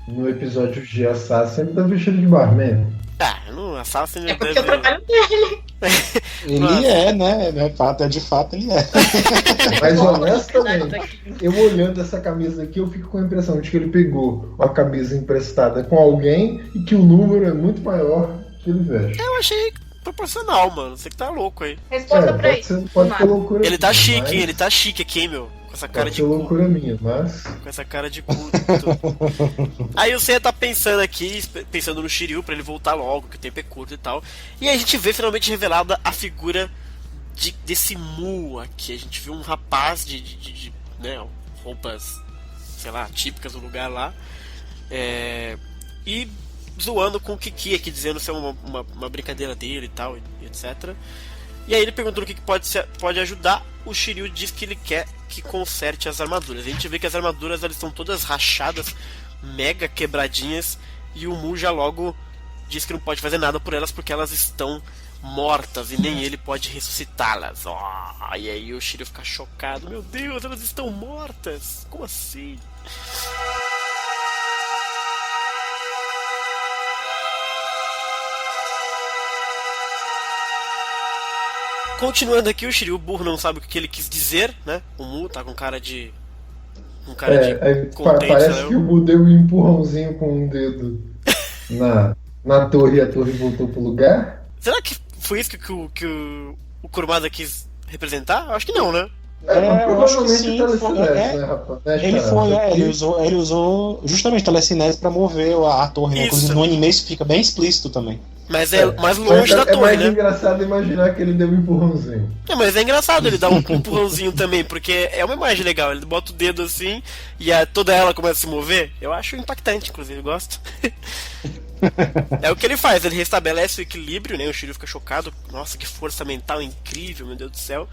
no episódio de Assassin ele tá vestido de barman. No Assassin ele porque o trabalho dele. Ele né? De fato ele é. Mas honestamente, eu olhando essa camisa aqui, eu fico com a impressão de que ele pegou uma camisa emprestada com alguém e que o número é muito maior que ele veste. Eu achei desproporcional, mano. Você que tá louco aí. Resposta pra isso. Pode ser loucura Ele tá minha, chique, mas- hein? Ele tá chique aqui, hein, meu? Com essa cara Pode de ser cu. loucura minha, mas... Com essa cara de cu. Aí o Seiya tá pensando aqui, pensando no Shiryu pra ele voltar logo, que o tempo é curto e tal. E aí a gente vê finalmente revelada a figura desse Mu aqui. A gente viu um rapaz de né, roupas, sei lá, típicas do lugar lá. E zoando com o Kiki aqui, dizendo ser uma brincadeira dele e tal, e etc. E aí ele perguntou o que pode ajudar. O Shiryu diz que ele quer que conserte as armaduras. A gente vê que as armaduras elas estão todas rachadas, mega quebradinhas, e o Mu já logo diz que não pode fazer nada por elas porque elas estão mortas e nem ele pode ressuscitá-las. E aí o Shiryu fica chocado. Meu Deus, elas estão mortas. Como assim? Continuando aqui, o Shiryu burro não sabe o que ele quis dizer, né? O Mu tá com cara de... contente, parece né? que o Mu deu um empurrãozinho com um dedo na torre e a torre voltou pro lugar. Será que foi isso que o Kurumada quis representar? Eu acho que não, né? Eu acho que sim. Telecinese, né, rapaz? Né, Ele usou justamente telecinese pra mover a torre, né? Isso. Inclusive no anime isso fica bem explícito também. Mas é mais longe da É torre, mais né? engraçado imaginar que ele deu um empurrãozinho. Mas é engraçado ele dar um empurrãozinho também, porque é uma imagem legal. Ele bota o dedo assim e toda ela começa a se mover. Eu acho impactante, inclusive, eu gosto. É o que ele faz, ele restabelece o equilíbrio, né? O Shiryu fica chocado. Nossa, que força mental incrível, meu Deus do céu.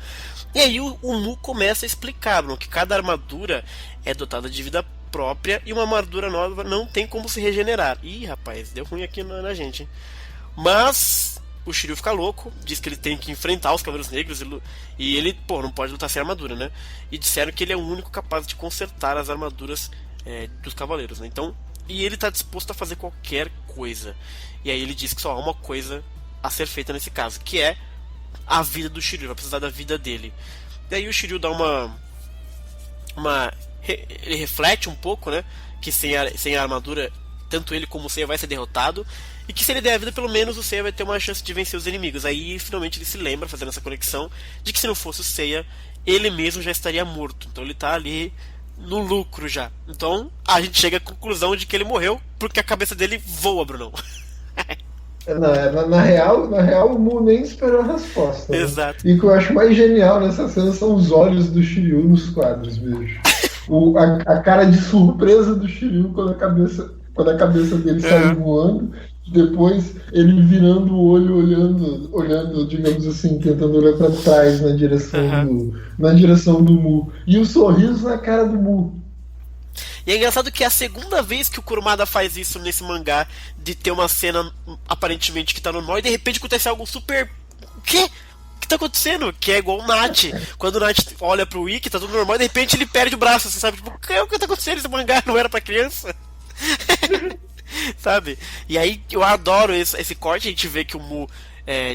E aí o Mu começa a explicar, Bruno, que cada armadura é dotada de vida própria e uma armadura nova não tem como se regenerar. Ih, rapaz, deu ruim aqui na gente, hein? Mas o Shiryu fica louco, diz que ele tem que enfrentar os Cavaleiros Negros e ele, não pode lutar sem armadura, né? E disseram que ele é o único capaz de consertar as armaduras dos Cavaleiros, né? Então, e ele está disposto a fazer qualquer coisa. E aí ele diz que só há uma coisa a ser feita nesse caso, que é a vida do Shiryu, vai precisar da vida dele. E aí o Shiryu dá ele reflete um pouco, né? Que sem a armadura, tanto ele como o Seiya vai ser derrotado. E que se ele der a vida, pelo menos o Seiya vai ter uma chance de vencer os inimigos. Aí finalmente ele se lembra, fazendo essa conexão, de que se não fosse o Seiya, ele mesmo já estaria morto. Então ele tá ali no lucro já. Então a gente chega à conclusão de que ele morreu porque a cabeça dele voa, Brunão. Na real, o Mu nem esperou a resposta. Né? Exato. E o que eu acho mais genial nessa cena são os olhos do Shiryu nos quadros, bicho. A cara de surpresa do Shiryu quando a cabeça dele sai voando. Depois ele virando o olho, olhando, digamos assim, tentando olhar para trás na direção do Mu. E o sorriso na cara do Mu. E é engraçado que é a segunda vez que o Kurumada faz isso nesse mangá, de ter uma cena aparentemente que tá normal e de repente acontece algo super... O quê? O que tá acontecendo? Que é igual o Nath. Quando o Nath olha pro Ikki, tá tudo normal e de repente ele perde o braço, você sabe? Tipo, o que tá acontecendo? Esse mangá não era pra criança? Sabe? E aí eu adoro esse corte, a gente vê que o Mu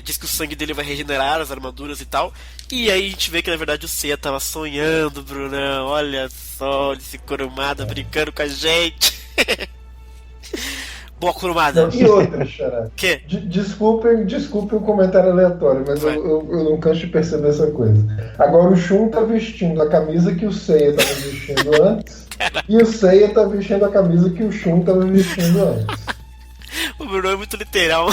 diz que o sangue dele vai regenerar as armaduras e tal. E aí a gente vê que na verdade o Seiya tava sonhando, Brunão. Olha só, esse Kurumada brincando com a gente. Boa, Kurumada. E outra, Xará. Que? Desculpe o comentário aleatório, mas eu não canso de perceber essa coisa. Agora o Shun tá vestindo a camisa que o Seiya tava vestindo antes. E o Seiya tá vestindo a camisa que o Shun tava vestindo antes. O Bruno é muito literal.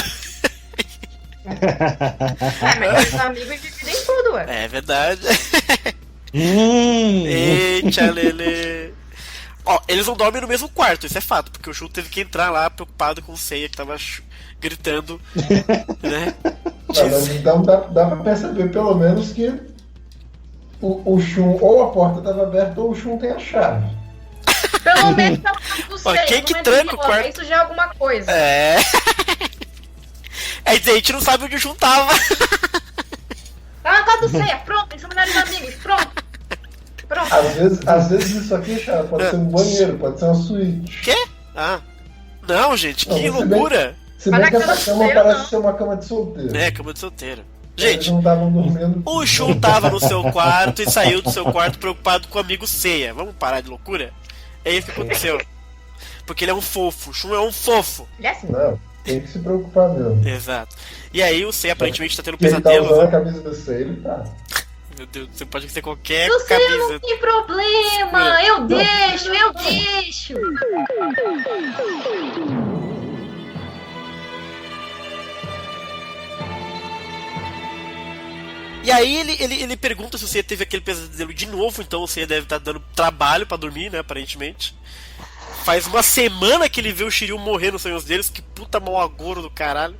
Mas os amigos dividem tudo, ué. É verdade. Eita, Lele. Ó, eles não dormem no mesmo quarto, isso é fato, porque o Shun teve que entrar lá preocupado com o Seiya que tava gritando, né? Mas então dá pra perceber pelo menos que o Shun, ou a porta tava aberta ou o Shun tem a chave. Pelo menos tá do Seiya. Quem que tranca o quarto? Isso já é alguma coisa. É dizer, a gente não sabe onde o Shun tava. Tá na casa do Seiya, pronto, eles são melhores amigos, pronto. Às vezes isso aqui, Chara, pode ser um banheiro, pode ser uma suíte. Quê? Ah. Não, gente, que Não, loucura. Se bem que essa cama parece ser uma cama de solteiro. É, cama de solteiro. Eles Gente, não estavam dormindo. o Shun tava no seu quarto e saiu do seu quarto preocupado com o amigo Seiya. Vamos parar de loucura? É isso que aconteceu. Porque ele é um fofo. O Shun é um fofo. Ele é assim. Não. Tem que se preocupar mesmo. Exato. E aí o Sei aparentemente tá tendo Quem tá pesadelo. usando a camisa do Sei, ele tá. Meu Deus, você pode ser qualquer Você camisa. não tem problema, eu deixo. E aí ele pergunta se você teve aquele pesadelo de novo, então você deve estar dando trabalho pra dormir, né, aparentemente. Faz uma semana que ele vê o Shiryu morrer nos sonhos deles, que puta mau agouro do caralho.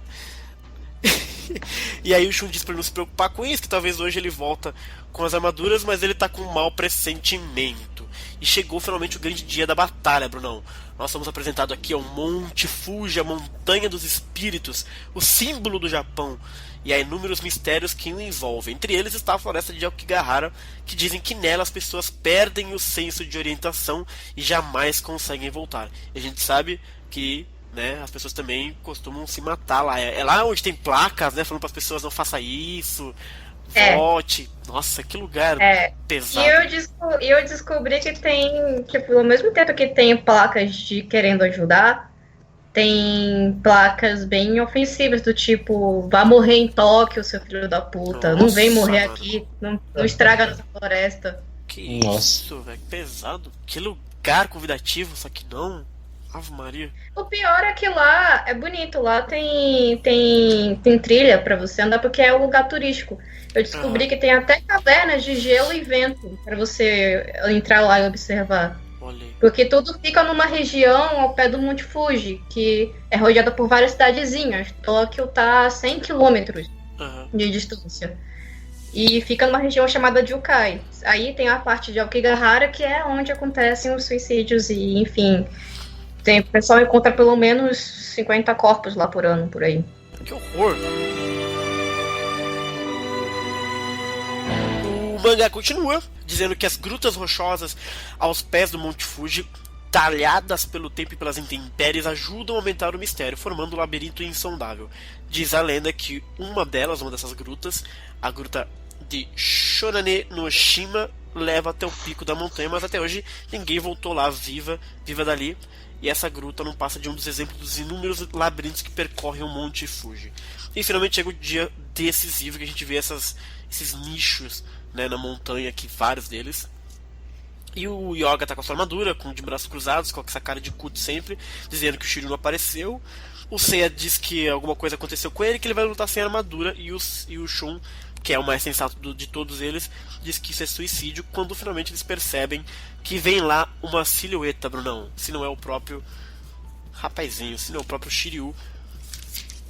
E aí o Shun diz pra ele não se preocupar com isso, que talvez hoje ele volta com as armaduras, mas ele tá com um mau pressentimento. E chegou finalmente o grande dia da batalha, Brunão. Nós somos apresentados aqui ao Monte Fuji, a Montanha dos Espíritos, o símbolo do Japão. E há inúmeros mistérios que o envolvem. Entre eles está a floresta de Aokigahara, que dizem que nela as pessoas perdem o senso de orientação e jamais conseguem voltar. E a gente sabe que, né, as pessoas também costumam se matar lá. É lá onde tem placas, né, falando para as pessoas não faça isso, volte. Nossa, que lugar pesado. E eu descobri que tem, tipo, ao mesmo tempo que tem placas de querendo ajudar, tem placas bem ofensivas, do tipo, vá morrer em Tóquio, seu filho da puta. Nossa, não vem morrer aqui, não estraga nossa floresta. Que isso, velho, pesado. Que lugar convidativo, só que não. Ave Maria. O pior é que lá é bonito, lá tem trilha pra você andar, porque é um lugar turístico. Eu descobri que tem até cavernas de gelo e vento pra você entrar lá e observar. Porque tudo fica numa região ao pé do Monte Fuji, que é rodeada por várias cidadezinhas. Tóquio tá a 100 km de distância. E fica numa região chamada Jukai. Aí tem a parte de Aokigahara, que é onde acontecem os suicídios e, enfim, o pessoal encontra pelo menos 50 corpos lá por ano, por aí. Que horror! O mangá continua, dizendo que as grutas rochosas aos pés do Monte Fuji, talhadas pelo tempo e pelas intempéries, ajudam a aumentar o mistério, formando um labirinto insondável. Diz a lenda que uma dessas grutas, a gruta de Shonane no Shima, leva até o pico da montanha, mas até hoje ninguém voltou lá viva dali. E essa gruta não passa de um dos exemplos dos inúmeros labirintos que percorrem o Monte Fuji. E finalmente chega o dia decisivo, que a gente vê esses nichos, né, na montanha aqui, vários deles. E o Yoga tá com a sua armadura, de braços cruzados, com essa cara de cu de sempre, dizendo que o Shiryu não apareceu. O Seiya diz que alguma coisa aconteceu com ele, que ele vai lutar sem armadura. E o Shun, que é o mais sensato de todos eles, diz que isso é suicídio, quando finalmente eles percebem que vem lá uma silhueta, Brunão. Se não é o próprio rapazinho, se não é o próprio Shiryu,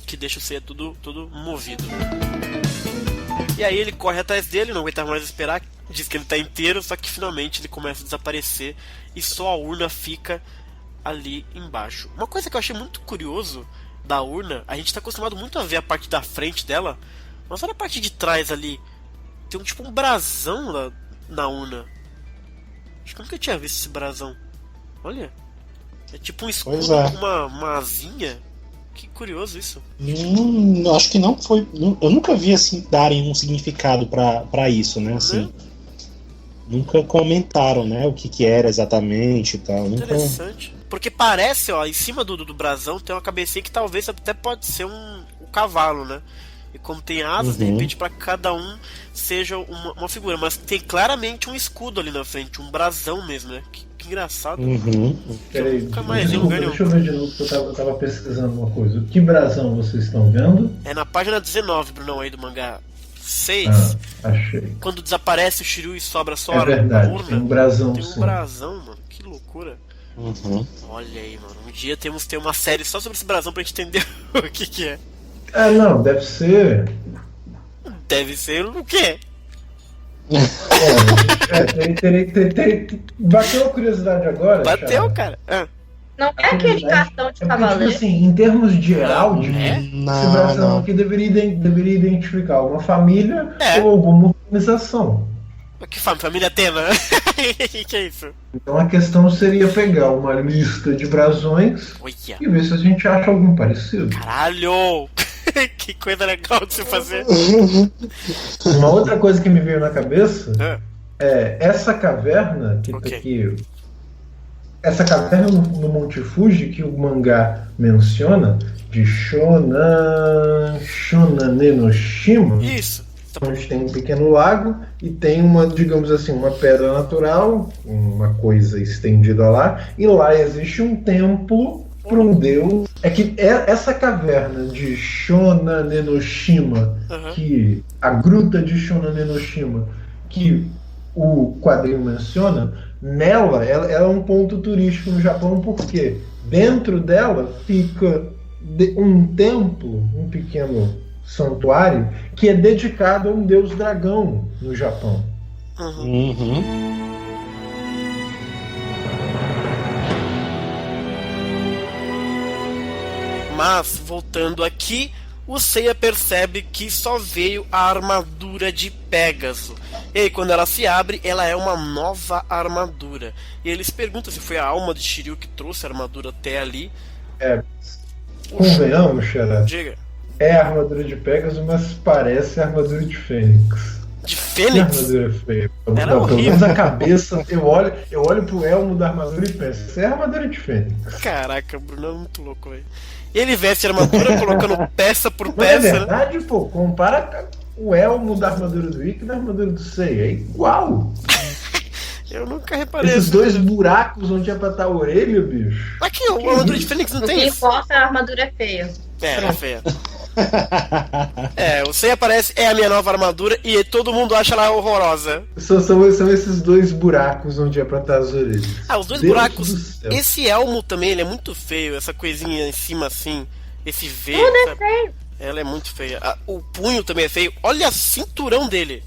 que deixa o Seiya tudo movido. E aí ele corre atrás dele, não aguenta mais esperar, diz que ele tá inteiro, só que finalmente ele começa a desaparecer e só a urna fica ali embaixo. Uma coisa que eu achei muito curioso da urna, a gente tá acostumado muito a ver a parte da frente dela, mas olha a parte de trás ali, tem um brasão lá na urna. Acho que eu nunca tinha visto esse brasão. Olha, é tipo um escudo com uma asinha. Que curioso isso. Acho que não foi. Eu nunca vi assim darem um significado pra isso, né? Assim, nunca comentaram, né? O que era exatamente e tal. Interessante. Porque parece, ó, em cima do brasão tem uma cabecinha que talvez até pode ser um cavalo, né? E como tem asas, de repente pra cada um seja uma figura. Mas tem claramente um escudo ali na frente, um brasão mesmo, né? Que engraçado. Peraí, deixa eu ver de novo, que eu tava pesquisando uma coisa. Que brasão vocês estão vendo? É na página 19, Brunão, aí do mangá 6. Achei. Quando desaparece o Shiryu e sobra só a urna. Tem um brasão, mano. Que loucura. Olha aí, mano. Um dia temos que ter uma série só sobre esse brasão pra gente entender o que é. Não, deve ser. Deve ser o quê? Bateu a curiosidade agora? Bateu, cara. Não é aquele cartão de cavaleiro. Tipo assim, em termos de áudio, esse brasão aqui deveria identificar uma família ou alguma organização. Que família Atena? Que é isso? Então a questão seria pegar uma lista de brasões e ver se a gente acha algum parecido. Caralho! Que coisa legal de se fazer. Uma outra coisa que me veio na cabeça é essa caverna que tá aqui. Essa caverna no Monte Fuji que o mangá menciona, de Shonanenoshima. Isso. Onde tem um pequeno lago e tem uma, digamos assim, uma pedra natural, uma coisa estendida lá, e lá existe um templo para um deus. É que essa caverna de Shonanenoshima, que a gruta de Shonanenoshima, que o quadrinho menciona, nela ela é um ponto turístico no Japão, porque dentro dela fica um templo, um pequeno santuário, que é dedicado a um deus dragão no Japão. Mas, voltando aqui, o Seiya percebe que só veio a armadura de Pégaso. E aí, quando ela se abre, ela é uma nova armadura. E eles perguntam se foi a alma de Shiryu que trouxe a armadura até ali. Convenhamos, Xará. Diga. É a armadura de Pégaso, mas parece a armadura de Fênix. De Fênix? Que armadura feia. Ela é Pelo horrível. menos a cabeça, eu olho pro elmo da armadura e penso, isso é a armadura de Fênix. Caraca, o Bruno é muito louco, velho. Ele veste a armadura colocando peça por Não peça, é né? verdade, pô? Compara o elmo da armadura do Ikki e da armadura do Seiya. É igual. Eu nunca reparei. Esses dois buracos onde é pra estar a orelha, bicho. Aqui, a armadura de Fênix não O tem que isso. importa é a armadura é feia. É feia. O Seiya aparece, é a minha nova armadura e todo mundo acha ela horrorosa. São esses dois buracos onde é pra estar as orelhas. Os dois Deus buracos. do céu. Esse elmo também, ele é muito feio, essa coisinha em cima assim. Esse V. Tudo é sabe? feio. Ela é muito feia. O punho também é feio. Olha o cinturão dele.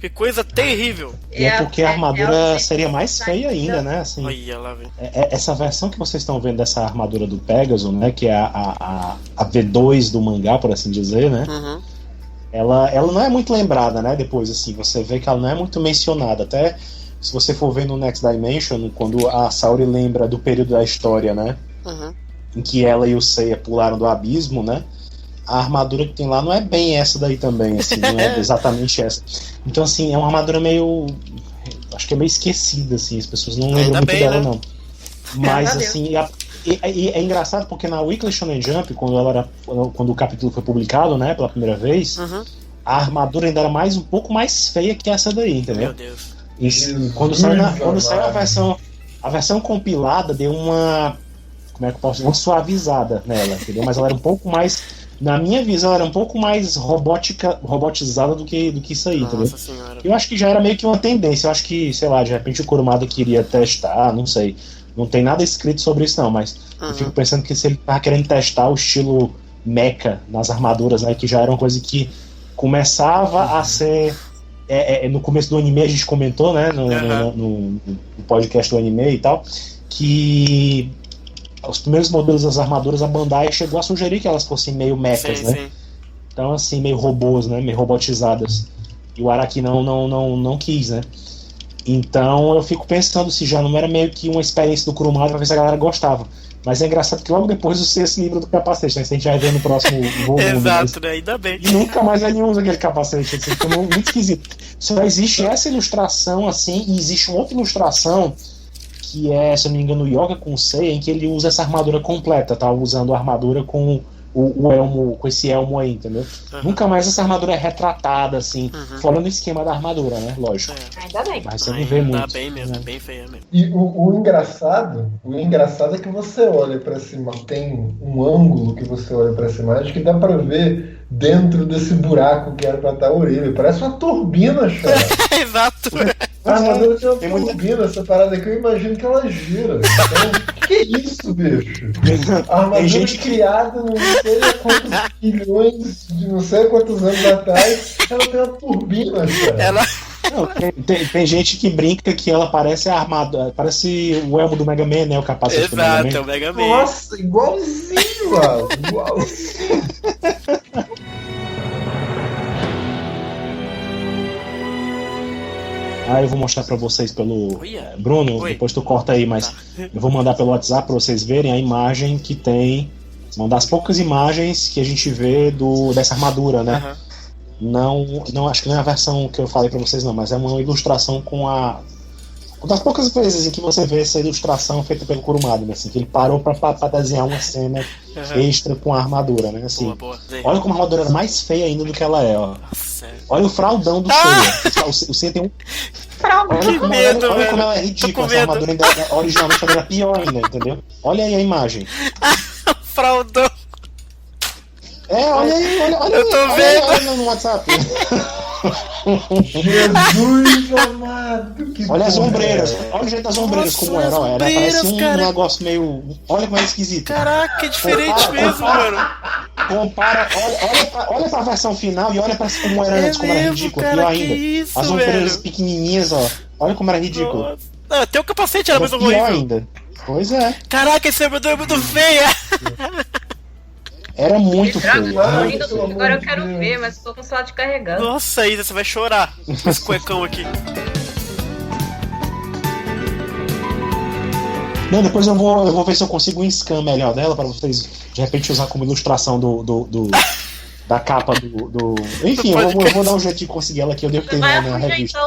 Que coisa terrível. E é porque a armadura o seria mais feia ainda, né? Assim, Olha lá, velho. essa versão que vocês estão vendo dessa armadura do Pégaso, né? Que é a V2 do mangá, por assim dizer, né? Uhum. Ela não é muito lembrada, né? Depois, assim, você vê que ela não é muito mencionada. Até se você for ver no Next Dimension, quando a Saori lembra do período da história, né? Uhum. Em que ela e o Seiya pularam do abismo, né? A armadura que tem lá não é bem essa daí também, assim, não é exatamente essa. Então, assim, é uma armadura meio... acho que é meio esquecida, assim, as pessoas não lembram Ainda muito bem, dela, né? não. Mas, Deus. assim, é engraçado porque na Weekly Shonen Jump, quando o capítulo foi publicado, né, pela primeira vez, Uhum. a armadura ainda era um pouco mais feia que essa daí, entendeu? Meu Deus. E quando saiu a versão compilada, deu uma... como é que eu posso dizer? Uma suavizada nela, entendeu? Mas ela era um pouco mais... Na minha visão, ela era um pouco mais robotizada do que isso aí, entendeu? Nossa senhora. Eu acho que já era meio que uma tendência. Eu acho que, sei lá, de repente o Kurumada queria testar, não sei. Não tem nada escrito sobre isso, não, mas eu fico pensando que se ele tava querendo testar o estilo mecha nas armaduras, né, que já era uma coisa que começava a ser... no começo do anime a gente comentou, né, no podcast do anime e tal, que... os primeiros modelos das armaduras, a Bandai chegou a sugerir que elas fossem meio mechas, né? Sim. Então, assim, meio robôs, né? Meio robotizadas. E o Araki não quis, né? Então, eu fico pensando se já não era meio que uma experiência do Kurumada pra ver se a galera gostava. Mas é engraçado que logo depois você se livra do capacete, né? Isso a gente vai ver no próximo volume. Exato, né? Ainda bem. E nunca mais ninguém usa aquele capacete. Assim, ficou muito esquisito. Só existe essa ilustração, assim, e existe uma outra ilustração que é, se eu não me engano, o Yoga com o Seiya, em que ele usa essa armadura completa, tá? Usando a armadura com o elmo, com esse elmo aí, entendeu? Nunca mais essa armadura é retratada, assim, fora no esquema da armadura, né? Lógico. Ainda bem. Mas você não vê muito. Tá bem mesmo, é bem feia mesmo. E o engraçado é que você olha pra cima, tem um ângulo que você olha pra essa imagem que dá pra ver dentro desse buraco que era pra estar a orelha. Parece uma turbina, cara. Exato. A armadura tem uma turbina, essa parada aqui, eu imagino que ela gira. Então, que isso, bicho? A armadura gente criada não sei há quantos bilhões, de não sei há quantos anos atrás, ela tem uma turbina, cara. Ela... Não, tem gente que brinca que ela parece a armadura, parece o elmo do Mega Man, né? O capacete do Mega Exato, é Man. o Mega Man. Nossa, igualzinho, mano. Igualzinho. Aí eu vou mostrar pra vocês pelo... Olha. Bruno, Oi. depois tu corta aí, mas eu vou mandar pelo WhatsApp pra vocês verem a imagem que tem. Uma das poucas imagens que a gente vê dessa armadura, né? Aham. Não, acho que não é a versão que eu falei pra vocês, não, mas é uma ilustração com a Uma das poucas vezes em que você vê essa ilustração feita pelo Kurumada, né? Assim, que ele parou pra desenhar uma cena extra com a armadura, né? Assim, boa. olha como a armadura era mais feia ainda do que ela é, ó. Nossa, olha o fraldão do Seiya. O Seiya tem um... Olha como, olha como ela é ridícula. Essa armadura ainda, originalmente ela era pior ainda, entendeu? Olha aí a imagem. Fraldão. Olha aí, olha Eu tô vendo. Olha no WhatsApp. Jesus amado, que olha as porra ombreiras, é? olha o jeito das ombreiras. Nossa, como era, ó. Ela parece um cara. negócio meio. Olha como é esquisito. Caraca, é diferente mesmo, mano. Compara, olha pra versão final e olha pra como era antes, como era mesmo, ridículo, cara, pior que ainda. isso, As ombreiras velho. pequenininhas, ó. Olha como era ridículo. Nossa. Não, até o capacete era mais Pior horrível. ainda. Pois é. Caraca, esse armadura é muito feia. Era muito feio. Agora eu quero ver, mas tô com celular de carregar. Nossa, Isa, você vai chorar com esse cuecão aqui. Não, depois eu vou ver se eu consigo um scan melhor dela pra vocês de repente usar como ilustração da capa do. Enfim, eu vou dar um jeito de conseguir ela aqui, eu devo ter na revista.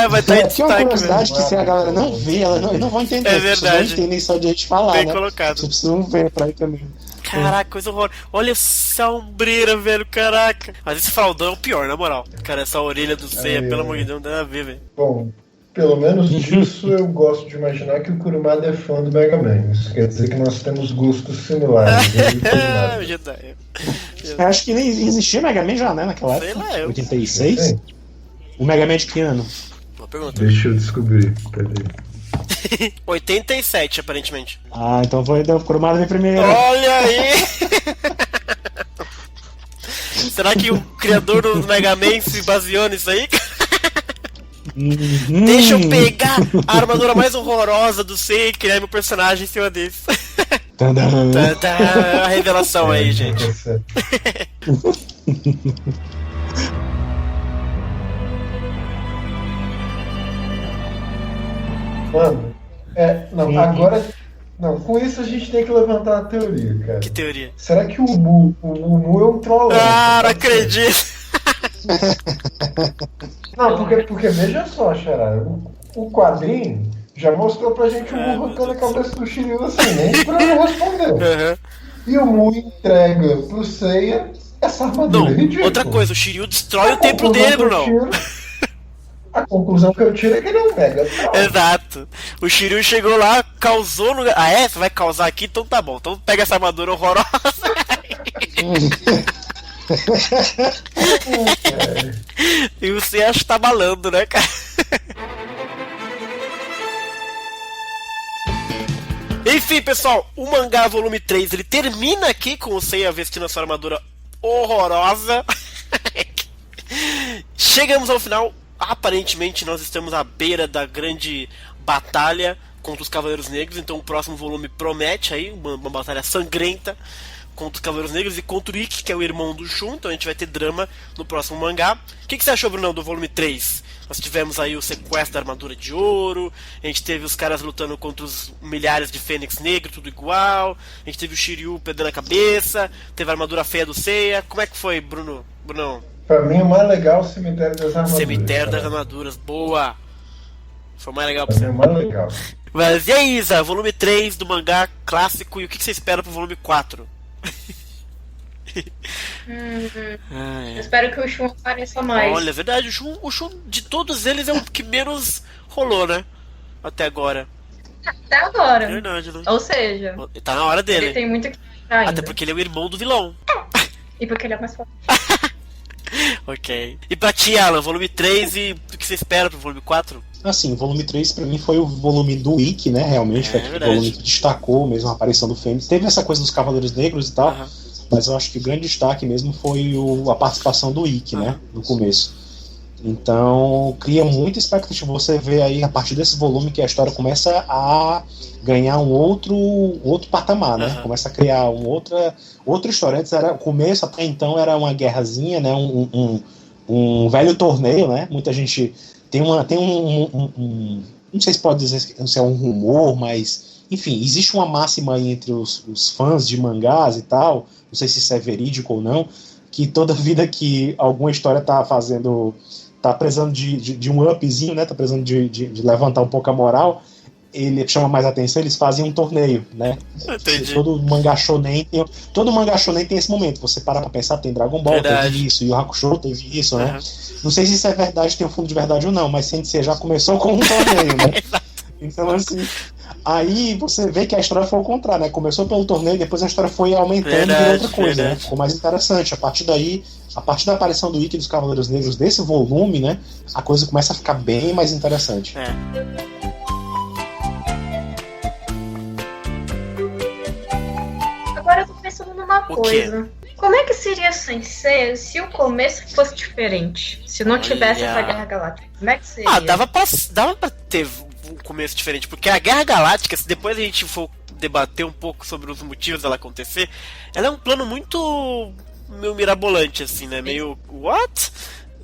Vai estar em Porque é uma destaque, curiosidade velho. que se a galera não vê, eles não vão entender. É As pessoas verdade. não entendem só de a gente falar, Bem né? colocado. Vocês precisam ver pra ir também. Caraca, coisa horrorosa. Olha essa ombreira, velho, caraca. Mas esse fraldão é o pior, na moral. Cara, essa orelha do Seiya, pelo amor de Deus, não tem nada a ver, velho. Bom, pelo menos disso eu gosto de imaginar que o Kurumada é fã do Mega Man. Isso quer dizer que nós temos gostos similares. O Jedi. Eu acho que nem existia Mega Man já, né? Naquela Sei época. lá, eu. 86? Sim. O Mega Man de que ano? Boa pergunta. Deixa eu descobrir. Peraí. 87, aparentemente. Ah, então foi o Kurumada vem primeiro. Olha aí! Será que o criador do Mega Man se baseou nisso aí? Deixa eu pegar a armadura mais horrorosa do Seiya e criar meu personagem em cima desse. Tadam. Tá a revelação aí, gente. Tá certo. Mano, não, agora. Não, com isso a gente tem que levantar a teoria, cara. Que teoria? Será que o Mu é um trollão? Ah, não acredito! Não, porque veja só, Xará, o quadrinho já mostrou pra gente o Mu arrancando a cabeça do Shiryu assim, nem pra ele responder. Uhum. E o Mu entrega pro Seiya essa armadura Não, ridícula. outra coisa, o Shiryu destrói o templo dele, Bruno. A conclusão que eu tiro é que ele é um mega troll. Exato. O Shiryu chegou lá, causou no... Ah, é? Você vai causar aqui? Então tá bom. Então pega essa armadura horrorosa. E você acha que tá balando, né, cara? Enfim, pessoal, o mangá volume 3, ele termina aqui com o Seiya vestindo a sua armadura horrorosa. Chegamos ao final. Aparentemente nós estamos à beira da grande batalha contra os Cavaleiros Negros, então o próximo volume promete aí uma batalha sangrenta contra os Cavaleiros Negros e contra o Ikki, que é o irmão do Shun, então a gente vai ter drama no próximo mangá. O que você achou, Brunão, do volume 3? Nós tivemos aí o sequestro da armadura de ouro, a gente teve os caras lutando contra os milhares de Fênix Negro, tudo igual, a gente teve o Shiryu perdendo a cabeça, teve a armadura feia do Seiya. Como é que foi, Brunão? Pra mim, o mais legal é o Cemitério das Armaduras. Cemitério das cara. Armaduras, boa! Foi mais legal pra Pra mim você. é o mais legal. Mas e aí, Isa? Volume 3 do mangá clássico, e o que você espera pro volume 4? Eu espero que o Shun apareça mais. Olha, é verdade, o Shun de todos eles é o que menos rolou, né? Até agora. Até agora. É verdade, né? Ou seja, Tá na hora ele dele. tem muito que mostrar ainda. Até porque ele é o irmão do vilão. E porque ele é mais forte. Ok. E pra ti, Alan, volume 3 e o que você espera pro volume 4? Assim, o volume 3 pra mim foi o volume do Ikki, né? Realmente, foi aquele verdade. volume que destacou mesmo a aparição do Fênix. Teve essa coisa dos Cavaleiros Negros e tal, Aham. mas eu acho que o grande destaque mesmo foi a participação do Ikki, né? No começo. Então, cria muita expectativa. Você vê aí, a partir desse volume, que a história começa a ganhar um outro patamar, né? Aham. Começa a criar outra história. Antes era, o começo até então era uma guerrazinha, né? Um velho torneio, né? Muita gente tem não sei se pode dizer se é um rumor, mas enfim, existe uma máxima aí entre os fãs de mangás e tal, não sei se isso é verídico ou não, que toda vida que alguma história tá tá precisando de um upzinho, né? Tá precisando de levantar um pouco a moral, ele chama mais atenção, eles fazem um torneio, né? Entendi. Todo mangá shonen tem esse momento. Você para pra pensar, tem Dragon Ball, teve isso, e o Hakusho teve isso, né? Não sei se isso é verdade, tem um fundo de verdade ou não, mas Sensei já começou com um torneio, né? Então, assim, aí você vê que a história foi ao contrário, né? Começou pelo torneio, depois a história foi aumentando e virou outra coisa, né? Ficou mais interessante. A partir da aparição do Ikki dos Cavaleiros Negros desse volume, né? A coisa começa a ficar bem mais interessante. Agora eu tô pensando numa coisa. Como é que seria Sensei se o começo fosse diferente? Se não tivesse essa Guerra Galáctica? Como é que seria? Dava pra ter um começo diferente, porque a Guerra Galáctica, se depois a gente for debater um pouco sobre os motivos dela acontecer, ela é um plano muito meio mirabolante, assim, né? Meio, what?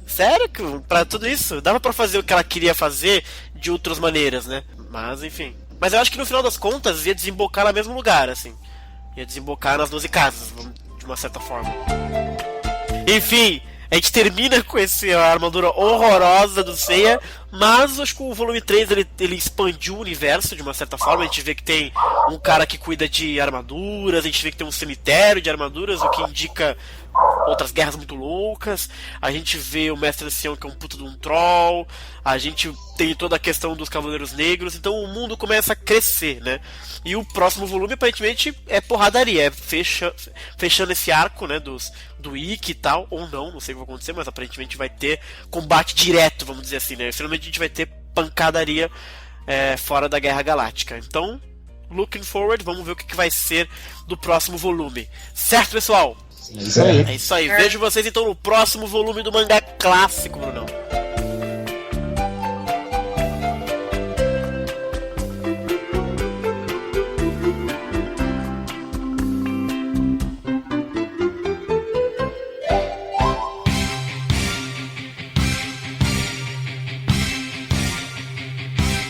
Sério? Pra tudo isso? Dava pra fazer o que ela queria fazer de outras maneiras, né? Mas, enfim. Mas eu acho que no final das contas ia desembocar no mesmo lugar, assim. Ia desembocar nas 12 casas, de uma certa forma. Enfim, a gente termina com essa armadura horrorosa do Seiya, mas acho que o volume 3 ele expandiu o universo de uma certa forma. A gente vê que tem um cara que cuida de armaduras, a gente vê que tem um cemitério de armaduras, o que indica outras guerras muito loucas. A gente vê o Mestre Ancião, que é um puto de um troll. A gente tem toda a questão dos Cavaleiros Negros. Então o mundo começa a crescer, né? E o próximo volume, aparentemente, é porradaria. É fechando esse arco, né, do Ikki e tal. Ou não sei o que vai acontecer, mas aparentemente vai ter combate direto, vamos dizer assim, né? Finalmente a gente vai ter pancadaria fora da Guerra Galáctica. Então, looking forward, vamos ver o que vai ser do próximo volume. Certo, pessoal? É isso aí. É isso aí. Vejo vocês então no próximo volume do mangá clássico, Brunão.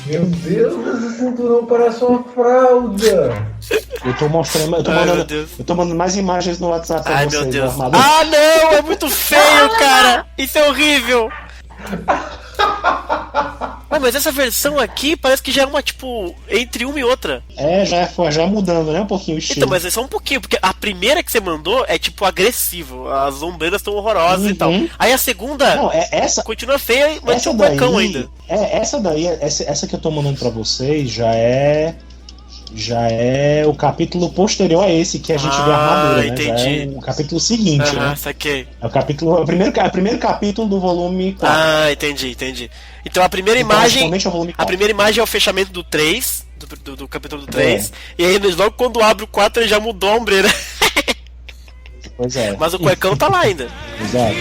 Meu Deus, esse cinturão parece uma fralda. Eu tô mostrando, eu tô mandando mais imagens no WhatsApp pra vocês. Ai, meu Deus. Armadura. Ah, não! É muito feio, cara! Isso é horrível! Mas essa versão aqui parece que já é uma, tipo, entre uma e outra. Já mudando, né? Um pouquinho o estilo. Então, mas é só um pouquinho, porque a primeira que você mandou é, tipo, agressivo. As ombreiras estão horrorosas e tal. Aí a segunda essa continua feia, mas tinha um cuecão ainda. Essa que eu tô mandando pra vocês já é o capítulo posterior a esse que a gente vê a armadura, entendi. né? Já é o capítulo seguinte, né? Saquei. É o primeiro capítulo do volume 4. Entendi. Então a primeira imagem é o fechamento do 3, do capítulo do 3, e aí logo quando abre o 4 ele já mudou a ombreira. Pois é. Mas o cuecão tá lá ainda. Exato.